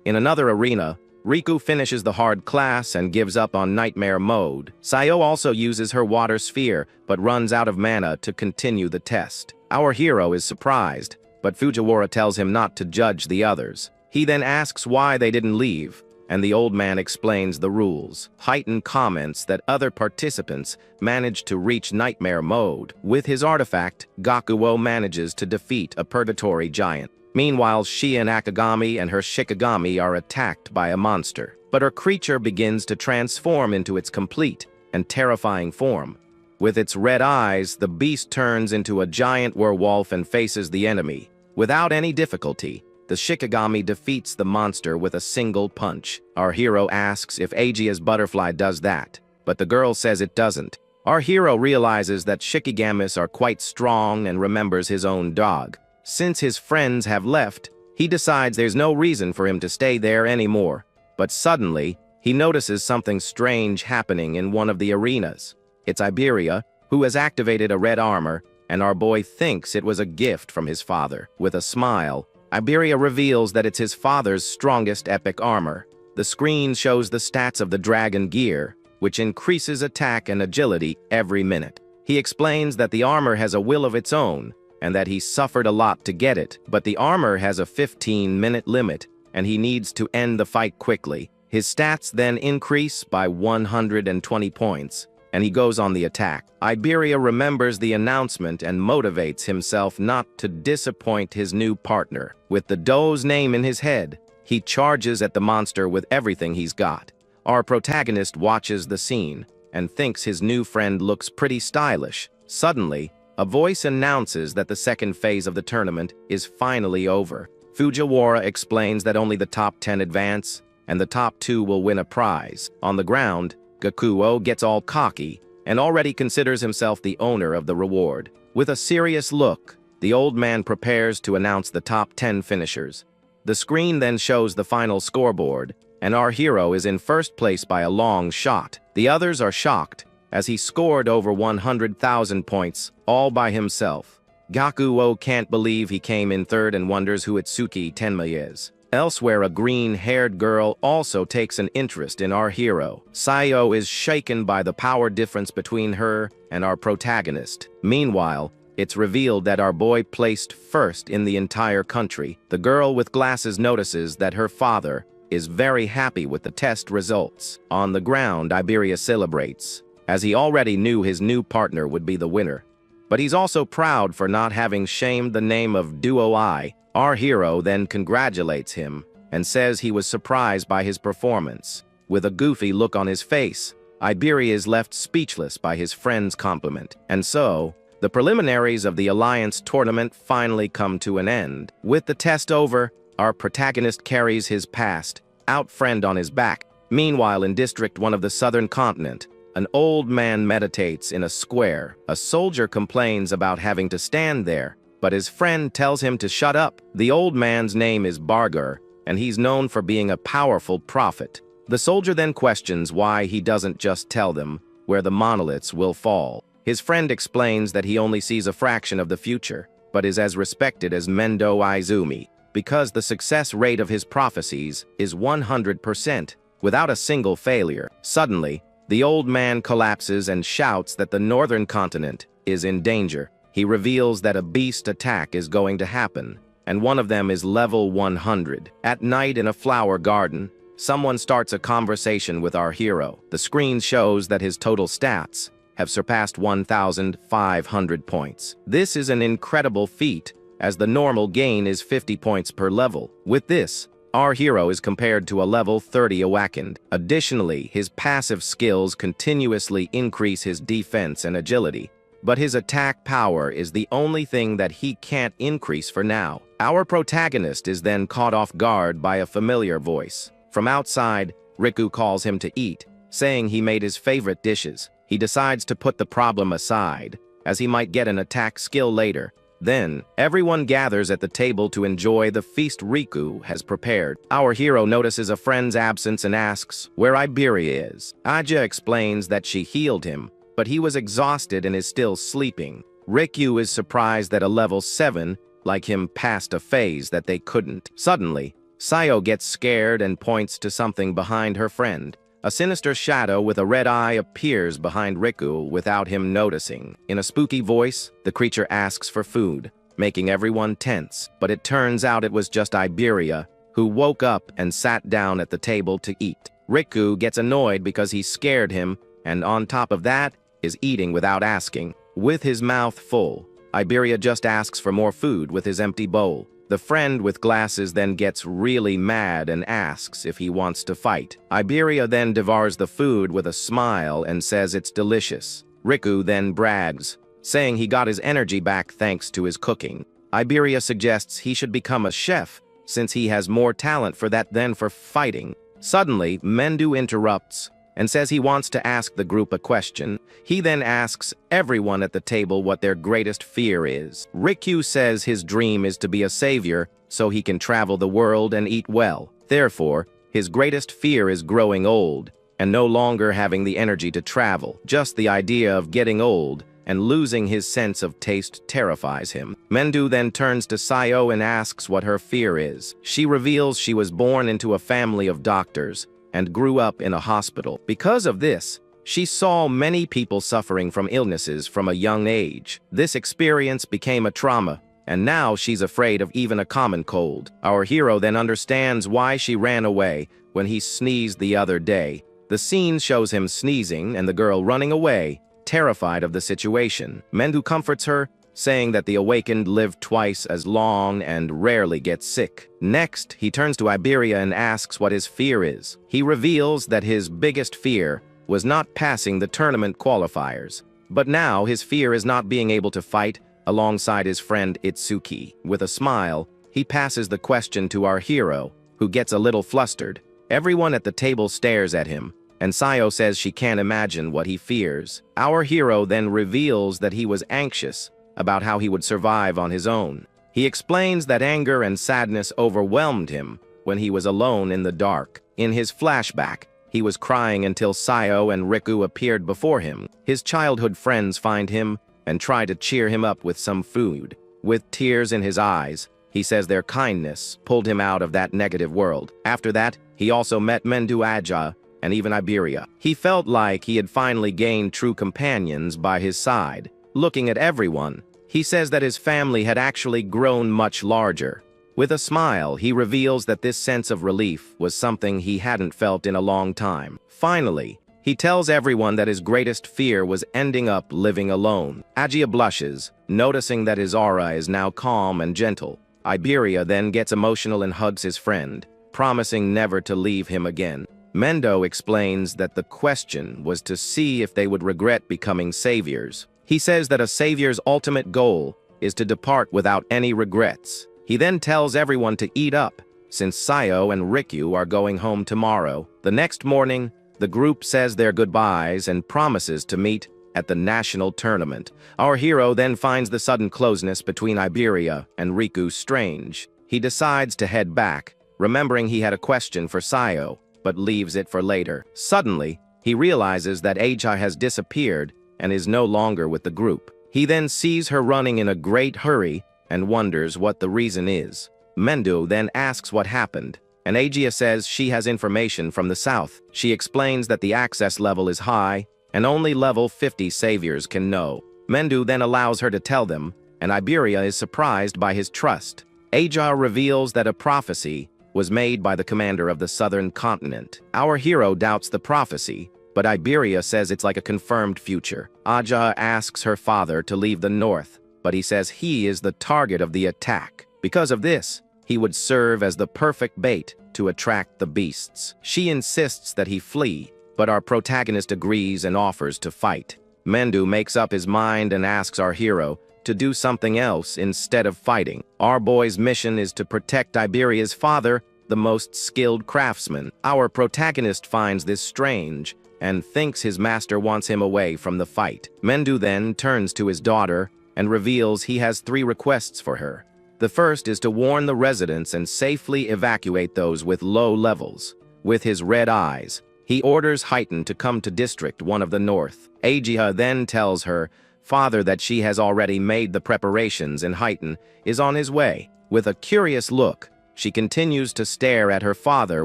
In another arena, Riku finishes the hard class and gives up on nightmare mode. Sayo also uses her water sphere, but runs out of mana to continue the test. Our hero is surprised, but Fujiwara tells him not to judge the others. He then asks why they didn't leave, and the old man explains the rules. Heighten comments that other participants managed to reach nightmare mode. With his artifact, Gakuo manages to defeat a purgatory giant. Meanwhile, Shion Akagami and her Shikigami are attacked by a monster, but her creature begins to transform into its complete and terrifying form. With its red eyes, the beast turns into a giant werewolf and faces the enemy. Without any difficulty, the Shikigami defeats the monster with a single punch. Our hero asks if Aegea's butterfly does that, but the girl says it doesn't. Our hero realizes that Shikigamis are quite strong and remembers his own dog. Since his friends have left, he decides there's no reason for him to stay there anymore. But suddenly, he notices something strange happening in one of the arenas. It's Iberia, who has activated a red armor, and our boy thinks it was a gift from his father. With a smile, Iberia reveals that it's his father's strongest epic armor. The screen shows the stats of the dragon gear, which increases attack and agility every minute. He explains that the armor has a will of its own, and that he suffered a lot to get it, but the armor has a 15-minute limit, and he needs to end the fight quickly. His stats then increase by 120 points, and he goes on the attack. Iberia remembers the announcement and motivates himself not to disappoint his new partner. With the doe's name in his head, he charges at the monster with everything he's got. Our protagonist watches the scene and thinks his new friend looks pretty stylish. Suddenly, a voice announces that the second phase of the tournament is finally over. Fujiwara explains that only the top 10 advance, and the top 2 will win a prize. On the ground, Gakuo gets all cocky and already considers himself the owner of the reward. With a serious look, the old man prepares to announce the top 10 finishers. The screen then shows the final scoreboard, and our hero is in first place by a long shot. The others are shocked, as he scored over 100,000 points, all by himself. Gakuo can't believe he came in third and wonders who Itsuki Tenma is. Elsewhere, a green-haired girl also takes an interest in our hero. Sayo is shaken by the power difference between her and our protagonist. Meanwhile, it's revealed that our boy placed first in the entire country. The girl with glasses notices that her father is very happy with the test results. On the ground, Iberia celebrates, as he already knew his new partner would be the winner. But he's also proud for not having shamed the name of Duo I. Our hero then congratulates him and says he was surprised by his performance. With a goofy look on his face, Iberia is left speechless by his friend's compliment. And so, the preliminaries of the Alliance tournament finally come to an end. With the test over, our protagonist carries his past out friend on his back. Meanwhile, in District 1 of the Southern Continent, an old man meditates in a square. A soldier complains about having to stand there, but his friend tells him to shut up. The old man's name is Barger, and he's known for being a powerful prophet. The soldier then questions why he doesn't just tell them where the monoliths will fall. His friend explains that he only sees a fraction of the future, but is as respected as Mendo Izumi, because the success rate of his prophecies is 100%, without a single failure. Suddenly, the old man collapses and shouts that the northern continent is in danger. He reveals that a beast attack is going to happen, and one of them is level 100. At night in a flower garden, someone starts a conversation with our hero. The screen shows that his total stats have surpassed 1,500 points. This is an incredible feat, as the normal gain is 50 points per level. With this, our hero is compared to a level 30 awakened. Additionally, his passive skills continuously increase his defense and agility, but his attack power is the only thing that he can't increase for now. Our protagonist is then caught off guard by a familiar voice. From outside, Riku calls him to eat, saying he made his favorite dishes. He decides to put the problem aside, as he might get an attack skill later. Then, everyone gathers at the table to enjoy the feast Riku has prepared. Our hero notices a friend's absence and asks where Iberia is. Aja explains that she healed him, but he was exhausted and is still sleeping. Riku is surprised that a level 7, like him, passed a phase that they couldn't. Suddenly, Sayo gets scared and points to something behind her friend. A sinister shadow with a red eye appears behind Riku without him noticing. In a spooky voice, the creature asks for food, making everyone tense, but it turns out it was just Iberia, who woke up and sat down at the table to eat. Riku gets annoyed because he scared him, and on top of that, is eating without asking. With his mouth full, Iberia just asks for more food with his empty bowl. The friend with glasses then gets really mad and asks if he wants to fight. Iberia then devours the food with a smile and says it's delicious. Riku then brags, saying he got his energy back thanks to his cooking. Iberia suggests he should become a chef, since he has more talent for that than for fighting. Suddenly, Mendu interrupts and says he wants to ask the group a question. He then asks everyone at the table what their greatest fear is. Riku says his dream is to be a savior so he can travel the world and eat well. Therefore, his greatest fear is growing old and no longer having the energy to travel. Just the idea of getting old and losing his sense of taste terrifies him. Mendu then turns to Sayo and asks what her fear is. She reveals she was born into a family of doctors and grew up in a hospital. Because of this, she saw many people suffering from illnesses from a young age. This experience became a trauma, and now she's afraid of even a common cold. Our hero then understands why she ran away when he sneezed the other day. The scene shows him sneezing and the girl running away, terrified of the situation. Mendu comforts her, saying that the awakened live twice as long and rarely get sick. Next, he turns to Iberia and asks what his fear is. He reveals that his biggest fear was not passing the tournament qualifiers, but now his fear is not being able to fight alongside his friend Itsuki. With a smile, he passes the question to our hero, who gets a little flustered. Everyone at the table stares at him, and Sayo says she can't imagine what he fears. Our hero then reveals that he was anxious about how he would survive on his own. He explains that anger and sadness overwhelmed him when he was alone in the dark. In his flashback, he was crying until Sayo and Riku appeared before him. His childhood friends find him and try to cheer him up with some food. With tears in his eyes, he says their kindness pulled him out of that negative world. After that, he also met Mendu Aja and even Iberia. He felt like he had finally gained true companions by his side. Looking at everyone, he says that his family had actually grown much larger. With a smile, he reveals that this sense of relief was something he hadn't felt in a long time. Finally, he tells everyone that his greatest fear was ending up living alone. Agia blushes, noticing that his aura is now calm and gentle. Iberia then gets emotional and hugs his friend, promising never to leave him again. Mendo explains that the question was to see if they would regret becoming saviors. He says that a savior's ultimate goal is to depart without any regrets. He then tells everyone to eat up, since Sayo and Riku are going home tomorrow. The next morning, the group says their goodbyes and promises to meet at the national tournament. Our hero then finds the sudden closeness between Iberia and Riku strange. He decides to head back, remembering he had a question for Sayo, but leaves it for later. Suddenly, he realizes that Eiji has disappeared and is no longer with the group. He then sees her running in a great hurry and wonders what the reason is. Mendu then asks what happened, and Eiji says she has information from the south. She explains that the access level is high and only level 50 saviors can know. Mendu then allows her to tell them, and Iberia is surprised by his trust. Eiji reveals that a prophecy was made by the commander of the southern continent. Our hero doubts the prophecy, but Iberia says it's like a confirmed future. Aja asks her father to leave the north, but he says he is the target of the attack. Because of this, he would serve as the perfect bait to attract the beasts. She insists that he flee, but our protagonist agrees and offers to fight. Mendu makes up his mind and asks our hero to do something else instead of fighting. Our boy's mission is to protect Iberia's father, the most skilled craftsman. Our protagonist finds this strange and thinks his master wants him away from the fight. Mendu then turns to his daughter and reveals he has 3 requests for her. The first is to warn the residents and safely evacuate those with low levels. With his red eyes, he orders Heighten to come to District 1 of the North. Eiji then tells her father that she has already made the preparations and Heighten is on his way. With a curious look, she continues to stare at her father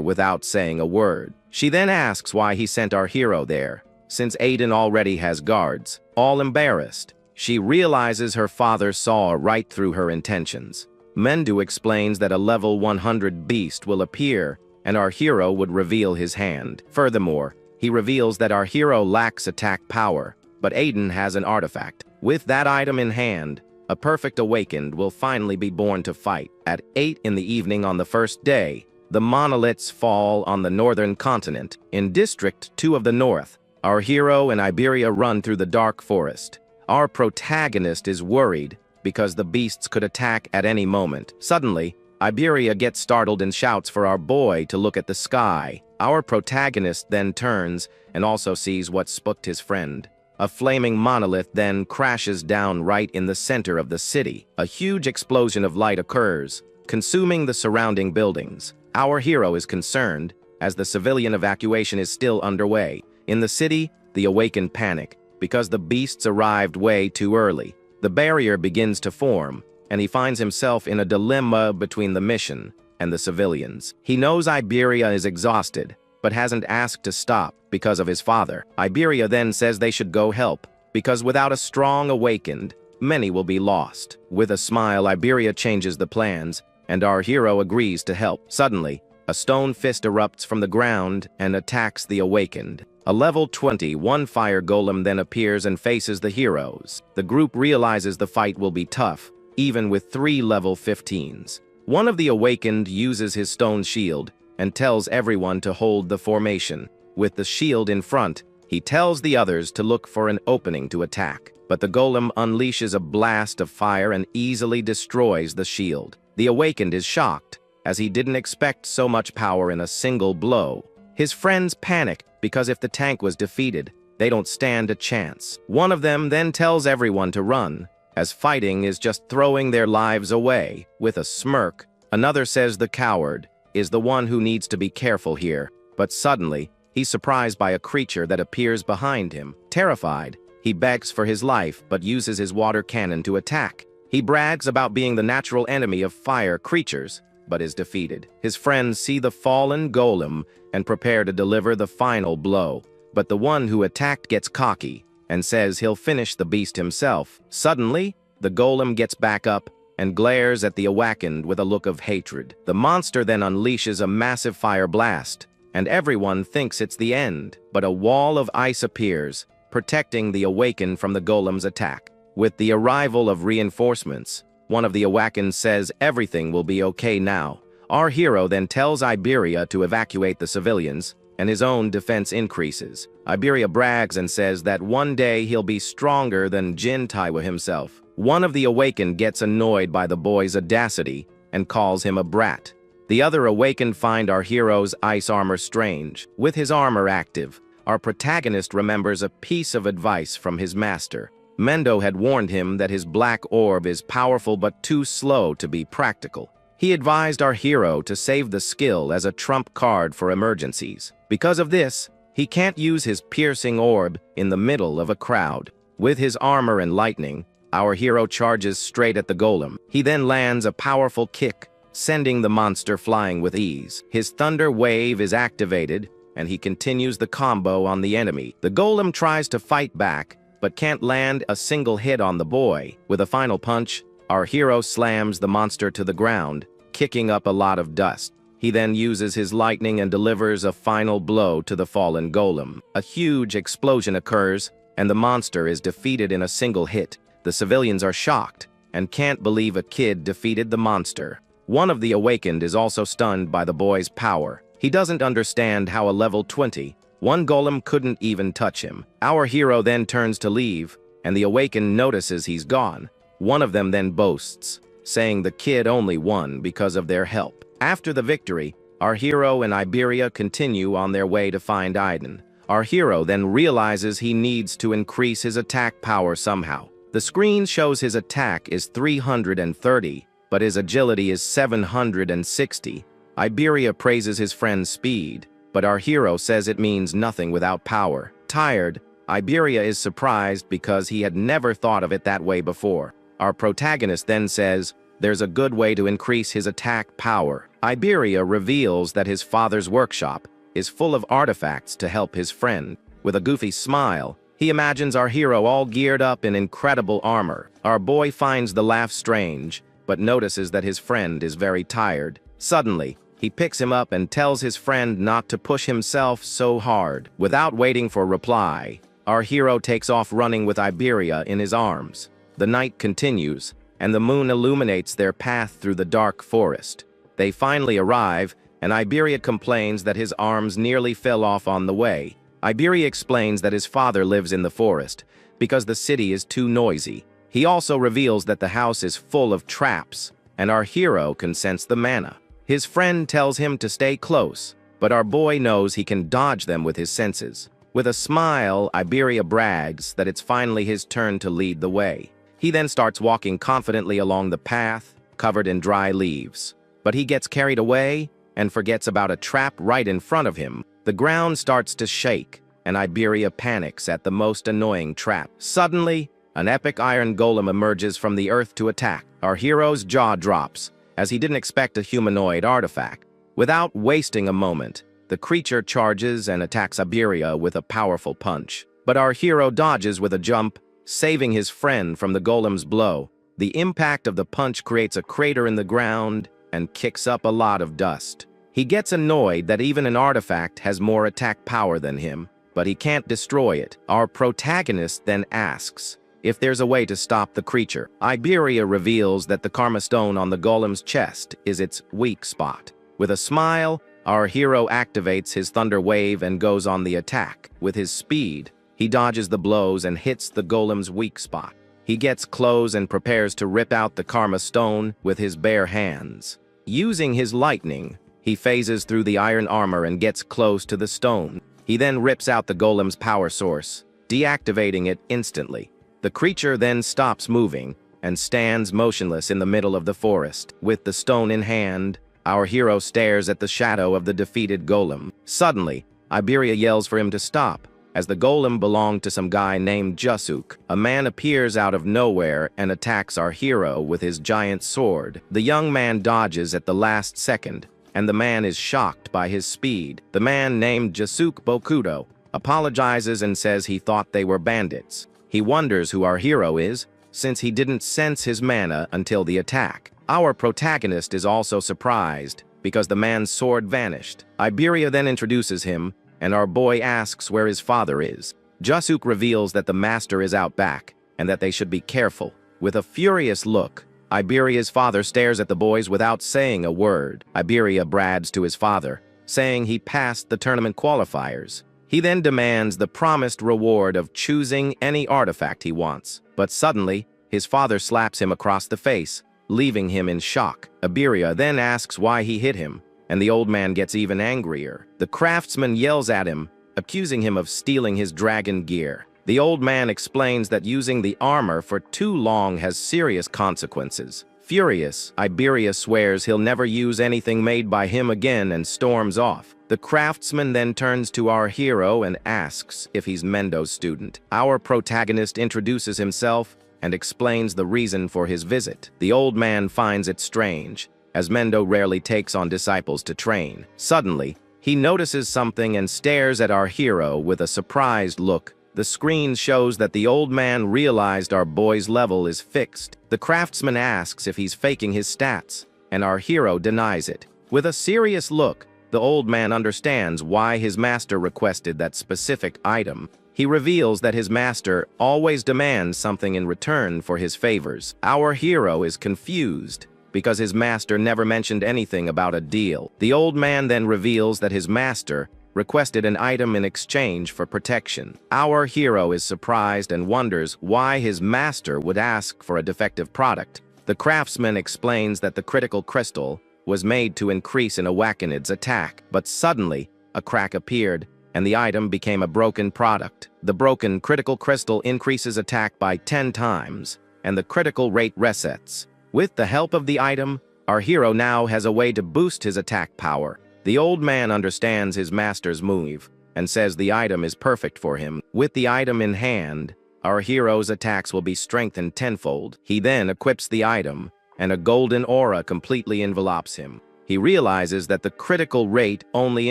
without saying a word. She then asks why he sent our hero there, since Aiden already has guards. All embarrassed, she realizes her father saw right through her intentions. Mendu explains that a level 100 beast will appear, and our hero would reveal his hand. Furthermore, he reveals that our hero lacks attack power, but Aiden has an artifact. With that item in hand, a perfect awakened will finally be born to fight. At 8 in the evening on the first day, the monoliths fall on the northern continent. In District 2 of the North, our hero and Iberia run through the dark forest. Our protagonist is worried because the beasts could attack at any moment. Suddenly, Iberia gets startled and shouts for our boy to look at the sky. Our protagonist then turns and also sees what spooked his friend. A flaming monolith then crashes down right in the center of the city. A huge explosion of light occurs, consuming the surrounding buildings. Our hero is concerned, as the civilian evacuation is still underway. In the city, the awakened panic, because the beasts arrived way too early. The barrier begins to form, and he finds himself in a dilemma between the mission and the civilians. He knows Iberia is exhausted, but hasn't asked to stop because of his father. Iberia then says they should go help, because without a strong awakened, many will be lost. With a smile, Iberia changes the plans, and our hero agrees to help. Suddenly, a stone fist erupts from the ground and attacks the awakened. A level 21 fire golem then appears and faces the heroes. The group realizes the fight will be tough, even with 3 level 15s. One of the awakened uses his stone shield and tells everyone to hold the formation. With the shield in front, he tells the others to look for an opening to attack. But the golem unleashes a blast of fire and easily destroys the shield. The awakened is shocked, as he didn't expect so much power in a single blow. His friends panic because if the tank was defeated, they don't stand a chance. One of them then tells everyone to run, as fighting is just throwing their lives away. With a smirk, another says the coward is the one who needs to be careful here. But suddenly, he's surprised by a creature that appears behind him. Terrified, he begs for his life but uses his water cannon to attack. He brags about being the natural enemy of fire creatures, but is defeated. His friends see the fallen golem and prepare to deliver the final blow. But the one who attacked gets cocky and says he'll finish the beast himself. Suddenly, the golem gets back up and glares at the awakened with a look of hatred. The monster then unleashes a massive fire blast, and everyone thinks it's the end. But a wall of ice appears, protecting the awakened from the golem's attack. With the arrival of reinforcements, one of the awakens says everything will be okay now. Our hero then tells Iberia to evacuate the civilians, and his own defense increases. Iberia brags and says that one day he'll be stronger than Jin Taiwa himself. One of the awakened gets annoyed by the boy's audacity and calls him a brat. The other awakened find our hero's ice armor strange. With his armor active, our protagonist remembers a piece of advice from his master. Mendo had warned him that his black orb is powerful but too slow to be practical. He advised our hero to save the skill as a trump card for emergencies. Because of this, he can't use his piercing orb in the middle of a crowd. With his armor and lightning, our hero charges straight at the golem. He then lands a powerful kick, sending the monster flying with ease. His thunder wave is activated, and he continues the combo on the enemy. The golem tries to fight back, but can't land a single hit on the boy. With a final punch, our hero slams the monster to the ground, kicking up a lot of dust. He then uses his lightning and delivers a final blow to the fallen golem. A huge explosion occurs, and the monster is defeated in a single hit. The civilians are shocked and can't believe a kid defeated the monster. One of the awakened is also stunned by the boy's power. He doesn't understand how a level 20, one golem couldn't even touch him. Our hero then turns to leave, and the awakened notices he's gone. One of them then boasts, saying the kid only won because of their help. After the victory, our hero and Iberia continue on their way to find Aiden. Our hero then realizes he needs to increase his attack power somehow. The screen shows his attack is 330, but his agility is 760. Iberia praises his friend's speed, but our hero says it means nothing without power. Tired, Iberia is surprised because he had never thought of it that way before. Our protagonist then says there's a good way to increase his attack power. Iberia reveals that his father's workshop is full of artifacts to help his friend. With a goofy smile, he imagines our hero all geared up in incredible armor. Our boy finds the laugh strange, but notices that his friend is very tired. Suddenly, he picks him up and tells his friend not to push himself so hard. Without waiting for reply, our hero takes off running with Iberia in his arms. The night continues, and the moon illuminates their path through the dark forest. They finally arrive, and Iberia complains that his arms nearly fell off on the way. Iberia explains that his father lives in the forest because the city is too noisy. He also reveals that the house is full of traps, and our hero can sense the mana. His friend tells him to stay close, but our boy knows he can dodge them with his senses. With a smile, Iberia brags that it's finally his turn to lead the way. He then starts walking confidently along the path, covered in dry leaves. But he gets carried away and forgets about a trap right in front of him. The ground starts to shake, and Iberia panics at the most annoying trap. Suddenly, an epic iron golem emerges from the earth to attack. Our hero's jaw drops, as he didn't expect a humanoid artifact. Without wasting a moment, the creature charges and attacks Iberia with a powerful punch. But our hero dodges with a jump, saving his friend from the golem's blow. The impact of the punch creates a crater in the ground and kicks up a lot of dust. He gets annoyed that even an artifact has more attack power than him, but he can't destroy it. Our protagonist then asks if there's a way to stop the creature. Iberia reveals that the karma stone on the golem's chest is its weak spot. With a smile, our hero activates his thunder wave and goes on the attack. With his speed, he dodges the blows and hits the golem's weak spot. He gets close and prepares to rip out the karma stone with his bare hands. Using his lightning, he phases through the iron armor and gets close to the stone. He then rips out the golem's power source, deactivating it instantly. The creature then stops moving and stands motionless in the middle of the forest. With the stone in hand, our hero stares at the shadow of the defeated golem. Suddenly, Iberia yells for him to stop, as the golem belonged to some guy named Jasuk. A man appears out of nowhere and attacks our hero with his giant sword. The young man dodges at the last second, and the man is shocked by his speed. The man named Jasuk Bokudo apologizes and says he thought they were bandits. He wonders who our hero is, since he didn't sense his mana until the attack. Our protagonist is also surprised because the man's sword vanished. Iberia then introduces him, and our boy asks where his father is. Jasuk reveals that the master is out back, and that they should be careful. With a furious look, Iberia's father stares at the boys without saying a word. Iberia brags to his father, saying he passed the tournament qualifiers. He then demands the promised reward of choosing any artifact he wants. But suddenly, his father slaps him across the face, leaving him in shock. Iberia then asks why he hit him, and the old man gets even angrier. The craftsman yells at him, accusing him of stealing his dragon gear. The old man explains that using the armor for too long has serious consequences. Furious, Iberia swears he'll never use anything made by him again and storms off. The craftsman then turns to our hero and asks if he's Mendo's student. Our protagonist introduces himself and explains the reason for his visit. The old man finds it strange, as Mendo rarely takes on disciples to train. Suddenly, he notices something and stares at our hero with a surprised look. The screen shows that the old man realized our boy's level is fixed. The craftsman asks if he's faking his stats, and our hero denies it. With a serious look, the old man understands why his master requested that specific item. He reveals that his master always demands something in return for his favors. Our hero is confused because his master never mentioned anything about a deal. The old man then reveals that his master requested an item in exchange for protection. Our hero is surprised and wonders why his master would ask for a defective product. The craftsman explains that the critical crystal was made to increase an Awakenid's attack, but suddenly a crack appeared and the item became a broken product. The broken critical crystal increases attack by 10 times, and the critical rate resets. With the help of the item, our hero now has a way to boost his attack power. The old man understands his master's move and says the item is perfect for him. With the item in hand, our hero's attacks will be strengthened tenfold. He then equips the item, and a golden aura completely envelops him. He realizes that the critical rate only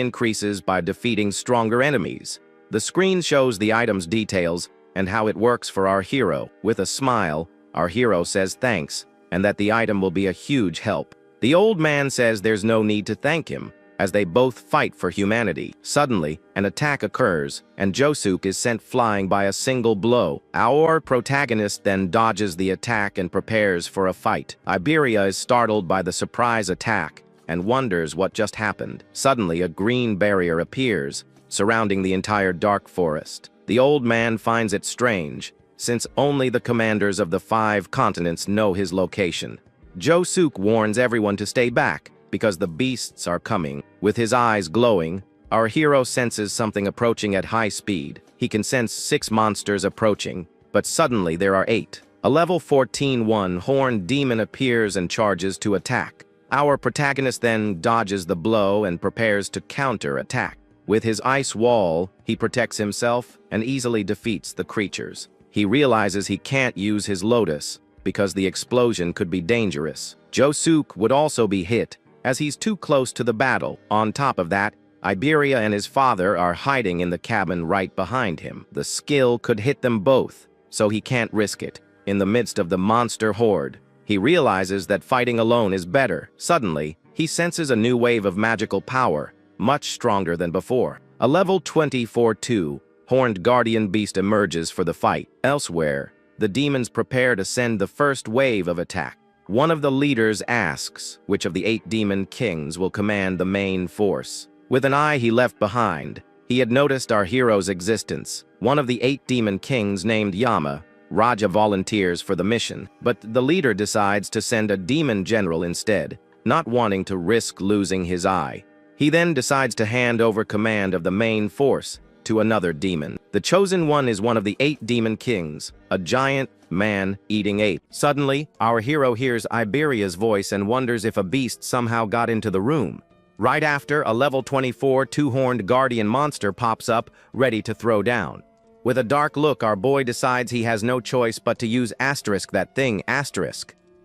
increases by defeating stronger enemies. The screen shows the item's details and how it works for our hero. With a smile, our hero says thanks, and that the item will be a huge help. The old man says there's no need to thank him, as they both fight for humanity. Suddenly, an attack occurs, and Josuke is sent flying by a single blow. Our protagonist then dodges the attack and prepares for a fight. Iberia is startled by the surprise attack and wonders what just happened. Suddenly, a green barrier appears, surrounding the entire dark forest. The old man finds it strange, since only the commanders of the 5 continents know his location. Josuke warns everyone to stay back, because the beasts are coming. With his eyes glowing, our hero senses something approaching at high speed. He can sense 6 monsters approaching, but suddenly there are 8. A level 14 one-horned demon appears and charges to attack. Our protagonist then dodges the blow and prepares to counter-attack. With his ice wall, he protects himself and easily defeats the creatures. He realizes he can't use his lotus because the explosion could be dangerous. Josuke would also be hit, as he's too close to the battle. On top of that, Iberia and his father are hiding in the cabin right behind him. The skill could hit them both, so he can't risk it. In the midst of the monster horde, he realizes that fighting alone is better. Suddenly, he senses a new wave of magical power, much stronger than before. A level 24 two-horned guardian beast emerges for the fight. Elsewhere, the demons prepare to send the first wave of attack. One of the leaders asks which of the 8 demon kings will command the main force. With an eye he left behind, he had noticed our hero's existence. One of the 8 demon kings, named Yama, Raja, volunteers for the mission, but the leader decides to send a demon general instead, not wanting to risk losing his eye. He then decides to hand over command of the main force to another demon. The chosen one is one of the 8 demon kings, a giant man-eating ape. Suddenly, our hero hears Iberia's voice and wonders if a beast somehow got into the room. Right after, a level 24 two-horned guardian monster pops up, ready to throw down. With a dark look, our boy decides he has no choice but to use that thing.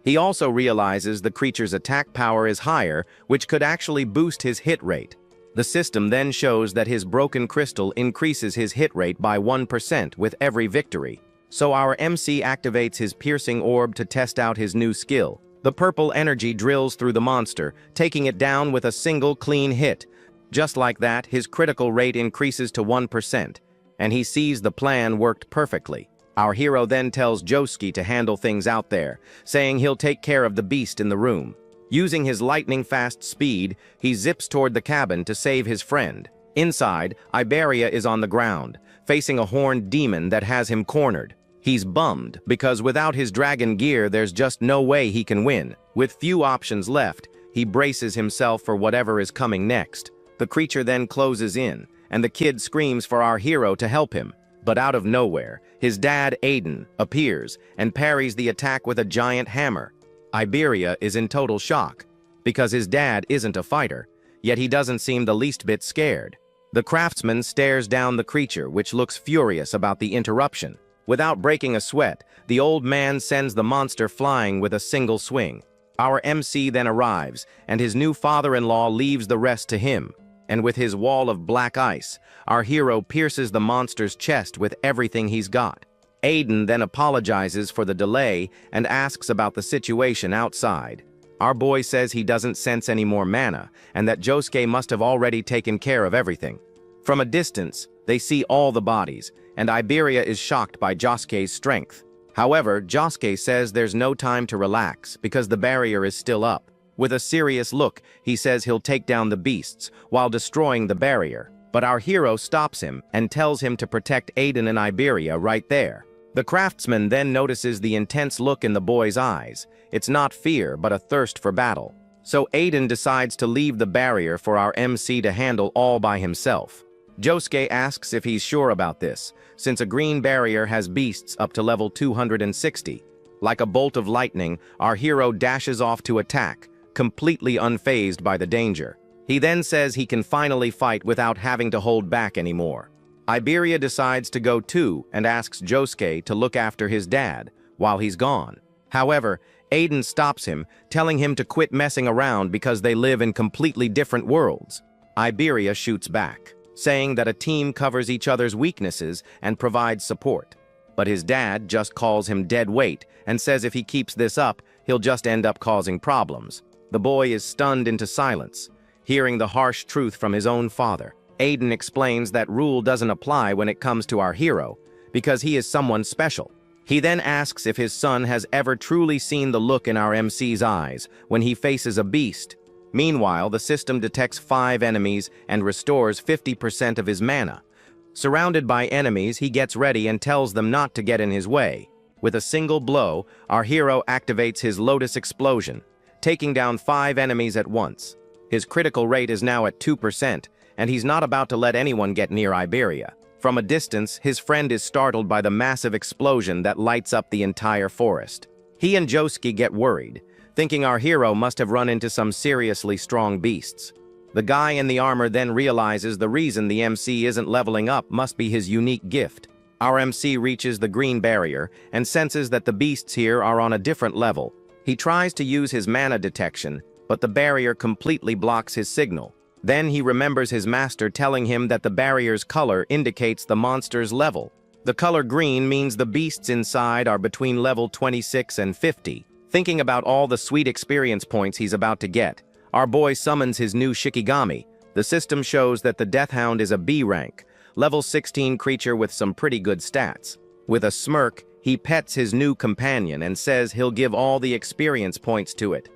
He also realizes the creature's attack power is higher, which could actually boost his hit rate. The system then shows that his broken crystal increases his hit rate by 1% with every victory. So our MC activates his piercing orb to test out his new skill. The purple energy drills through the monster, taking it down with a single clean hit. Just like that, his critical rate increases to 1%, and he sees the plan worked perfectly. Our hero then tells Josuke to handle things out there, saying he'll take care of the beast in the room. Using his lightning-fast speed, he zips toward the cabin to save his friend. Inside, Iberia is on the ground, facing a horned demon that has him cornered. He's bummed, because without his dragon gear, there's just no way he can win. With few options left, he braces himself for whatever is coming next. The creature then closes in, and the kid screams for our hero to help him. But out of nowhere, his dad, Aiden, appears and parries the attack with a giant hammer. Iberia is in total shock, because his dad isn't a fighter, yet he doesn't seem the least bit scared. The craftsman stares down the creature, which looks furious about the interruption. Without breaking a sweat, the old man sends the monster flying with a single swing. Our MC then arrives, and his new father-in-law leaves the rest to him. And with his wall of black ice, our hero pierces the monster's chest with everything he's got. Aiden then apologizes for the delay and asks about the situation outside. Our boy says he doesn't sense any more mana, and that Josuke must have already taken care of everything. From a distance, they see all the bodies, and Iberia is shocked by Josuke's strength. However, Josuke says there's no time to relax because the barrier is still up. With a serious look, he says he'll take down the beasts while destroying the barrier. But our hero stops him and tells him to protect Aiden and Iberia right there. The craftsman then notices the intense look in the boy's eyes. It's not fear, but a thirst for battle. So Aiden decides to leave the barrier for our MC to handle all by himself. Josuke asks if he's sure about this, since a green barrier has beasts up to level 260. Like a bolt of lightning, our hero dashes off to attack, completely unfazed by the danger. He then says he can finally fight without having to hold back anymore. Iberia decides to go too and asks Josuke to look after his dad while he's gone. However, Aiden stops him, telling him to quit messing around because they live in completely different worlds. Iberia shoots back, saying that a team covers each other's weaknesses and provides support. But his dad just calls him dead weight and says if he keeps this up, he'll just end up causing problems. The boy is stunned into silence, hearing the harsh truth from his own father. Aiden explains that rule doesn't apply when it comes to our hero, because he is someone special. He then asks if his son has ever truly seen the look in our MC's eyes when he faces a beast. Meanwhile, the system detects 5 enemies and restores 50% of his mana. Surrounded by enemies, he gets ready and tells them not to get in his way. With a single blow, our hero activates his Lotus Explosion, taking down 5 enemies at once. His critical rate is now at 2%, and he's not about to let anyone get near Iberia. From a distance, his friend is startled by the massive explosion that lights up the entire forest. He and Josuke get worried, thinking our hero must have run into some seriously strong beasts. The guy in the armor then realizes the reason the MC isn't leveling up must be his unique gift. Our MC reaches the green barrier and senses that the beasts here are on a different level. He tries to use his mana detection, but the barrier completely blocks his signal. Then he remembers his master telling him that the barrier's color indicates the monster's level. The color green means the beasts inside are between level 26 and 50. Thinking about all the sweet experience points he's about to get, our boy summons his new Shikigami. The system shows that the Death Hound is a B rank, level 16 creature with some pretty good stats. With a smirk, he pets his new companion and says he'll give all the experience points to it.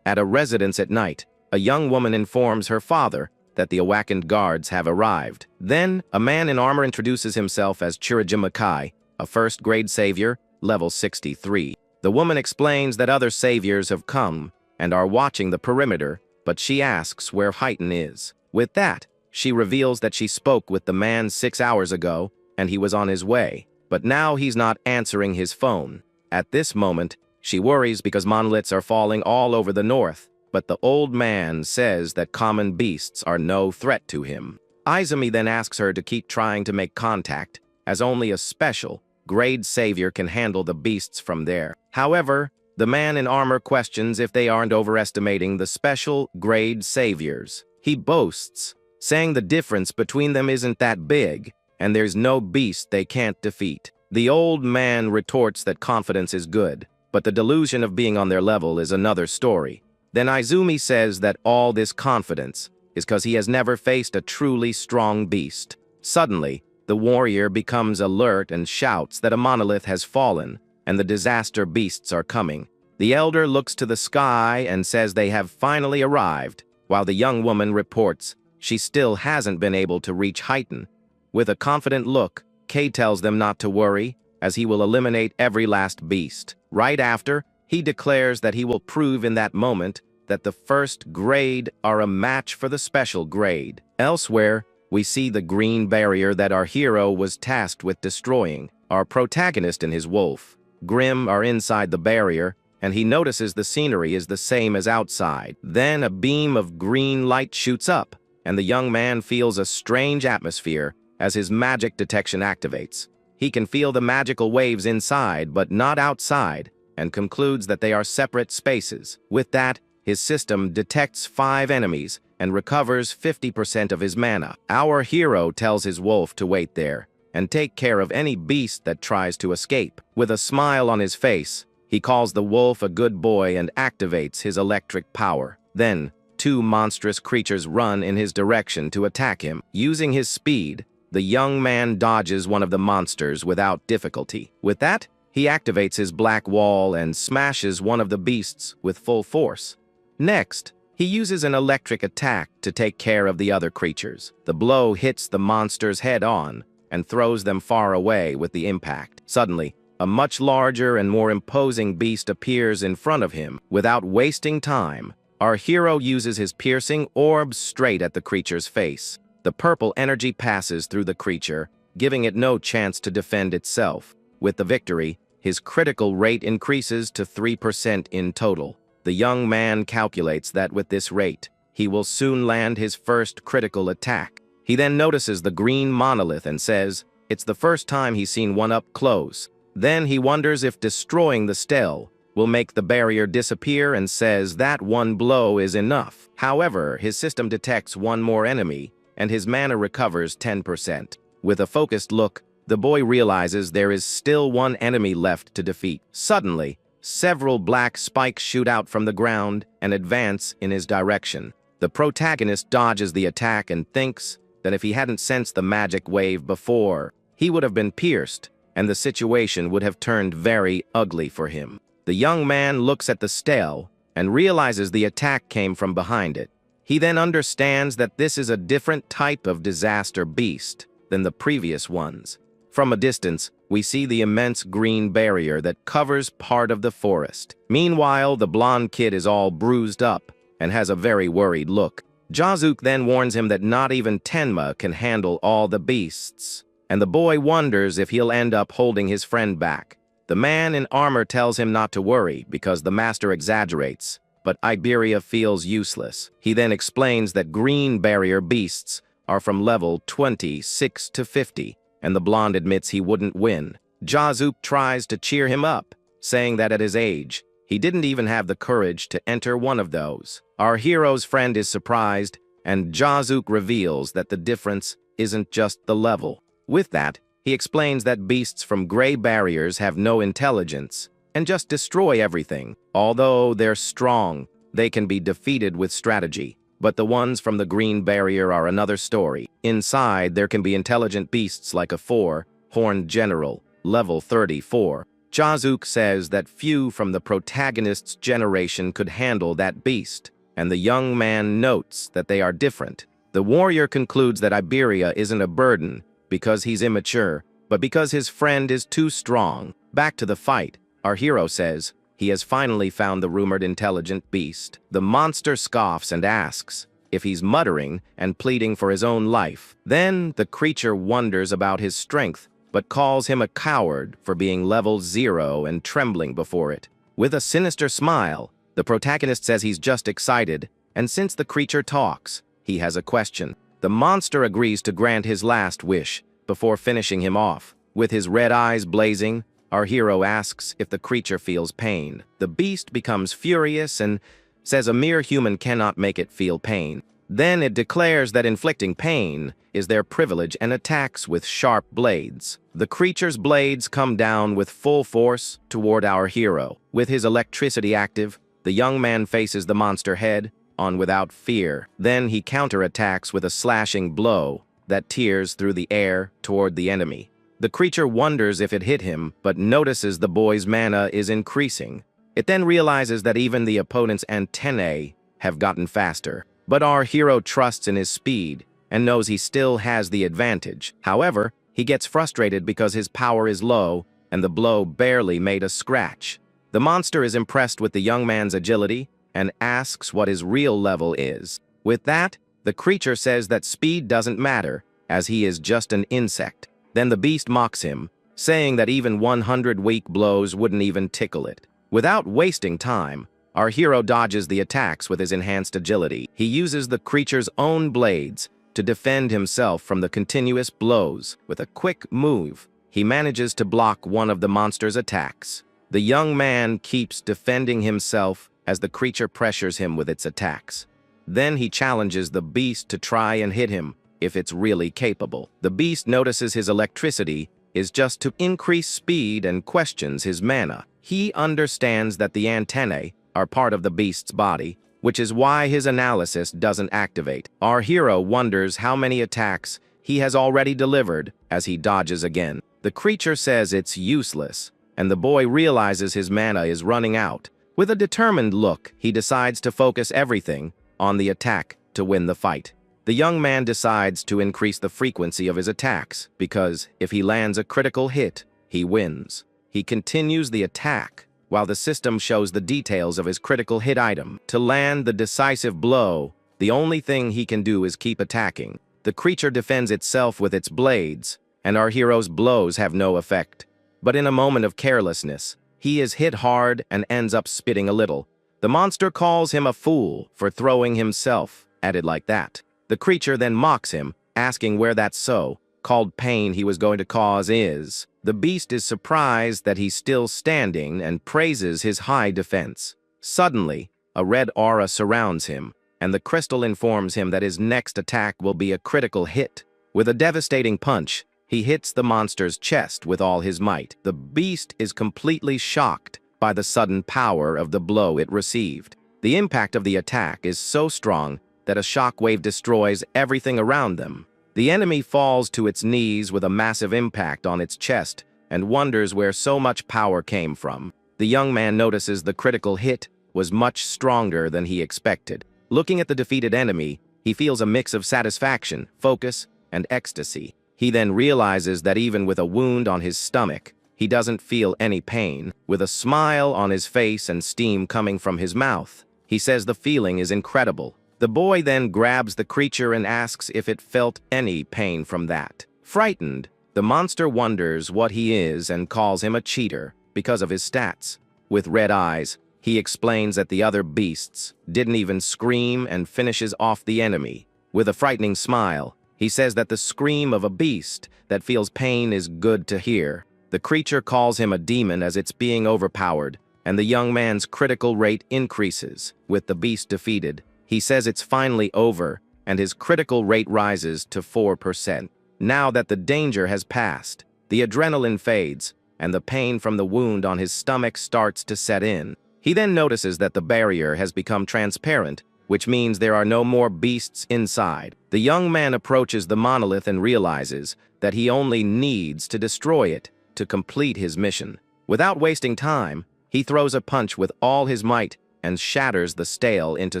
At a residence at night, a young woman informs her father that the awakened guards have arrived. Then, a man in armor introduces himself as Chirajima Kai, a first-grade savior, level 63. The woman explains that other saviors have come and are watching the perimeter, but she asks where Heighten is. With that, she reveals that she spoke with the man 6 hours ago and he was on his way, but now he's not answering his phone. At this moment, she worries because monoliths are falling all over the north, but the old man says that common beasts are no threat to him. Izumi then asks her to keep trying to make contact, as only a special, grade savior can handle the beasts from there. However, the man in armor questions if they aren't overestimating the special, grade saviors. He boasts, saying the difference between them isn't that big, and there's no beast they can't defeat. The old man retorts that confidence is good, but the delusion of being on their level is another story. Then Izumi says that all this confidence is because he has never faced a truly strong beast. Suddenly, the warrior becomes alert and shouts that a monolith has fallen and the disaster beasts are coming. The elder looks to the sky and says they have finally arrived, while the young woman reports she still hasn't been able to reach Heighten. With a confident look, Kei tells them not to worry, as he will eliminate every last beast. Right after, he declares that he will prove in that moment that the first grade are a match for the special grade. Elsewhere, we see the green barrier that our hero was tasked with destroying. Our protagonist and his wolf, Grim, are inside the barrier, and he notices the scenery is the same as outside. Then a beam of green light shoots up, and the young man feels a strange atmosphere as his magic detection activates. He can feel the magical waves inside but not outside, and concludes that they are separate spaces. With that, his system detects 5 enemies and recovers 50% of his mana. Our hero tells his wolf to wait there and take care of any beast that tries to escape. With a smile on his face, he calls the wolf a good boy and activates his electric power. Then, 2 monstrous creatures run in his direction to attack him. Using his speed, the young man dodges one of the monsters without difficulty. With that, he activates his black wall and smashes one of the beasts with full force. Next, he uses an electric attack to take care of the other creatures. The blow hits the monsters head-on and throws them far away with the impact. Suddenly, a much larger and more imposing beast appears in front of him. Without wasting time, our hero uses his piercing orb straight at the creature's face. The purple energy passes through the creature, giving it no chance to defend itself. With the victory, his critical rate increases to 3% in total. The young man calculates that with this rate, he will soon land his first critical attack. He then notices the green monolith and says it's the first time he's seen one up close. Then he wonders if destroying the stele will make the barrier disappear and says that one blow is enough. However, his system detects one more enemy, and his mana recovers 10%. With a focused look, the boy realizes there is still one enemy left to defeat. Suddenly, several black spikes shoot out from the ground and advance in his direction. The protagonist dodges the attack and thinks that if he hadn't sensed the magic wave before, he would have been pierced, and the situation would have turned very ugly for him. The young man looks at the stele and realizes the attack came from behind it. He then understands that this is a different type of disaster beast than the previous ones. From a distance, we see the immense green barrier that covers part of the forest. Meanwhile, the blonde kid is all bruised up and has a very worried look. Jazuke then warns him that not even Tenma can handle all the beasts, and the boy wonders if he'll end up holding his friend back. The man in armor tells him not to worry because the master exaggerates, but Iberia feels useless. He then explains that green barrier beasts are from level 26 to 50, and the blonde admits he wouldn't win. Jazuke tries to cheer him up, saying that at his age, he didn't even have the courage to enter one of those. Our hero's friend is surprised, and Jazuke reveals that the difference isn't just the level. With that, he explains that beasts from gray barriers have no intelligence and just destroy everything. Although they're strong, they can be defeated with strategy. But the ones from the green barrier are another story. Inside, there can be intelligent beasts like a 4-horned general, level 34. Jazuke says that few from the protagonist's generation could handle that beast, and the young man notes that they are different. The warrior concludes that Iberia isn't a burden because he's immature, but because his friend is too strong. Back to the fight, our hero says he has finally found the rumored intelligent beast. The monster scoffs and asks if he's muttering and pleading for his own life. Then the creature wonders about his strength, but calls him a coward for being level 0 and trembling before it. With a sinister smile, the protagonist says he's just excited, and since the creature talks, he has a question. The monster agrees to grant his last wish before finishing him off. With his red eyes blazing, our hero asks if the creature feels pain. The beast becomes furious and says a mere human cannot make it feel pain. Then it declares that inflicting pain is their privilege and attacks with sharp blades. The creature's blades come down with full force toward our hero. With his electricity active, the young man faces the monster head-on without fear. Then he counterattacks with a slashing blow that tears through the air toward the enemy. The creature wonders if it hit him, but notices the boy's mana is increasing. It then realizes that even the opponent's antennae have gotten faster. But our hero trusts in his speed and knows he still has the advantage. However, he gets frustrated because his power is low and the blow barely made a scratch. The monster is impressed with the young man's agility and asks what his real level is. With that, The creature says that speed doesn't matter, as he is just an insect. Then the beast mocks him, saying that even 100 weak blows wouldn't even tickle it. Without wasting time, our hero dodges the attacks with his enhanced agility. He uses the creature's own blades to defend himself from the continuous blows. With a quick move, he manages to block one of the monster's attacks. The young man keeps defending himself as the creature pressures him with its attacks. Then he challenges the beast to try and hit him if it's really capable. The beast notices his electricity is just to increase speed and questions his mana. He understands that the antennae are part of the beast's body, which is why his analysis doesn't activate. Our hero wonders how many attacks he has already delivered as he dodges again. The creature says it's useless, and the boy realizes his mana is running out. With a determined look, he decides to focus everything on the attack to win the fight. The young man decides to increase the frequency of his attacks, because if he lands a critical hit, he wins. He continues the attack, while the system shows the details of his critical hit item. To land the decisive blow, the only thing he can do is keep attacking. The creature defends itself with its blades, and our hero's blows have no effect. But in a moment of carelessness, he is hit hard and ends up spitting a little. The monster calls him a fool for throwing himself at it like that. The creature then mocks him, asking where that so-called pain he was going to cause is. The beast is surprised that he's still standing and praises his high defense. Suddenly, a red aura surrounds him, and the crystal informs him that his next attack will be a critical hit. With a devastating punch, he hits the monster's chest with all his might. The beast is completely shocked by the sudden power of the blow it received. The impact of the attack is so strong that a shockwave destroys everything around them. The enemy falls to its knees with a massive impact on its chest and wonders where so much power came from. The young man notices the critical hit was much stronger than he expected. Looking at the defeated enemy, he feels a mix of satisfaction, focus, and ecstasy. He then realizes that even with a wound on his stomach, he doesn't feel any pain. With a smile on his face and steam coming from his mouth, he says the feeling is incredible. The boy then grabs the creature and asks if it felt any pain from that. Frightened, the monster wonders what he is and calls him a cheater because of his stats. With red eyes, he explains that the other beasts didn't even scream and finishes off the enemy. With a frightening smile, he says that the scream of a beast that feels pain is good to hear. The creature calls him a demon as it's being overpowered, and the young man's critical rate increases. With the beast defeated, he says it's finally over, and his critical rate rises to 4%. Now that the danger has passed, the adrenaline fades, and the pain from the wound on his stomach starts to set in. He then notices that the barrier has become transparent, which means there are no more beasts inside. The young man approaches the monolith and realizes that he only needs to destroy it to complete his mission. Without wasting time, he throws a punch with all his might and shatters the stele into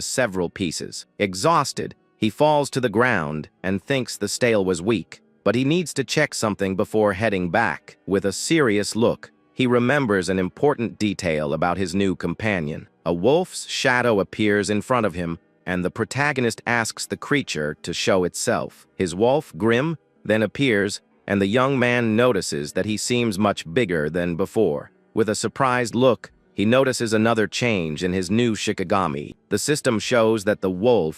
several pieces. Exhausted, he falls to the ground and thinks the stele was weak, but he needs to check something before heading back. With a serious look, he remembers an important detail about his new companion. A wolf's shadow appears in front of him, and the protagonist asks the creature to show itself. His wolf, Grim, then appears, and the young man notices that he seems much bigger than before. With a surprised look, he notices another change in his new Shikigami. The system shows that the wolf